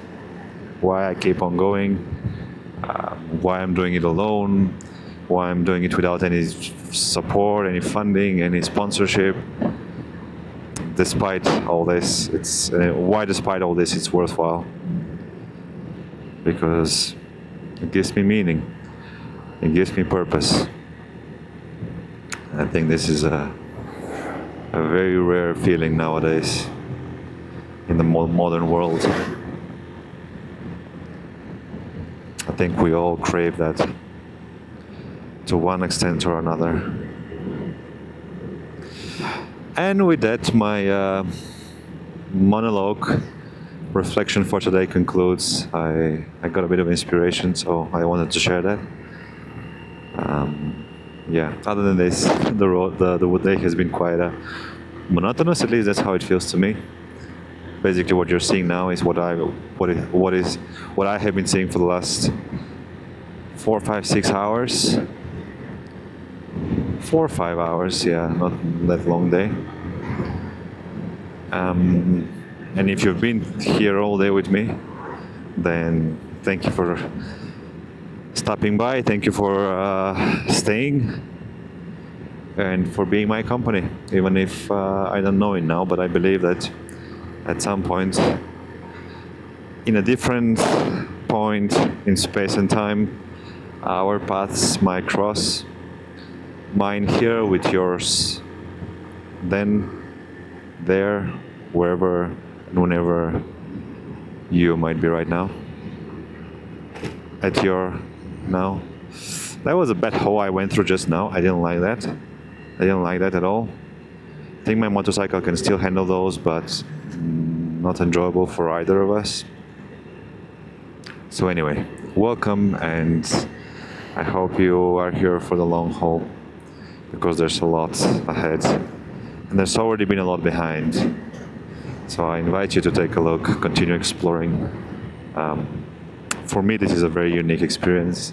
Speaker 1: Why I keep on going. Why I'm doing it alone. Why I'm doing it without any support, any funding, any sponsorship. Despite all this, it's worthwhile. Because it gives me meaning. It gives me purpose. I think this is a very rare feeling nowadays in the modern world. I think we all crave that to one extent or another. And with that, my monologue reflection for today concludes. I got a bit of inspiration, so I wanted to share that. Other than this, the day has been quite monotonous. At least that's how it feels to me. Basically, what you're seeing now is what I have been seeing for the last 4, 5, 6 hours. 4 or 5 hours, yeah, not that long day. And if you've been here all day with me, then thank you for stopping by. Thank you for staying and for being my company. Even if I don't know it now, but I believe that at some point, in a different point in space and time, our paths might cross. Mine here with yours, then, there, wherever and whenever you might be right now. At your now. That was a bad hole I went through just now. I didn't like that. I didn't like that at all. I think my motorcycle can still handle those, but not enjoyable for either of us. So anyway, welcome, and I hope you are here for the long haul, because there's a lot ahead and there's already been a lot behind. So I invite you to take a look, continue exploring. For me, this is a very unique experience.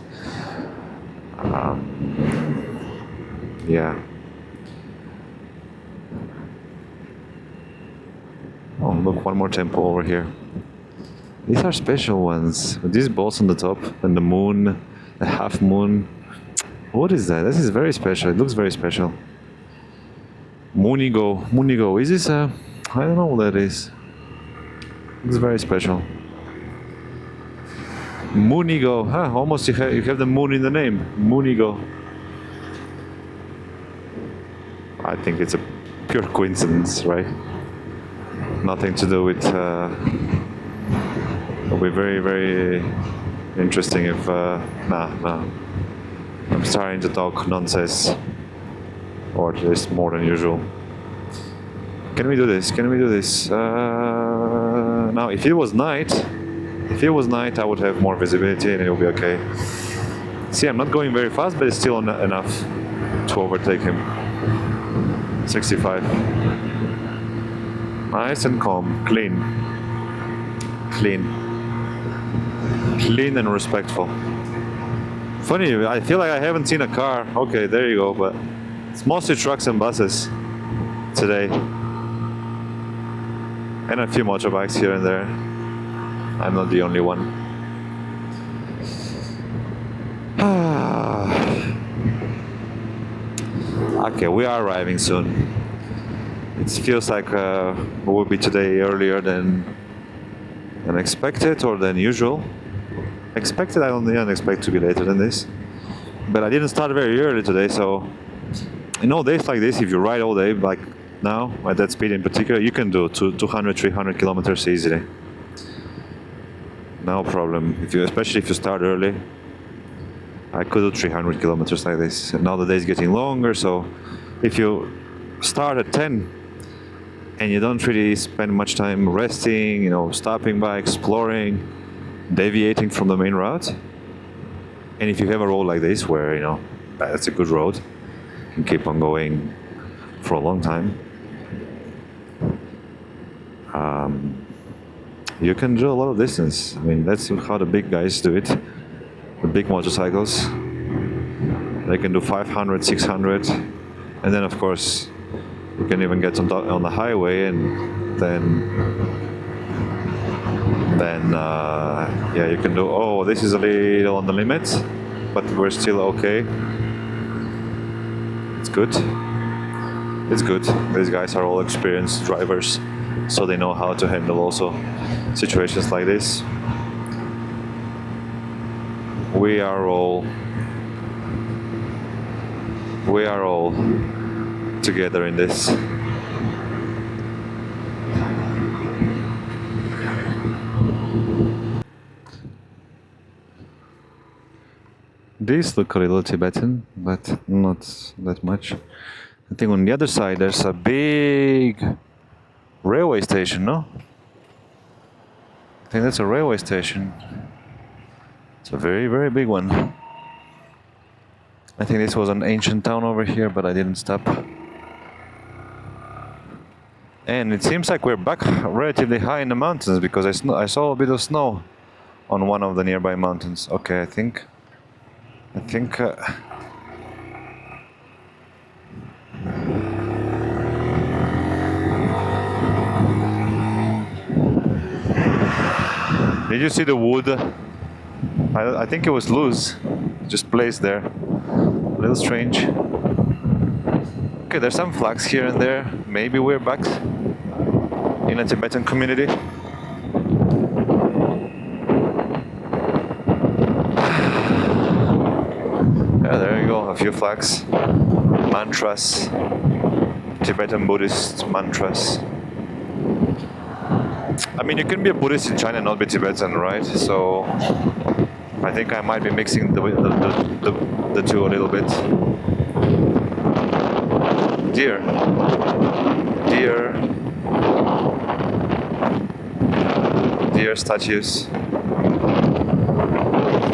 Speaker 1: Oh, look, one more temple over here. These are special ones. With these balls on the top and the moon, the half moon. What is that? This is very special. It looks very special. Munigo. Is this I don't know what that is. It's very special. Munigo. Almost you have the moon in the name. Munigo. I think it's a pure coincidence, right? Nothing to do with... it'll be very, very interesting if... Nah. I'm starting to talk nonsense, or at least more than usual. Can we do this? Now, if it was night, I would have more visibility and it will be okay. See, I'm not going very fast, but it's still enough to overtake him. 65. Nice and calm, clean and respectful. Funny, I feel like I haven't seen a car. Okay, there you go, but it's mostly trucks and buses today. And a few motorbikes here and there. I'm not the only one. Okay, we are arriving soon. It feels like we will be today earlier than expected or than usual. Expected, I don't expect to be later than this. But I didn't start very early today, so in all days like this, if you ride all day, like now, at that speed in particular, you can do 200, 300 kilometers easily. No problem, especially if you start early. I could do 300 kilometers like this. And now the day is getting longer, so if you start at 10 and you don't really spend much time resting, stopping by, exploring, deviating from the main route, and if you have a road like this where, that's a good road, you can keep on going for a long time, you can do a lot of distance. I mean, that's how the big guys do it. The big motorcycles, they can do 500, 600, and then of course you can even get on the highway, and then you can do, oh, this is a little on the limit, but we're still okay. It's good. It's good. These guys are all experienced drivers, so they know how to handle also situations like this. We are all together in this. These look a little Tibetan, but not that much. I think on the other side there's a big railway station, no? I think that's a railway station. It's a very, very big one. I think this was an ancient town over here, but I didn't stop. And it seems like we're back relatively high in the mountains, because I saw a bit of snow on one of the nearby mountains. Okay, I think did you see the wood? I think it was loose, just placed there. A little strange. Okay, there's some flags here and there. Maybe we're back in a Tibetan community. Yeah, there you go, a few flags. Mantras. Tibetan Buddhist mantras. I mean, you can be a Buddhist in China and not be Tibetan, right? So I think I might be mixing the two a little bit. Deer statues.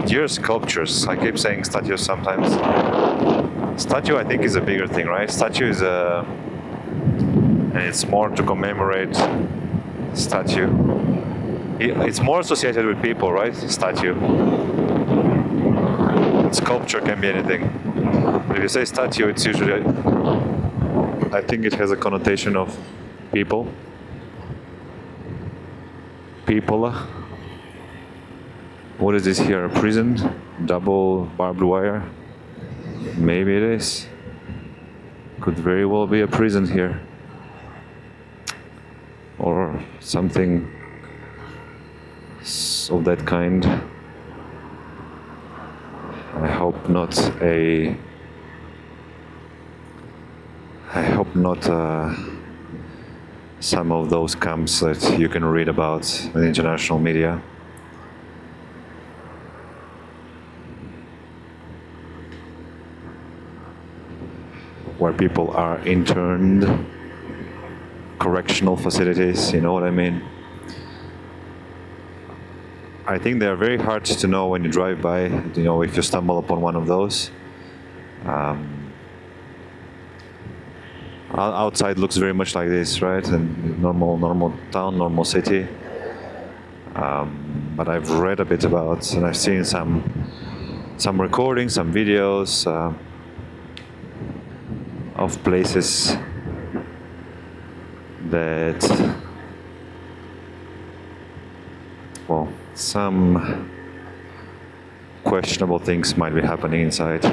Speaker 1: Deer sculptures. I keep saying statues sometimes. Statue, I think, is a bigger thing, right? Statue is and it's more to commemorate. Statue. It's more associated with people, right? Statue. Sculpture can be anything. But if you say statue, it's usually, I think it has a connotation of people. People. What is this here? A prison? Double barbed wire? Maybe it is. Could very well be a prison here. Or something of that kind. I hope not some of those camps that you can read about in the international media. Where people are interned. Correctional facilities, you know what I mean? I think they are very hard to know when you drive by, if you stumble upon one of those. Outside looks very much like this, right? And normal town, normal city. But I've read a bit about, and I've seen some recordings, some videos of places that, well, some questionable things might be happening inside.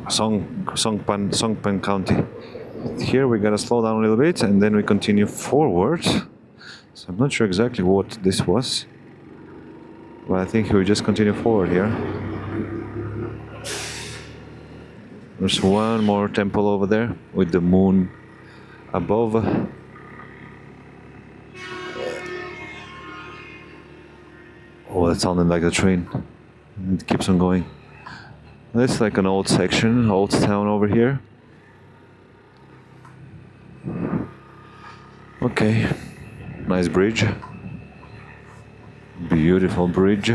Speaker 1: Songpan County. Here we gotta slow down a little bit and then we continue forward. So I'm not sure exactly what this was, but I think we just continue forward here. There's one more temple over there with the moon above. Oh, that sounded like a train. It keeps on going. That's like an old section, old town over here. Okay, nice bridge. Beautiful bridge.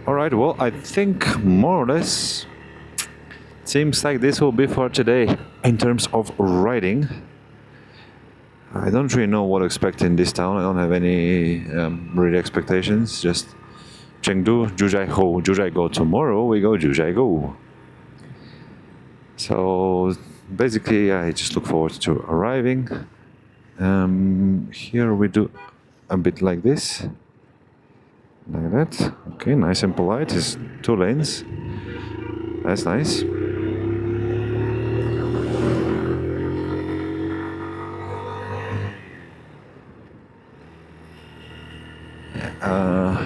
Speaker 1: Alright, well, I think more or less seems like this will be for today in terms of riding. I don't really know what to expect in this town. I don't have any really expectations. Just Chengdu, Juzhai-Ho, Juzhai-Go. Tomorrow we go Juzhai-Go. So basically I just look forward to arriving. Here we do a bit like this. Like that. Okay, nice and polite. It's 2 lanes. That's nice.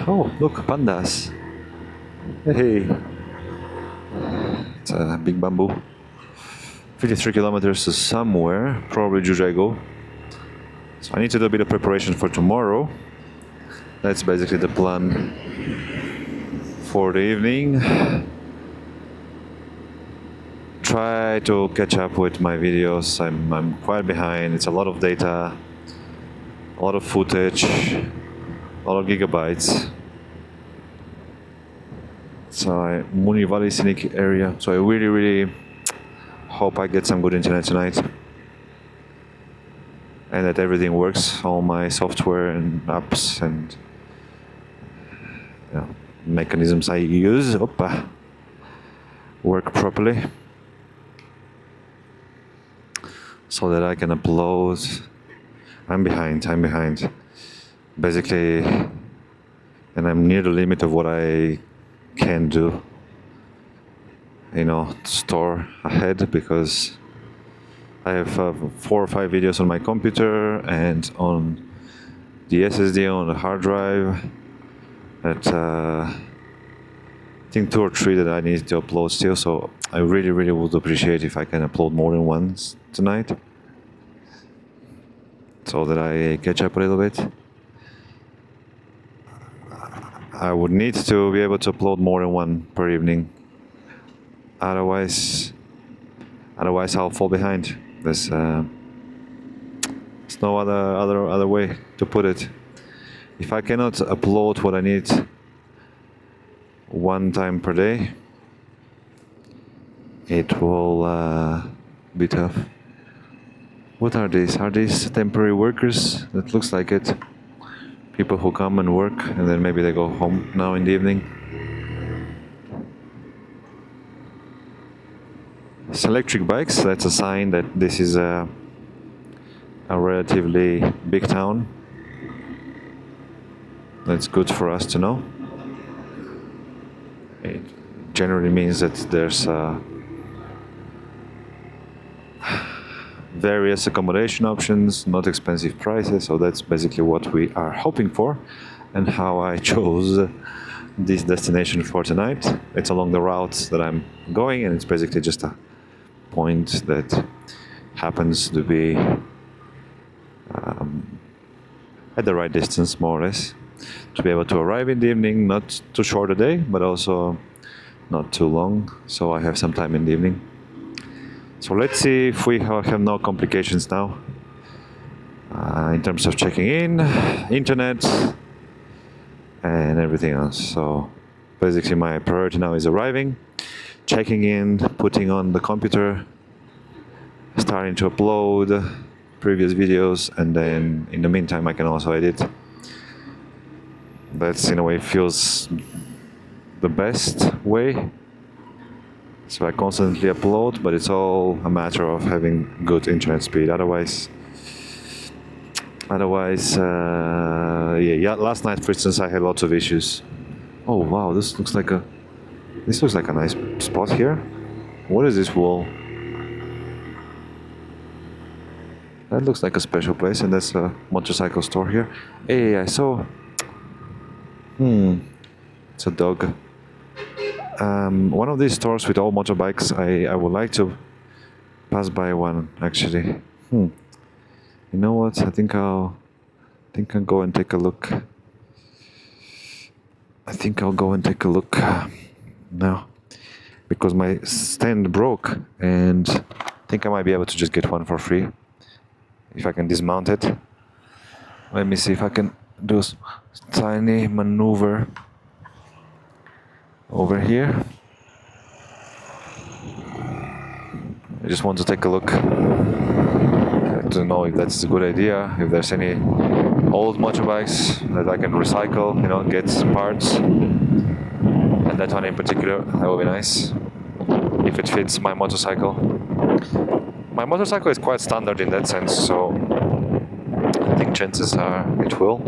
Speaker 1: Oh, look, pandas. Hey. It's a big bamboo. 53 kilometers to somewhere, probably Juzhai-Go. So I need to do a bit of preparation for tomorrow. That's basically the plan for the evening. Try to catch up with my videos. I'm quite behind. It's a lot of data, a lot of footage, a lot of gigabytes. So Muni Valley scenic area. So I really hope I get some good internet tonight. And that everything works, all my software and apps and mechanisms I use work properly, so that I can upload. I'm behind. Basically, and I'm near the limit of what I can do. Store ahead, because I have 4 or 5 videos on my computer and on the SSD on the hard drive. That I think 2 or 3 that I need to upload still. So I really would appreciate if I can upload more than once tonight, so that I catch up a little bit. I would need to be able to upload more than one per evening. Otherwise I'll fall behind. There's no other way to put it. If I cannot upload what I need 1 time per day, it will be tough. What are these? Are these temporary workers? That looks like it. People who come and work and then maybe they go home now in the evening. It's electric bikes. That's a sign that this is a relatively big town. That's good for us to know. It generally means that there's various accommodation options, not expensive prices. So that's basically what we are hoping for, and how I chose this destination for tonight. It's along the route that I'm going, and it's basically just a point that happens to be at the right distance, more or less, to be able to arrive in the evening. Not too short a day, but also not too long, so I have some time in the evening. So let's see if we have no complications now in terms of checking in, internet, and everything else. So basically my priority now is arriving, checking in, putting on the computer, starting to upload previous videos, and then in the meantime I can also edit. That's in a way feels the best way. So I constantly upload, but it's all a matter of having good internet speed. Otherwise, Otherwise, yeah. Last night, for instance, I had lots of issues. Oh wow, this looks like a nice spot here. What is this wall? That looks like a special place, and that's a motorcycle store here. Hey, I saw. It's a dog. One of these stores with all motorbikes. I would like to pass by one actually. You know what? I think I'll go and take a look. I think I'll go and take a look now because my stand broke, and I think I might be able to just get one for free if I can dismount it. Let me see if I can do a tiny maneuver over here. I just want to take a look to know if that's a good idea, if there's any old motorbikes that I can recycle, get parts. And that one in particular, that would be nice. If it fits my motorcycle. My motorcycle is quite standard in that sense, so I think chances are it will.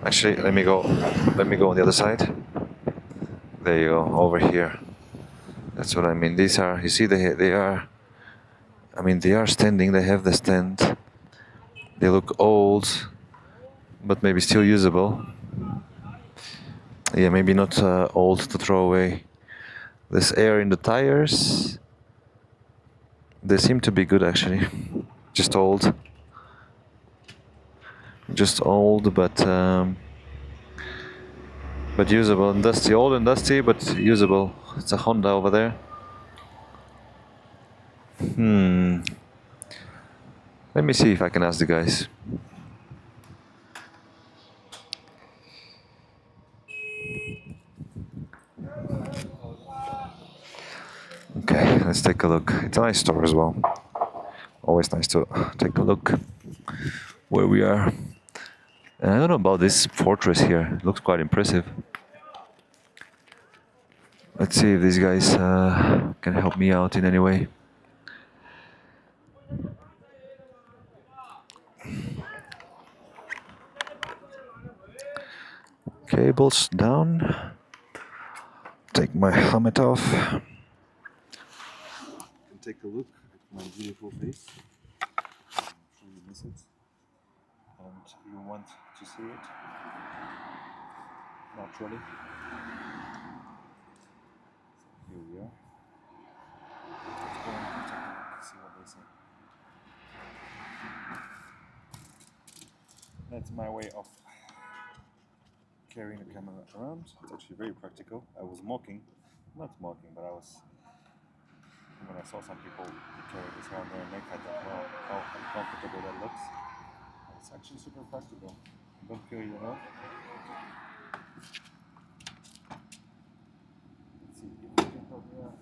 Speaker 1: Actually, let me go on the other side. There you go, over here. That's what I mean. These are, you see, they are standing, they have the stand. They look old, but maybe still usable. Yeah, maybe not old to throw away. There's air in the tires. They seem to be good actually. Just old, but usable and dusty. Old and dusty, but usable. It's a Honda over there. Let me see if I can ask the guys. Okay, let's take a look. It's a nice store as well. Always nice to take a look where we are. And I don't know about this fortress here. It looks quite impressive. Let's see if these guys can help me out in any way. Cables down. Take my helmet off. Take a look at my beautiful face. I'm sure you miss it. And you want to see it naturally. So here we are. Let's go and check it out, see what they say. That's my way of carrying the camera around. It's actually very practical. I was mocking, not mocking, but when I saw some people carry this around their neck, I thought, wow, how uncomfortable that looks. It's actually super practical. Don't kill your health. Let's see if we can help me out.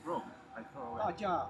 Speaker 1: Broke. I throw away.
Speaker 2: 大家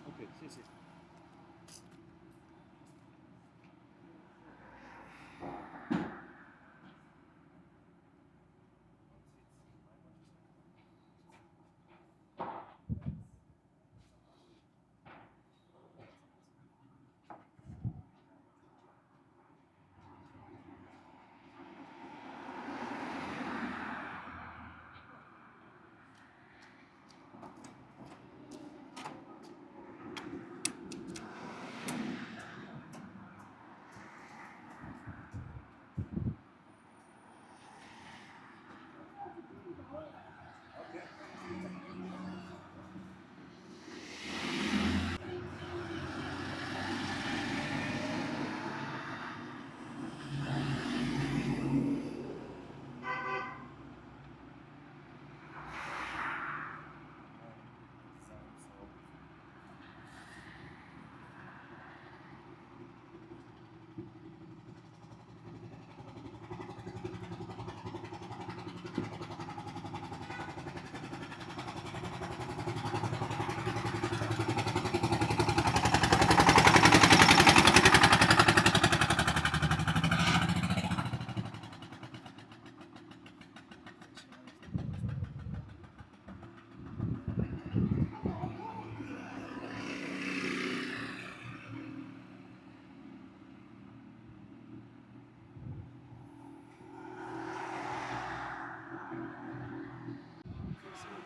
Speaker 1: OK， 谢谢。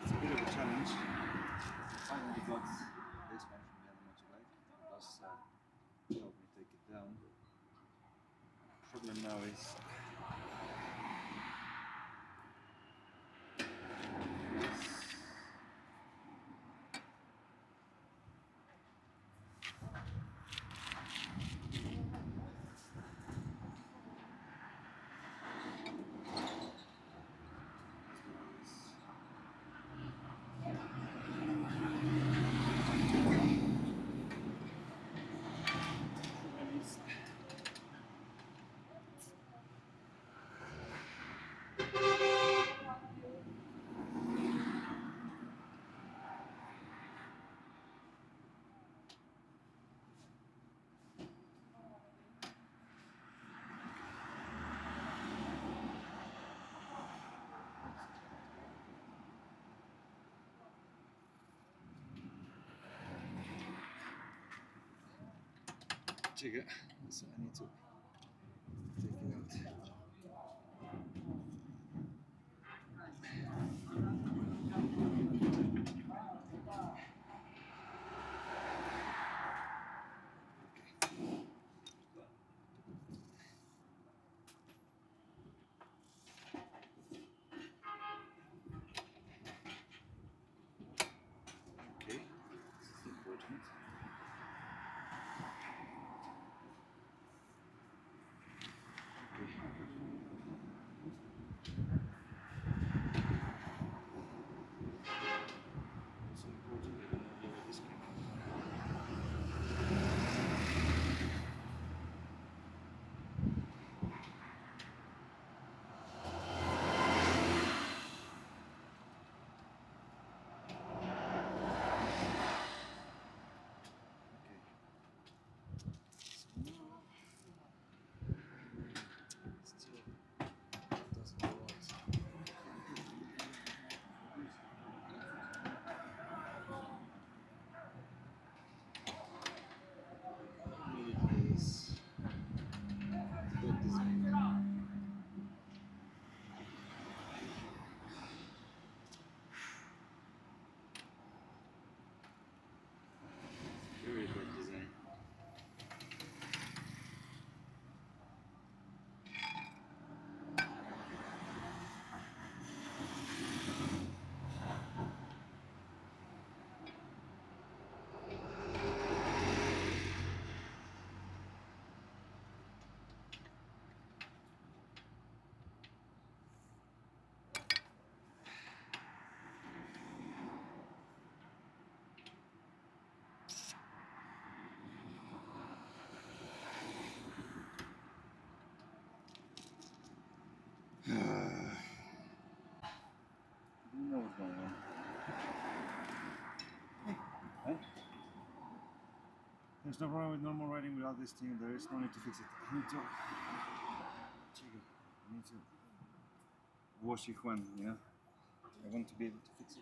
Speaker 1: It's a bit of a challenge. Finally got this one from the other motorbike because helped me take it down. Problem now is jigger, so I need to take it out. There's no problem with normal writing without this thing. There is no need to fix it. I need to check it. I need to wash Sichuan, you know? I want to be able to fix it.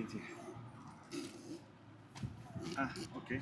Speaker 1: community. Ah, okay.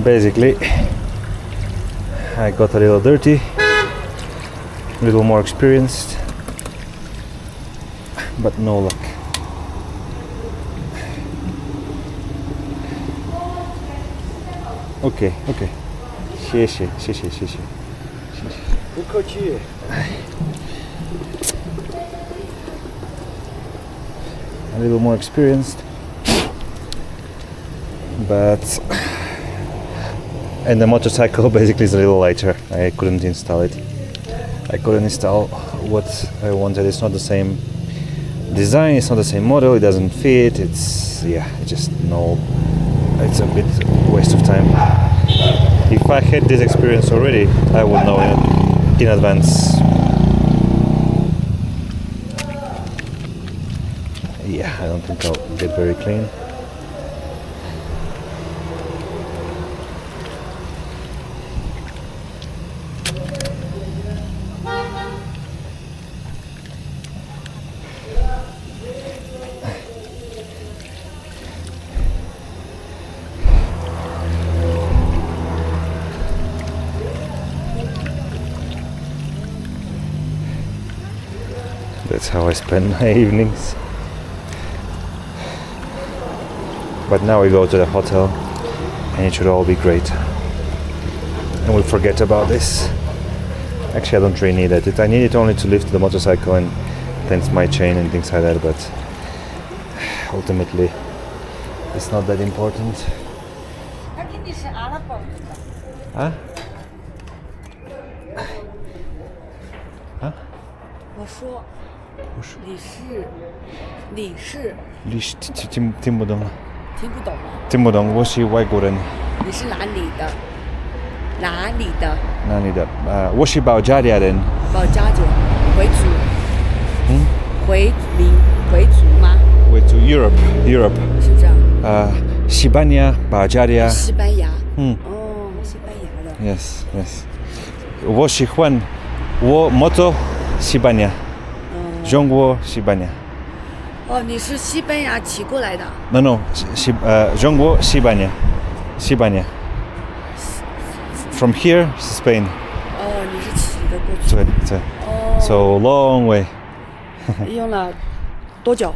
Speaker 1: Basically, I got a little dirty, a little more experienced, but no luck. Okay, okay. 谢谢，谢谢，谢谢。不客气。A little more experienced, but and the motorcycle basically is a little lighter. I couldn't install it. I couldn't install what I wanted. It's not the same design, it's not the same model, it doesn't fit, it's just no, it's a bit waste of time. If I had this experience already, I would know in advance. Yeah, I don't think I'll get very clean. That's how I spend my evenings. But now we go to the hotel and it should all be great. And we'll forget about this. Actually, I don't really need it. I need it only to lift the motorcycle and tense my chain and things like that, but ultimately it's not that important. Huh? Huh?
Speaker 2: 我说，李氏，
Speaker 1: 听不懂，
Speaker 2: 听不懂吗？
Speaker 1: 听不懂，我是外国人。
Speaker 2: 你是哪里的？哪里的？
Speaker 1: 哪里的？我是保加利亚人。
Speaker 2: 保加利亚回族。回族吗？
Speaker 1: 回族 Europe。
Speaker 2: 是这样。
Speaker 1: 西班牙、保加利亚。
Speaker 2: 西班牙。
Speaker 1: 哦，
Speaker 2: 西班牙的。
Speaker 1: Yes。我喜欢我moto西班牙。中国西班牙。
Speaker 2: 哦，你是西班牙骑过来的
Speaker 1: ？No， 中国西班牙。From here, Spain.
Speaker 2: 哦，你是骑的过去。
Speaker 1: 对。哦。So long way.
Speaker 2: 用了多久？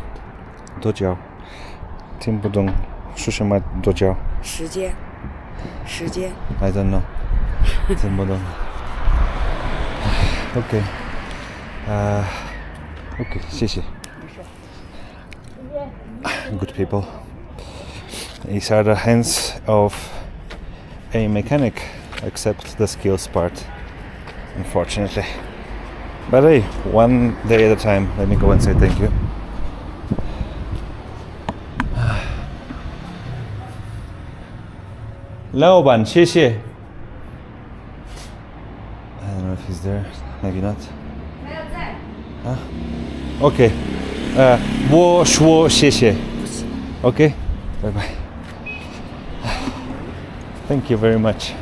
Speaker 1: 听不懂，说什么多久？
Speaker 2: 时间。
Speaker 1: I don't know. 听不懂。OK. OK， 谢谢。Good people. These are the hands of a mechanic, except the skills part, unfortunately. But hey, one day at a time. Let me go and say thank you. Laoban, 谢谢. I don't know if he's there. Maybe not. Huh? Okay. 我说谢谢. Okay. Bye bye. Thank you very much.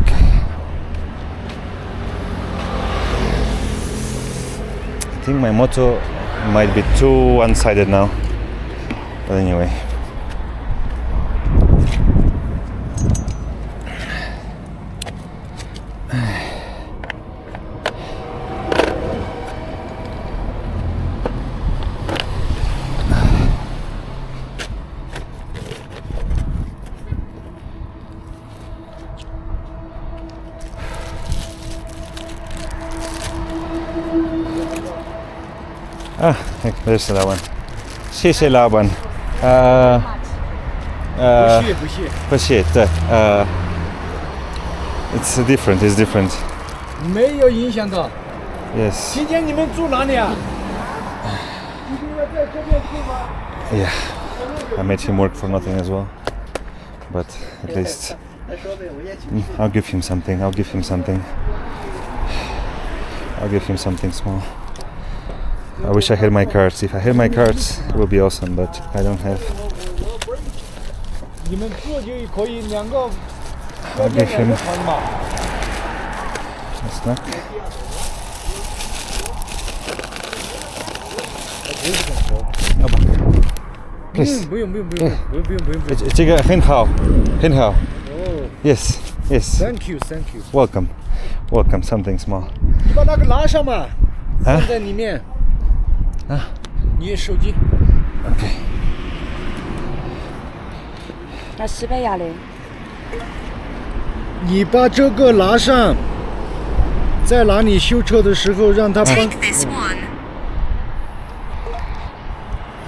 Speaker 1: Okay. I think my moto might be too one-sided now. But anyway, there's that one. 谢谢老板。不谢，对，it's different. It's different.
Speaker 3: 没有影响到。
Speaker 1: Yes.
Speaker 3: 今天你们住哪里啊？一定要在这边住吗？
Speaker 1: Yeah. I made him work for nothing as well. But at least I'll give him something. I'll give him something. I'll give him something small. I wish I had my cards. If I had my cards, it would be awesome. But I don't have.
Speaker 3: 你们住就可以两个
Speaker 1: I'll give him.
Speaker 3: 床嘛。
Speaker 1: A snack. Please.
Speaker 3: 不用。
Speaker 1: 这个很好，很好。
Speaker 3: 哦
Speaker 1: Yes. Yes.
Speaker 3: Thank you.
Speaker 1: Welcome. Welcome. Something small.
Speaker 3: 你把那个拿上嘛，
Speaker 1: 啊
Speaker 3: 放在里面。
Speaker 1: 啊，
Speaker 3: 你手机。
Speaker 1: Okay.
Speaker 2: 那西班牙嘞？
Speaker 3: 你把这个拿上，在哪里修车的时候让他帮。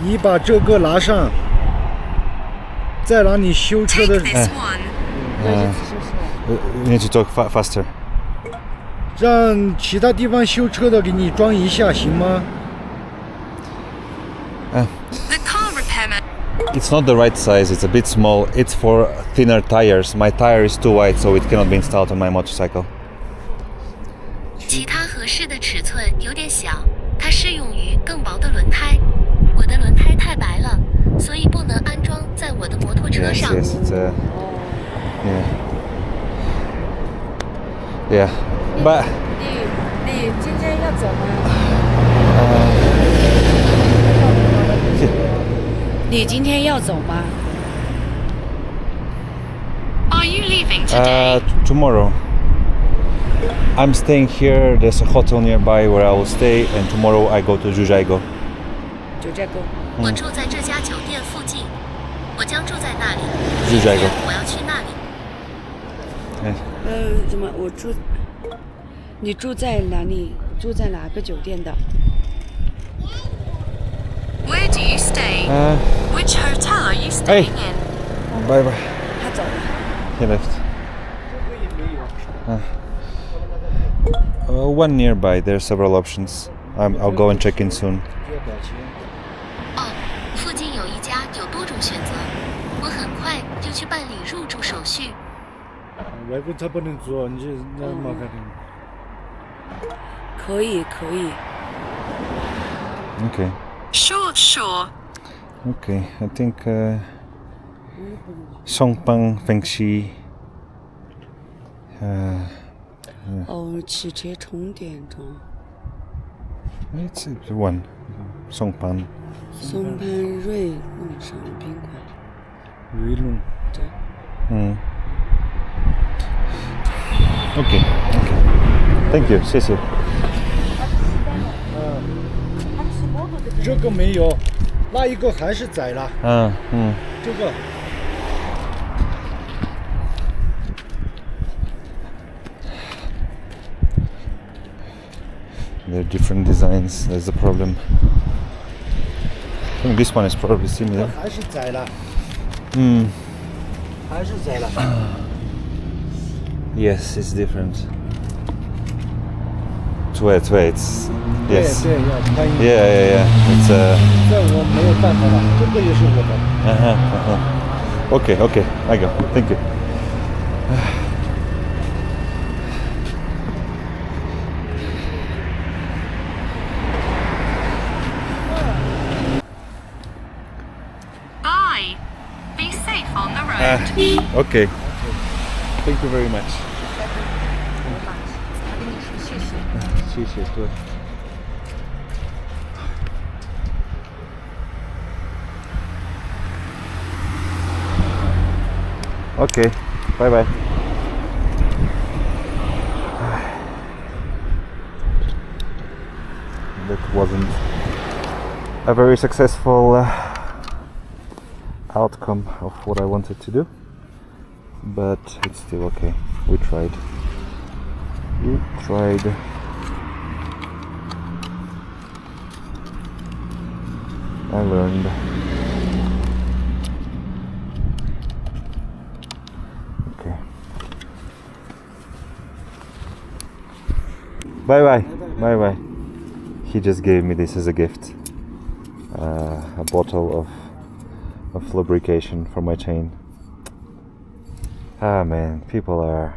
Speaker 3: 你把这个拿上，在哪里修车的？
Speaker 1: You need to talk faster.
Speaker 3: 让其他地方修车的给你装一下，行吗？
Speaker 1: It's not the right size. It's a bit small. It's for thinner tires. My tire is too wide, so it cannot be installed on my motorcycle.
Speaker 4: 其他合适的尺寸有点小，它适用于更薄的轮胎。我的轮胎太白了，所以不能安装在我的摩托车
Speaker 1: Yes,
Speaker 4: 上。
Speaker 1: yes. It's yeah. But
Speaker 2: 你今天要走吗？你今天要走吗？
Speaker 4: Are you leaving today?
Speaker 1: tomorrow. I'm staying here. There's a hotel nearby where I will stay, and tomorrow I go to Jujaigo.
Speaker 2: 九寨沟。
Speaker 4: 我住在这家酒店附近，我将住在那里。
Speaker 1: Jujaigo.
Speaker 4: 我要去那里。
Speaker 2: 怎么我住？你住在哪里？住在哪个酒店的？
Speaker 4: Where do you stay? Which hotel are you staying in?
Speaker 1: Bye bye.
Speaker 2: 他走了。
Speaker 1: He left. One nearby. There are several options. I'll go and check in soon.
Speaker 4: 哦，附近有一家有多种选择，我很快就去办理入住手续。
Speaker 3: 外国他不能做，你那麻烦。
Speaker 2: 可以。
Speaker 1: Okay.
Speaker 4: Sure.
Speaker 1: Okay. I think Songpan Fengxi.
Speaker 2: 哦，汽车充电桩。
Speaker 1: It's one. Songpan.
Speaker 2: 松潘瑞路上宾馆。
Speaker 3: 瑞龙。
Speaker 2: 对。
Speaker 1: Okay. Thank you. 谢谢。
Speaker 3: 这个没有，那一个还是窄了。这个。
Speaker 1: They're different designs. That's the problem. I think this one is probably similar.
Speaker 3: 还是窄了。还是窄了。
Speaker 1: Yes, it's different. It's yes.
Speaker 3: 对，要宽一点。
Speaker 1: Yeah. It's
Speaker 3: 这我没有办法了，这个也是我的。
Speaker 1: Okay. I go. Thank you.
Speaker 4: Bye. Be safe on the road.
Speaker 1: Okay. Thank you very much. 谢谢，对。Okay, bye. That wasn't a very successful outcome of what I wanted to do, but it's still okay. We tried. I learned. Okay. Bye bye. Bye bye. He just gave me this as a gift. A bottle of lubrication for my chain. Ah man, people are.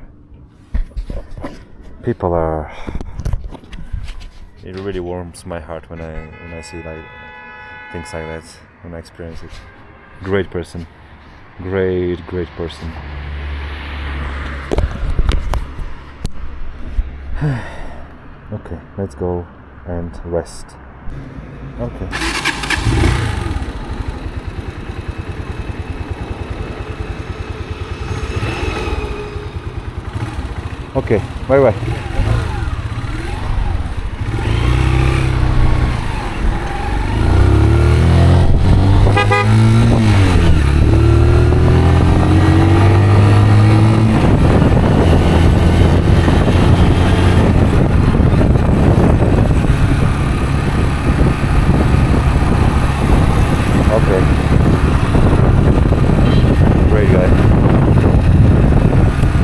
Speaker 1: It really warms my heart when I see like things like that, when I experience it. Great person, great person. Okay, let's go and rest. Okay. Okay, bye bye. Okay. Great guy.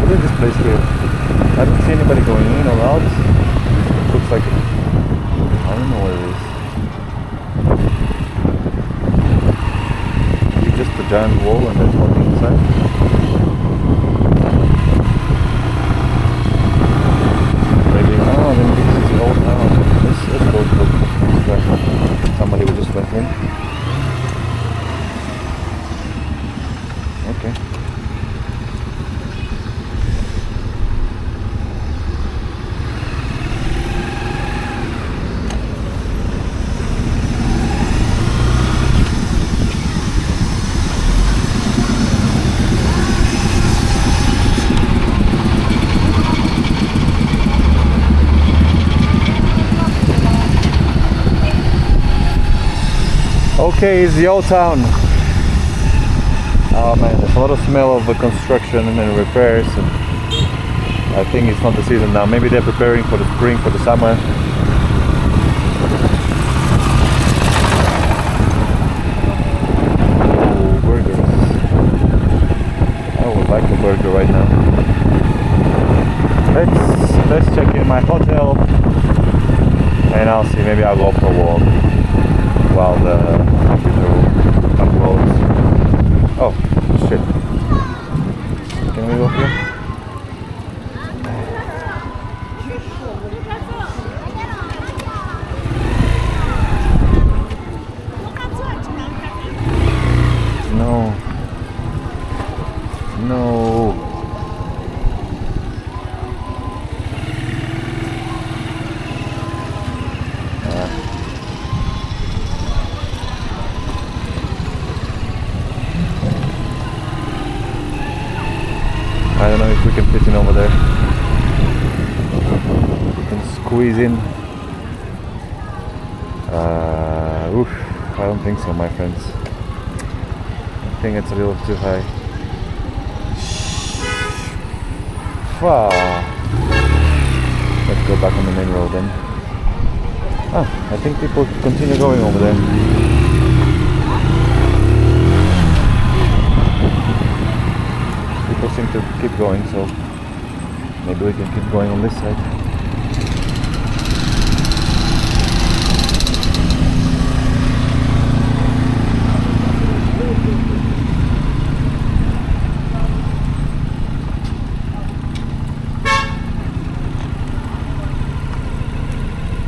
Speaker 1: Look at this place here. I don't see anybody going in or out. Looks like I don't know what it is. It's just a giant wall and there's nothing inside. Maybe this is the old town. Let's go look. Somebody will just went in. Okay. Okay, it's the old town. Oh man, there's a lot of smell of the construction and repairs, and I think it's not the season now. Maybe they're preparing for the spring, for the summer. Oh, burgers. I would like a burger right now. Let's check in my hotel, and I'll see. Maybe I'll go for a walk while the computer uploads. Oh, shit. Can we go here? No. No. I don't know if we can fit in over there. We can squeeze in. Oof, I don't think so, my friends. I think it's a little too high. Let's go back on the main road then. I think people continue going over there. People seem to keep going, so maybe we can keep going on this side.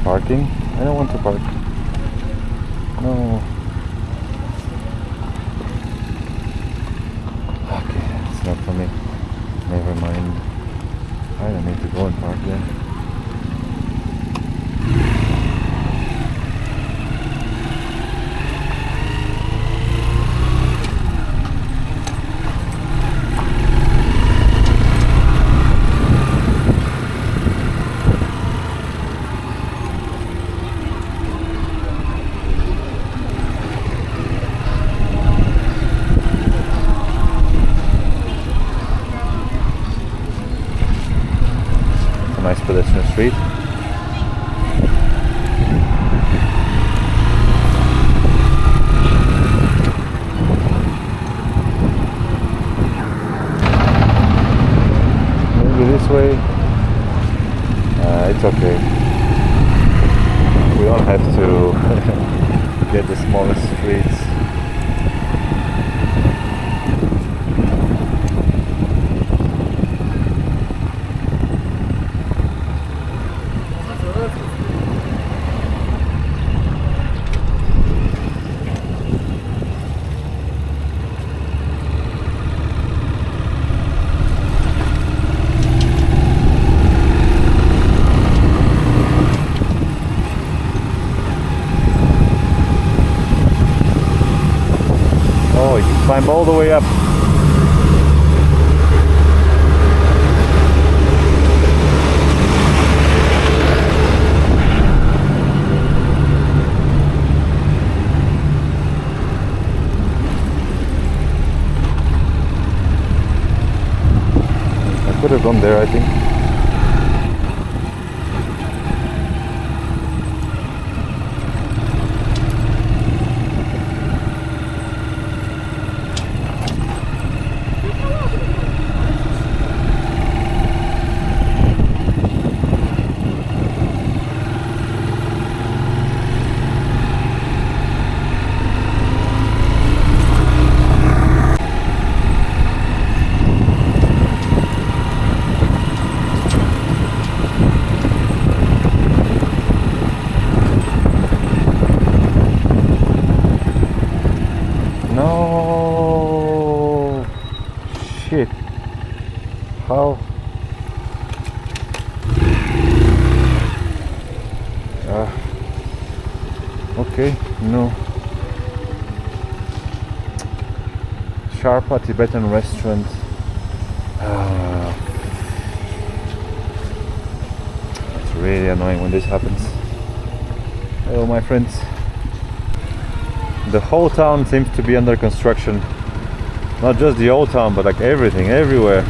Speaker 1: Parking? I don't want to park. No. Okay, it's not for me. Never mind. I don't need to go and park there. get the smallest streets. Oh, you can climb all the way up. I could have gone there, I think. No, shit. How? Okay, no. Sharpa Tibetan restaurant. It's really annoying when this happens. Hello, my friends. The whole town seems to be under construction. Not just the old town, but like everything, everywhere.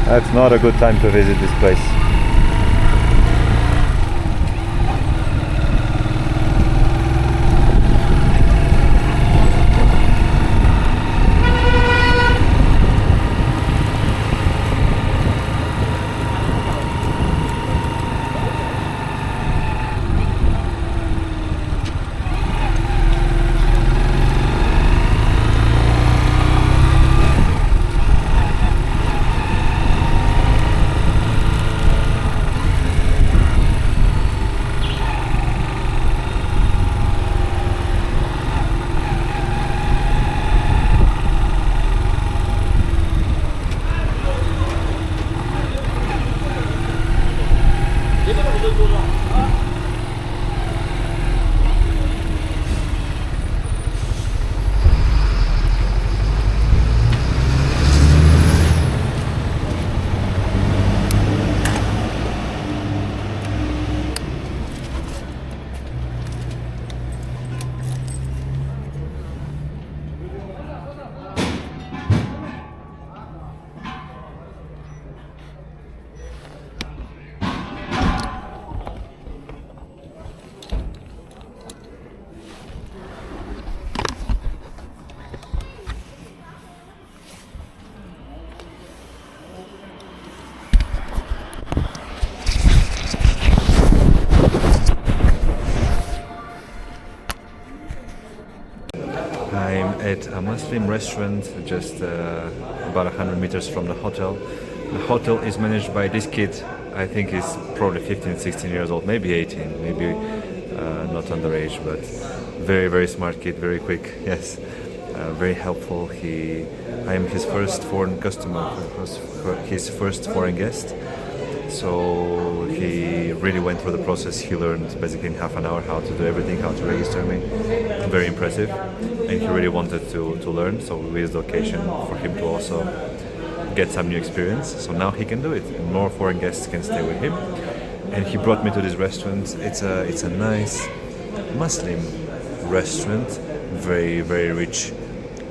Speaker 1: That's not a good time to visit this place. I'm at a Muslim restaurant just about 100 meters from the hotel. The hotel is managed by this kid. I think he's probably 15, 16 years old, maybe 18, maybe not underage, but very, very smart kid, very quick, yes, very helpful. I am his first foreign customer, his first foreign guest. So he really went through the process. He learned basically in half an hour how to do everything, how to register me. Very impressive. And he really wanted to learn, so we used the occasion for him to also get some new experience. So now he can do it, and more foreign guests can stay with him. And he brought me to this restaurant. It's a nice Muslim restaurant, very, very rich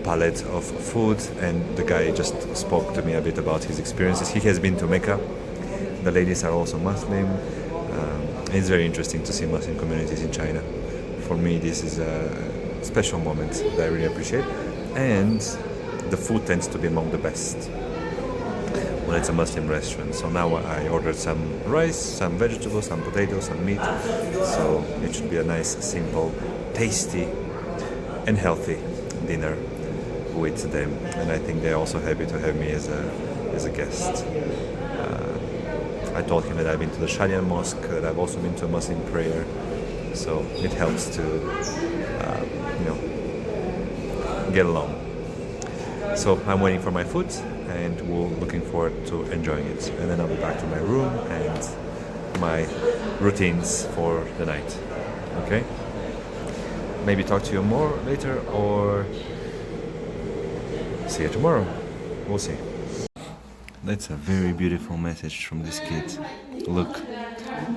Speaker 1: palette of food, and the guy just spoke to me a bit about his experiences. He has been to Mecca. The ladies are also Muslim. It's very interesting to see Muslim communities in China. For me, this is a special moment that I really appreciate, and the food tends to be among the best when it's a Muslim restaurant. So now I ordered some rice, some vegetables, some potatoes, some meat, so it should be a nice, simple, tasty and healthy dinner with them, and I think they're also happy to have me as a guest. I told him that I've been to the Shadian mosque, that I've also been to a Muslim prayer, so it helps to get along. So I'm waiting for my food and we're looking forward to enjoying it, and then I'll be back to my room and my routines for the night. Okay? Maybe talk to you more later or see you tomorrow. We'll see. That's a very beautiful message from this kid. Look,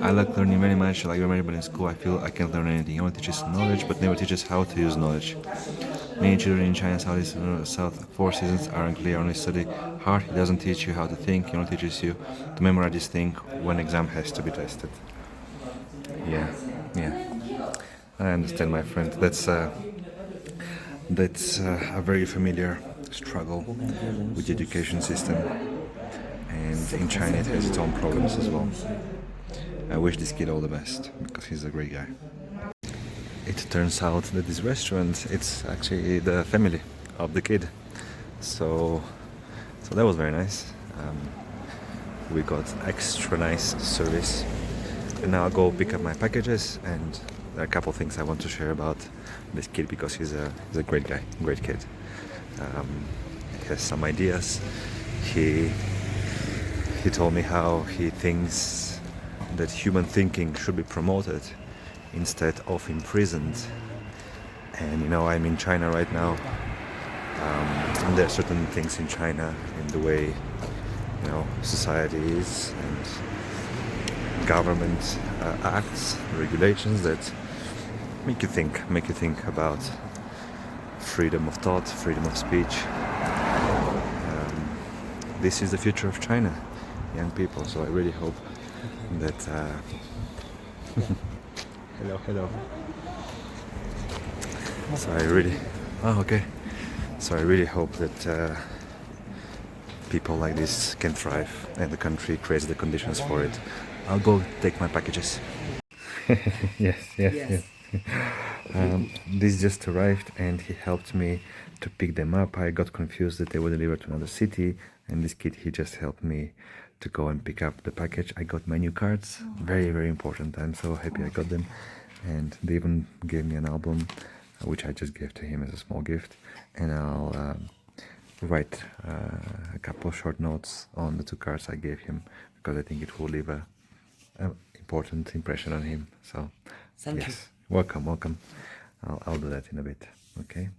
Speaker 1: I like learning very much, but in school I feel I can't learn anything. I want to teach us knowledge, but never teach us how to use knowledge. Many children in China, South 4 seasons are unclear, only study hard. He doesn't teach you how to think, he only teaches you to memorize this thing when exam has to be tested. Yeah. I understand, my friend. That's a very familiar struggle with the education system. And in China it has its own problems as well. I wish this kid all the best, because he's a great guy. It turns out that this restaurant, it's actually the family of the kid. So that was very nice. We got extra nice service. And now I'll go pick up my packages, and there are a couple of things I want to share about this kid, because he's a great guy, great kid. He has some ideas. He told me how he thinks that human thinking should be promoted instead of imprisoned. And I'm in China right now, and there are certain things in China, in the way society is, and government acts, regulations that make you think about freedom of thought, freedom of speech. This is the future of China, young people, so I really hope that hello. So I really hope that people like this can thrive, and the country creates the conditions for it. I'll go take my packages. Yes. This just arrived and he helped me to pick them up. I got confused that they were delivered to another city, and this kid, he just helped me to go and pick up the package. I got my new cards, very, very important. I'm so happy I got them, and they even gave me an album, which I just gave to him as a small gift, and I'll write a couple of short notes on the 2 cards I gave him, because I think it will leave a important impression on him. So
Speaker 2: Thank you.
Speaker 1: Welcome. I'll do that in a bit. Okay.